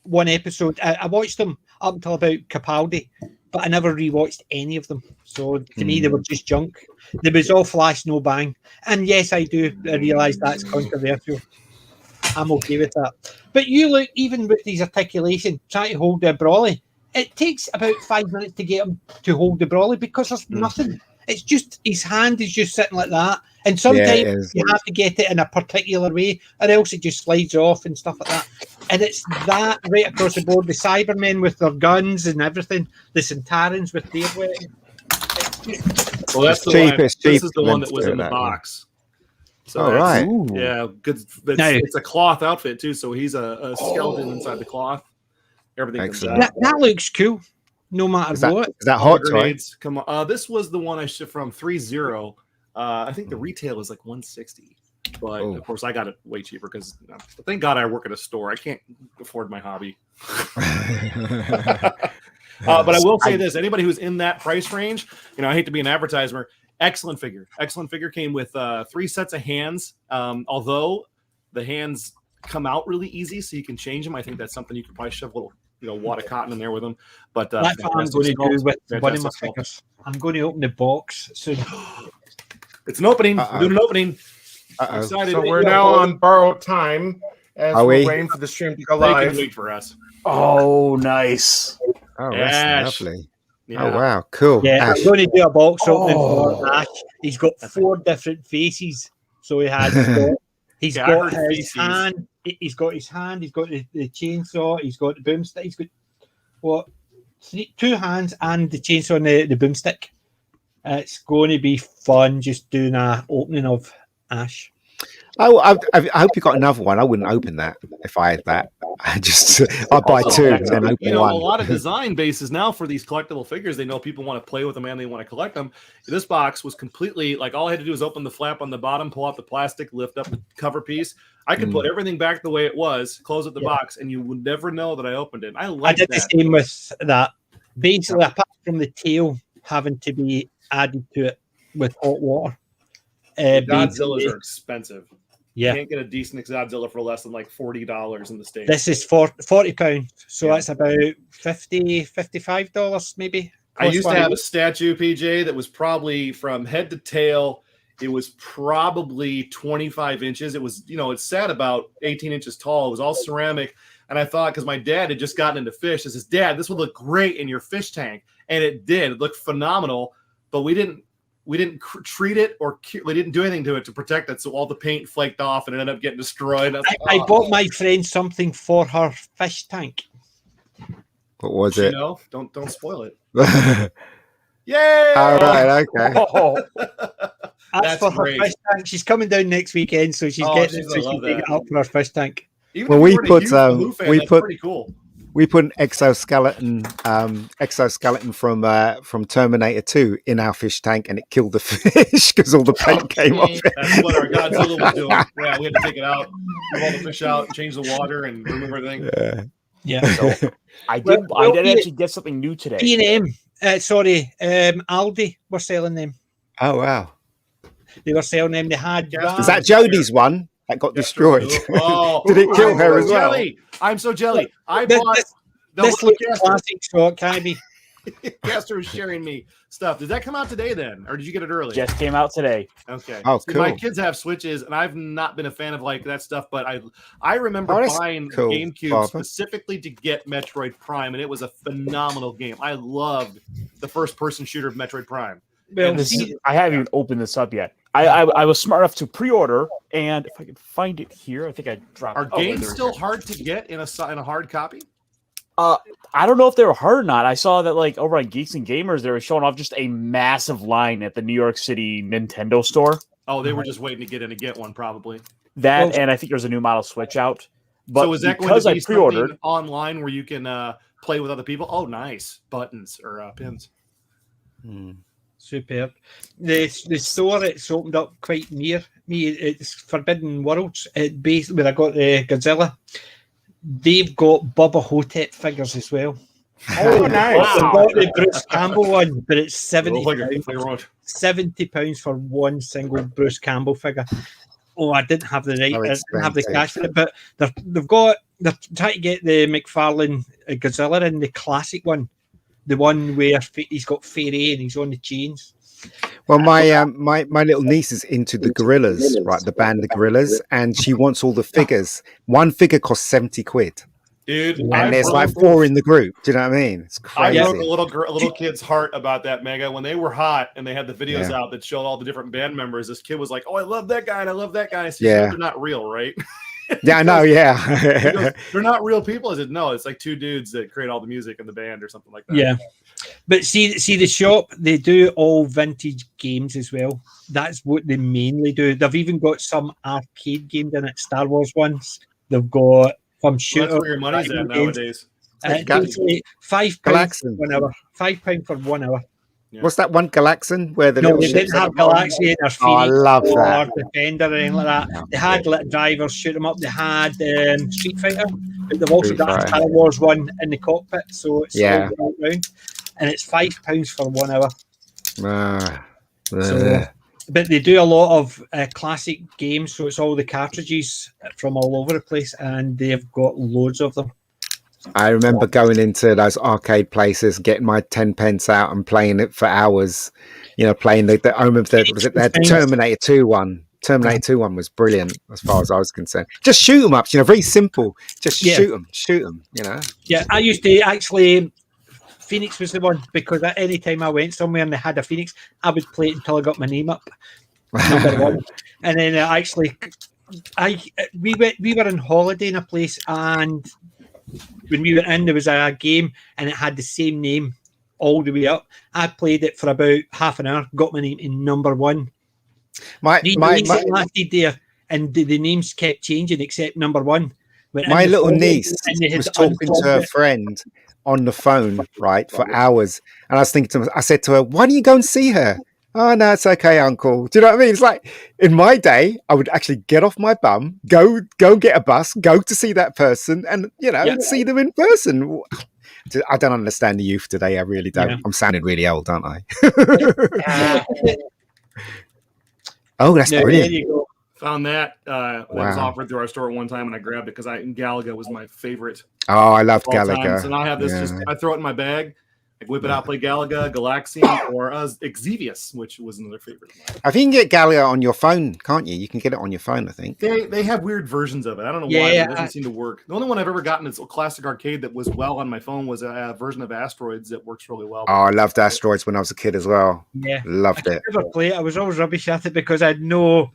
one episode. I watched them up until about Capaldi, but I never rewatched any of them. So to me, they were just junk. There was all flash, no bang. And yes, I realise that's controversial. I'm okay with that. But you look, even with his articulation, trying to hold the brolly, it takes about 5 minutes to get him to hold the brolly because there's nothing. It's just his hand is just sitting like that. And sometimes you have to get it in a particular way, or else it just slides off and stuff like that. And it's that right across the board. The Cybermen with their guns and everything, the Centaurans with their weapons. Well, that's the cheap, one. it's This cheap is the for one them that to was do in the that, box. So Oh, that's- right. Ooh. Yeah, good. It's a cloth outfit too, so he's a skeleton inside the cloth. Everything comes Excellent. out. That looks cool, no matter Is that, what. is that All hot, the Troy? grenades come on. This was the one I shipped from 3.0. I think the retail is like 160, but Oh. of course I got it way cheaper because thank God I work at a store. I can't afford my hobby. But I will say this: anybody who's in that price range, I hate to be an advertiser. Excellent figure. Excellent figure. Came with 3 sets of hands. Although the hands come out really easy, so you can change them. I think that's something you could probably shove a little, wad of cotton in there with them. But That's what I'm fantastic going to do sculpt, with one of my fantastic sculpt. figures. I'm going to open the box soon. It's an opening. Uh-oh. We're doing an opening. Uh-oh. Excited. So we're now on borrowed time as Are we're we? waiting for the stream to go They can live. wait for us. Oh, nice. Oh, Ash. that's lovely. Yeah. Oh, wow. Cool. Yeah, Ash. I'm going to do a box opening Oh. for Ash. He's got 4 different faces. So he has he's Yeah, I got heard his feces. hand, he's got the chainsaw, he's got the boomstick, he's got 2 hands and the chainsaw and the boomstick. It's going to be fun just doing a opening of Ash. Oh, I hope you got another one. I wouldn't open that if I had that. I'd buy 2 and then open A one. lot of design bases now for these collectible figures. They know people want to play with them and they want to collect them. This box was completely like all I had to do was open the flap on the bottom, pull out the plastic, lift up the cover piece. I could put everything back the way it was, close up the box, and you would never know that I opened it. I like did that. the same with that. Basically, apart from the tail having to be added to it with hot water. Godzillas are expensive. Yeah. You can't get a decent Godzilla for less than like $40 in the States. This is £40, so that's about $55 maybe. I used to have a statue, PJ, that was probably from head to tail. It was probably 25 inches. It was, it sat about 18 inches tall. It was all ceramic. And I thought, because my dad had just gotten into fish, I says, Dad, this would look great in your fish tank. And it did. It looked phenomenal. But we didn't treat it or we didn't do anything to it to protect it. So all the paint flaked off and it ended up getting destroyed. I bought my friend something for her fish tank. What was it? Don't spoil it. Yay! All right, okay. That's for great. her fish tank. She's coming down next weekend, so she's getting it so she can take it up for her fish tank. Even Well, if we you weren't a put, huge Who fan, we that's put- pretty cool. We put an exoskeleton from Terminator 2 in our fish tank, and it killed the fish because all the paint came off it. That's what our Godzilla was doing. Yeah, we had to take it out, move all the fish out, change the water, and remove everything. Yeah. So, I did actually get something new today. P&M, Aldi were selling them. Oh wow! They were selling them. They had. Is that Jodie's one that got destroyed? Oh, Did it kill I'm her so as well? jelly. I'm so jelly. I This- bought. This looks classic, so it can be. Caster was sharing me stuff. Did that come out today then, or did you get it early? Just came out today. Okay. Oh, See, my cool. kids have Switches, and I've not been a fan of like that stuff. But I remember Oh, that's buying cool, GameCube Father. specifically to get Metroid Prime, and it was a phenomenal game. I loved the first-person shooter of Metroid Prime. Well, I haven't even opened this up yet. I was smart enough to pre-order, and if I can find it here, I think I dropped. Are games there it still is. hard to get in a hard copy? I don't know if they were hard or not. I saw that like over on Geeks and Gamers, they were showing off just a massive line at the New York City Nintendo store. Oh, they were just waiting to get in to get one, probably. That, and I think there's a new model Switch out. But so is that going because to I be pre-ordered something online where you can play with other people? Oh, nice. Buttons or pins. Superb. The store it's opened up quite near me. It's Forbidden Worlds. It based where I got the Godzilla. They've got Bubba Hotep figures as well. Oh, nice. They've got the Bruce Campbell one, but it's £70. £70 for one single Bruce Campbell figure. Oh, I didn't have the right. I didn't have the cash for it, but they're trying to get the McFarlane Godzilla in the classic one, the one where he's got fairy and he's on the chains. Well, my my little niece is into the Gorillas, right? The band, the Gorillas, and she wants all the figures. One figure costs £70, dude. And there's like 4 in the group. Do you know what I mean? It's crazy. I broke a little kid's heart about that, Mega. When they were hot and they had the videos out that showed all the different band members, this kid was like, "Oh, I love that guy and I love that guy." So they're not real, right? Yeah, I know. Yeah, goes, they're not real people. I said, no, it's like 2 dudes that create all the music in the band or something like that. Yeah, but see the shop, they do all vintage games as well. That's what they mainly do. They've even got some arcade games in it, Star Wars ones. They've got some shooter. That's where your money's at nowadays. £5 for 1 hour. £5 for 1 hour. Yeah. What's that one, Galaxian? Where the no, they didn't have Galaxian or Phoenix I love or that. Defender or anything like that. They had little drivers shoot them up. They had Street Fighter, but they've also got a Star Wars one in the cockpit, so it's all round. And it's £5 for 1 hour. So, but they do a lot of classic games, so it's all the cartridges from all over the place, and they've got loads of them. I remember going into those arcade places, getting my 10 pence out and playing it for hours. You know, playing the I remember the Terminator 2 one. Terminator 2 one was brilliant as far as I was concerned. Just shoot them up, you know, very simple. Just shoot them, you know. Yeah, I used to actually. Phoenix was the one, because at any time I went somewhere and they had a Phoenix, I would play it until I got my name up. Number 1. And then we were on holiday in a place, and when we went in, there was a game and it had the same name all the way up. I played it for about half an hour, got my name in number 1. My lasted there, and the names kept changing except number 1. My little niece was talking to her friend on the phone, right, for hours. And I was thinking to her, I said to her, "Why don't you go and see her?" "Oh, no, it's okay, Uncle." Do you know what I mean? It's like, in my day, I would actually get off my bum, go get a bus, go to see that person, and, you know, see them in person. I don't understand the youth today. I really don't. I'm sounding really old, aren't I? Oh, that's brilliant. There you go. Found that. That was offered through our store one time, and I grabbed it because Galaga was my favorite. Oh, I loved Galaga. So now I have this. I throw it in my bag. I whip it out, play Galaga, Galaxian, or Xevious, which was another favorite of mine. I think you can get Galaga on your phone, can't you? You can get it on your phone, I think. They have weird versions of it. I don't know why it doesn't seem to work. The only one I've ever gotten is a classic arcade that was well on my phone was a version of Asteroids that works really well. Oh, I loved Asteroids when I was a kid as well. Yeah, loved it. I never play it. I was always rubbish at it because I had no.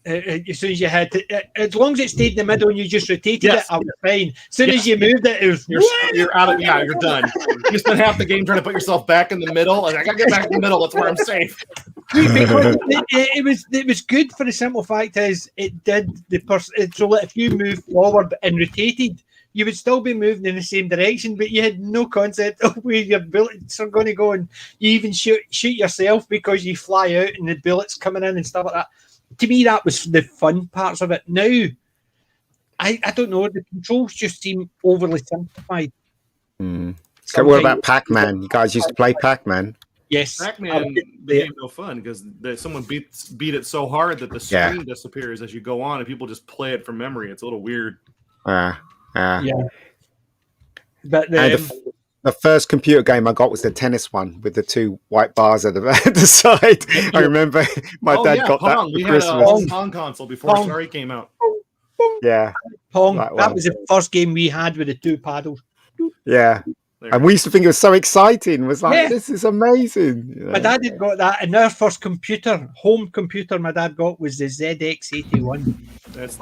As soon as you had to, as long as it stayed in the middle and you just rotated it, I was fine. As soon as you moved it, it was you're out of you're done. You spent half the game trying to put yourself back in the middle. Like, I gotta get back in the middle. That's where I'm safe. It was good for the simple fact is it did the person. So if you moved forward and rotated, you would still be moving in the same direction, but you had no concept of where your bullets are going to go, and you even shoot yourself because you fly out and the bullets coming in and stuff like that. To me, that was the fun parts of it. Now, I don't know. The controls just seem overly simplified. So what about Pac-Man? You guys used to play Pac-Man? Yes. Pac-Man became no fun because someone beat it so hard that the screen disappears as you go on, and people just play it from memory. It's a little weird. Yeah. But the first computer game I got was the tennis one with the 2 white bars at the side. I remember my dad got that for Christmas. Had a Pong console before Atari came out. Yeah. Pong. That was the first game we had with the 2 paddles. Yeah. And we used to think it was so exciting. It was like, this is amazing. You know? My dad had got that. And our first home computer my dad got was the ZX81. That's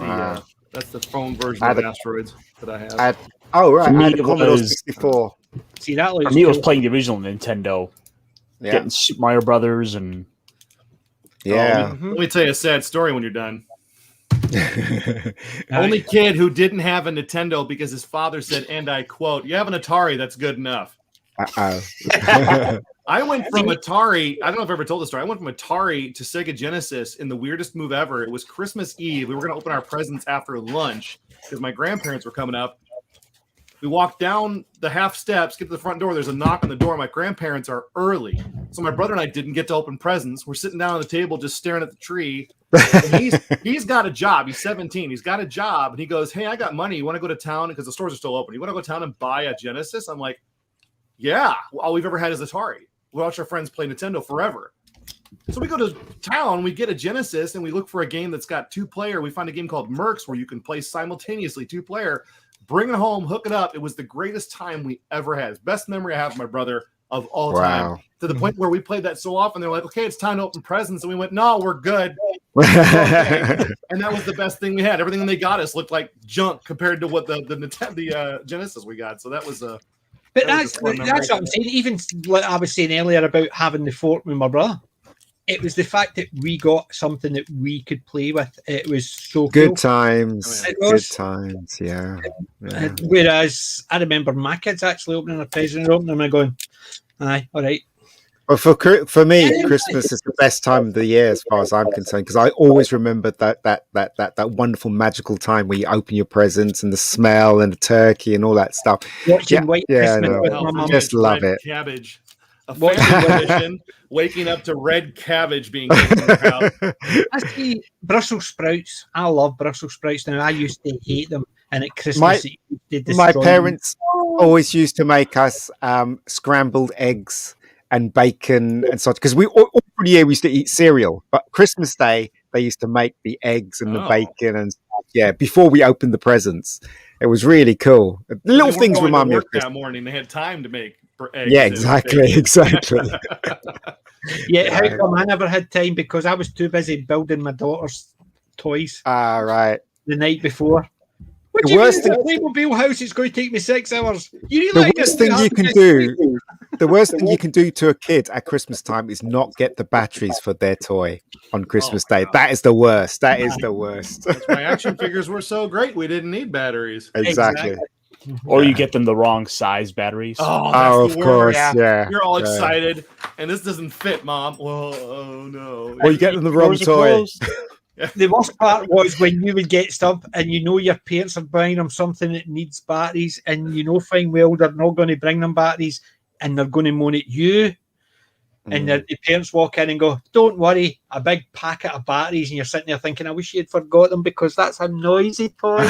the phone version of Asteroids that I have. I had a Commodore 64. See, that looks for me, it was playing the original Nintendo. Yeah. Getting Super Mario Brothers and... Yeah. Let me tell you a sad story when you're done. Only kid who didn't have a Nintendo because his father said, and I quote, "You have an Atari, that's good enough." I went from Atari. I don't know if I've ever told the story. I went from Atari to Sega Genesis in the weirdest move ever. It was Christmas Eve. We were going to open our presents after lunch because my grandparents were coming up. We walk down the half steps, get to the front door. There's a knock on the door. My grandparents are early. So my brother and I didn't get to open presents. We're sitting down on the table just staring at the tree. And he's got a job. He's 17. He's got a job. And he goes, "Hey, I got money. You want to go to town?" Because the stores are still open. "You want to go to town and buy a Genesis?" I'm like, "Yeah." All we've ever had is Atari. We watch our friends play Nintendo forever. So we go to town, we get a Genesis, and we look for a game that's got 2-player. We find a game called Mercs where you can play simultaneously 2-player. Bring it home, hook it up. It was the greatest time we ever had. Best memory I have of my brother of all time. To the point where we played that so often, they're like, "Okay, it's time to open presents." And we went, "No, we're good." Okay. And that was the best thing we had. Everything they got us looked like junk compared to what the Genesis we got. So that was a... But that's what I'm saying. Even like I was saying earlier about having the fort with my brother, it was the fact that we got something that we could play with. It was so good cool. times. It was. Good times, yeah. Whereas I remember my kids actually opening a present, opening them and going, "Aye, all right." Well, for me, Christmas is the best time of the year, as far as I'm concerned, because I always remember that wonderful magical time where you open your presents and the smell and the turkey and all that stuff. Watching White Christmas with my mum. Just love it. Cabbage. A family tradition, waking up to red cabbage being cooked in the house. I see Brussels sprouts. I love Brussels sprouts now. I used to hate them, and at Christmas, my parents always used to make us scrambled eggs and bacon and such, because we all the year we used to eat cereal, but Christmas Day they used to make the eggs and the bacon and stuff, before we opened the presents. It was really cool. Little things remind me of that morning. They had time to make eggs. Yeah, exactly. Yeah, how come I never had time? Because I was too busy building my daughter's toys. Right. The night before. What The do you worst mean? thing- A Playmobil house is going to take me 6 hours. You The worst thing you can do. The worst thing you can do to a kid at Christmas time is not get the batteries for their toy on Christmas Day. That is the worst. That is the worst. That's why action figures were so great. We didn't need batteries. Exactly. Or you get them the wrong size batteries. Oh, that's of the course, worst. yeah. You're all excited, and this doesn't fit, Mom. Well, oh no. Or you get them the wrong toy. The worst part was when you would get stuff and you know your parents are buying them something that needs batteries, and you know fine well they're not going to bring them batteries, and they're going to moan at you. And the parents walk in and go, "Don't worry, a big packet of batteries," and you're sitting there thinking, "I wish you had forgot them because that's a noisy toy."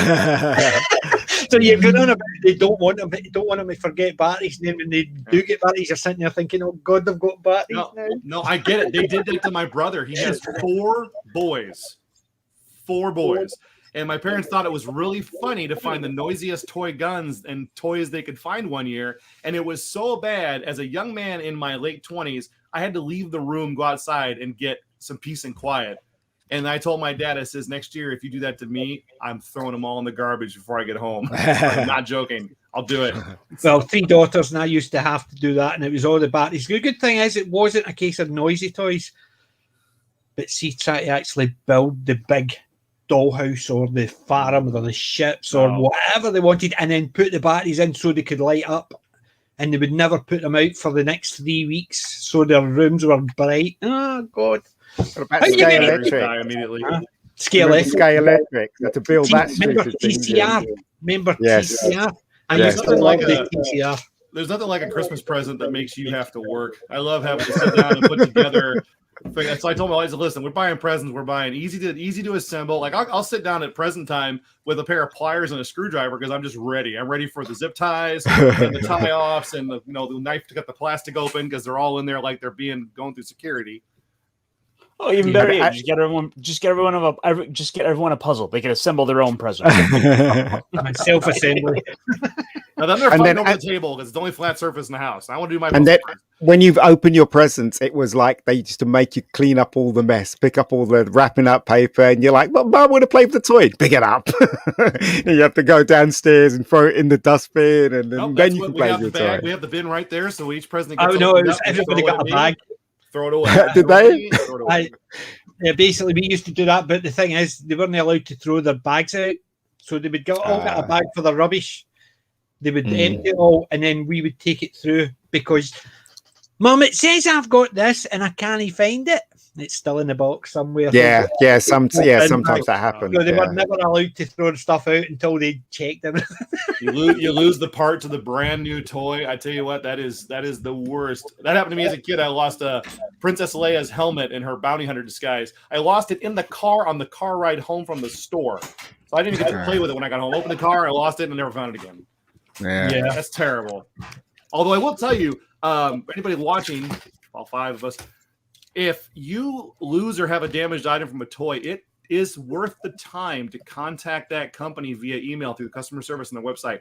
So you're going on about they don't want them to forget batteries, and then when they do get batteries, you're sitting there thinking, "Oh God, they've got batteries now." No, I get it. They did that to my brother. He has 4 boys. 4 boys. And my parents thought it was really funny to find the noisiest toy guns and toys they could find one year. And it was so bad, as a young man in my late 20s, I had to leave the room, go outside, and get some peace and quiet. And I told my dad, I says, "Next year, if you do that to me, I'm throwing them all in the garbage before I get home." I'm not joking. I'll do it. Well, 3 daughters, and I used to have to do that, and it was all the batteries. The good thing is it wasn't a case of noisy toys. But see, try to actually build the big dollhouse or the farm or the ships or whatever they wanted, and then put the batteries in so they could light up, and they would never put them out for the next 3 weeks so their rooms were bright. Oh God. What about Sky Electric? Immediately. Sky Electric. Sky Electric. They had to build that Remember stupid thing. TCR? Remember Yes. TCR? I Yes. used to love the TCR. There's nothing like a Christmas present that makes you have to work. I love having to sit down and put together. So I told my wife, "Listen, we're buying presents. We're buying easy to assemble. Like I'll sit down at present time with a pair of pliers and a screwdriver because I'm just ready. I'm ready for the zip ties and the tie offs and the knife to cut the plastic open because they're all in there like they're going through security." Oh, even better yet, just get everyone a puzzle. They can assemble their own present. Self-assembly. Now then they're fighting over the table because it's the only flat surface in the house. I want to do my. And then when you've opened your presents, it was like they used to make you clean up all the mess, pick up all the wrapping up paper, and you're like, "Well, Mum, I want to play with the toy." Pick it up. And you have to go downstairs and throw it in the dustbin, and then you can play with your toy. We have the bin right there, so each present. Oh no, everybody got a bag. Throw it away. Did they? Yeah, basically, we used to do that, but the thing is, they weren't allowed to throw their bags out, so they would get a bag for the rubbish. They would empty it all, and then we would take it through because, Mum, it says I've got this, and I can't find it. It's still in the box somewhere. Sometimes that happens. So they were never allowed to throw the stuff out until they checked everything. You lose the part to the brand new toy. I tell you what, that is the worst. That happened to me as a kid. I lost a Princess Leia's helmet in her bounty hunter disguise. I lost it in the car on the car ride home from the store. So I didn't even get to play with it when I got home. Opened the car, I lost it, and never found it again. Yeah, that's terrible. Although I will tell you, anybody watching, all 5 of us, if you lose or have a damaged item from a toy, it is worth the time to contact that company via email through the customer service on their website.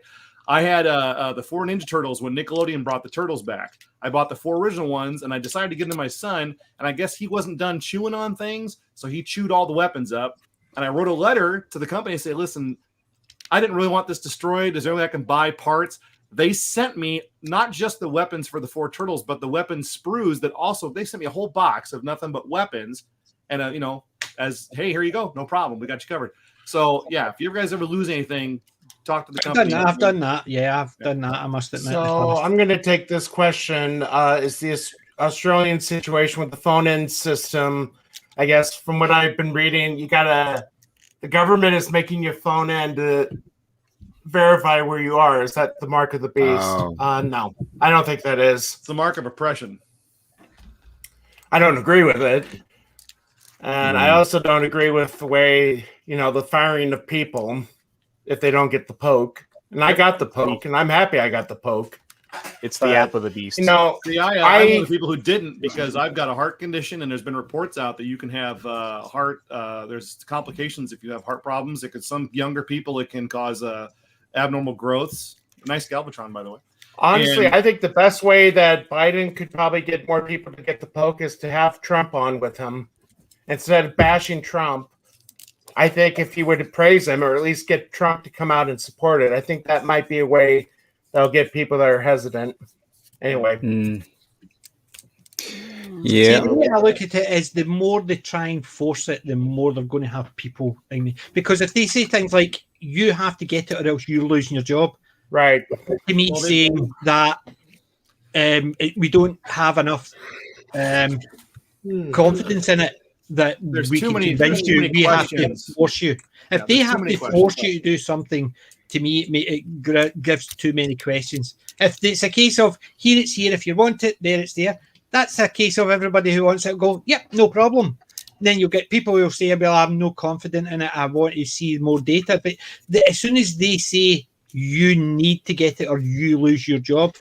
I had the 4 Ninja Turtles when Nickelodeon brought the Turtles back. I bought the 4 original ones, and I decided to give them to my son, and I guess he wasn't done chewing on things, so he chewed all the weapons up. And I wrote a letter to the company and said, listen, I didn't really want this destroyed. Is there any way I can buy parts? They sent me not just the weapons for the 4 turtles, but the weapon sprues that also, they sent me a whole box of nothing but weapons. And, as, hey, here you go. No problem. We got you covered. So, yeah, if you guys ever lose anything, talk to the company. I've done that. Yeah, I've done that. I must admit. So I'm going to take this question. Is this Australian situation with the phone-in system? I guess from what I've been reading, the government is making you phone in to verify where you are. Is that the mark of the beast? No, I don't think that is. It's the mark of oppression. I don't agree with it. And I also don't agree with the way, the firing of people if they don't get the poke. And I got the poke, and I'm happy I got the poke. It's the app of the beast. I'm one of the people who didn't, because I've got a heart condition, and there's been reports out that you can have there's complications if you have heart problems. Some younger people, it can cause abnormal growths. Nice Galvatron, by the way. Honestly, I think the best way that Biden could probably get more people to get the poke is to have Trump on with him. Instead of bashing Trump, I think if he would praise him, or at least get Trump to come out and support it, I think that might be a way that'll get people that are hesitant. Anyway. Yeah. See, the way I look at it is the more they try and force it, the more they're going to have people. Because if they say things like, you have to get it or else you're losing your job. Right. To me, saying that we don't have enough confidence in it that there's we too can many, convince you, we have to questions. force you. If they have to force you to do something, to me, it gives too many questions. If it's a case of, here it's here, if you want it, there it's there, that's a case of everybody who wants it go, yep, no problem. Then you'll get people who will say, well, I'm no confident in it, I want to see more data. But as soon as they say, you need to get it or you lose your job,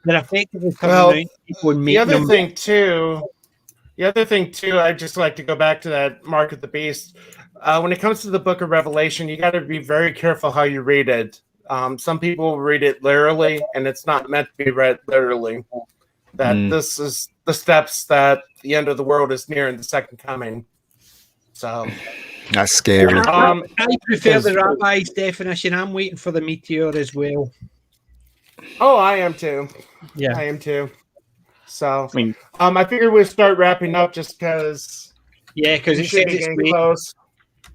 they're effectively coming around people and making them... The other thing, too, I'd just like to go back to that mark of the beast. When it comes to the book of Revelation, you got to be very careful how you read it. Some people read it literally, and it's not meant to be read literally. That this is the steps that the end of the world is near in the second coming. So that's scary. I prefer the rabbi's definition. I'm waiting for the meteor as well. Oh, I am too. Yeah, I am too. So I figured we'd start wrapping up just because. Yeah, because it says it's getting close.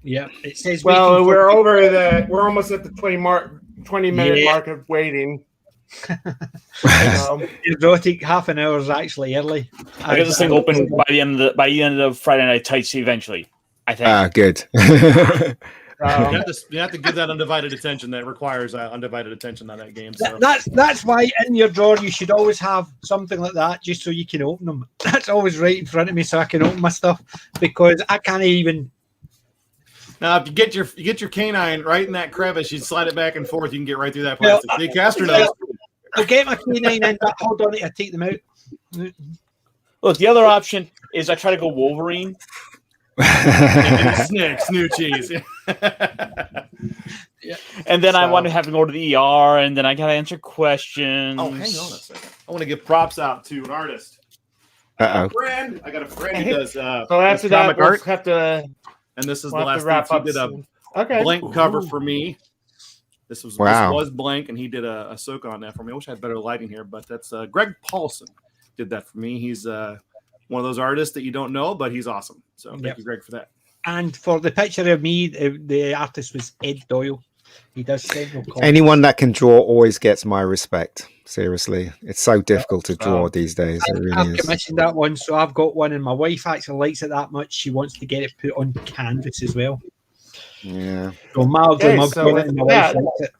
Yeah, it says. Well, we're almost at the 20-minute mark of waiting. Erotic half an hour is actually early. I get this thing open by the end of Friday Night Tights eventually. I think. Good. You have to give that undivided attention. That requires undivided attention on that game. So. That's why in your drawer you should always have something like that, just so you can open them. That's always right in front of me, so I can open my stuff, because I can't even. Now, if you get your canine right in that crevice, you slide it back and forth. You can get right through that plastic. The caster knows. I'll get my canine in, but hold on, I take them out. Look, the other option is I try to go Wolverine. Snicks, new cheese. And then I want to have to go to the ER, and then I gotta answer questions. Oh, hang on a second. I want to give props out to an artist. I got a friend who does. So after that, we'll have to. And this is the last thing. He did a blank cover for me. This was blank, and he did a soak on that for me. I wish I had better lighting here, but that's Greg Paulson did that for me. He's one of those artists that you don't know, but he's awesome. So thank you, Greg, for that. And for the picture of me, the artist was Ed Doyle. He does several comics. Anyone that can draw always gets my respect. Seriously, it's so difficult to draw these days. It really I've is. commissioned that one, so I've got one, and my wife actually likes it that much. She wants to get it put on canvas as well. Yeah. So mildly, my wife likes it.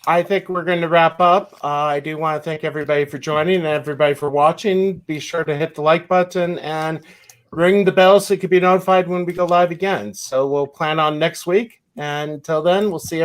I think we're going to wrap up. I do want to thank everybody for joining and everybody for watching. Be sure to hit the like button and ring the bell so you can be notified when we go live again. So we'll plan on next week. And until then, we'll see everybody.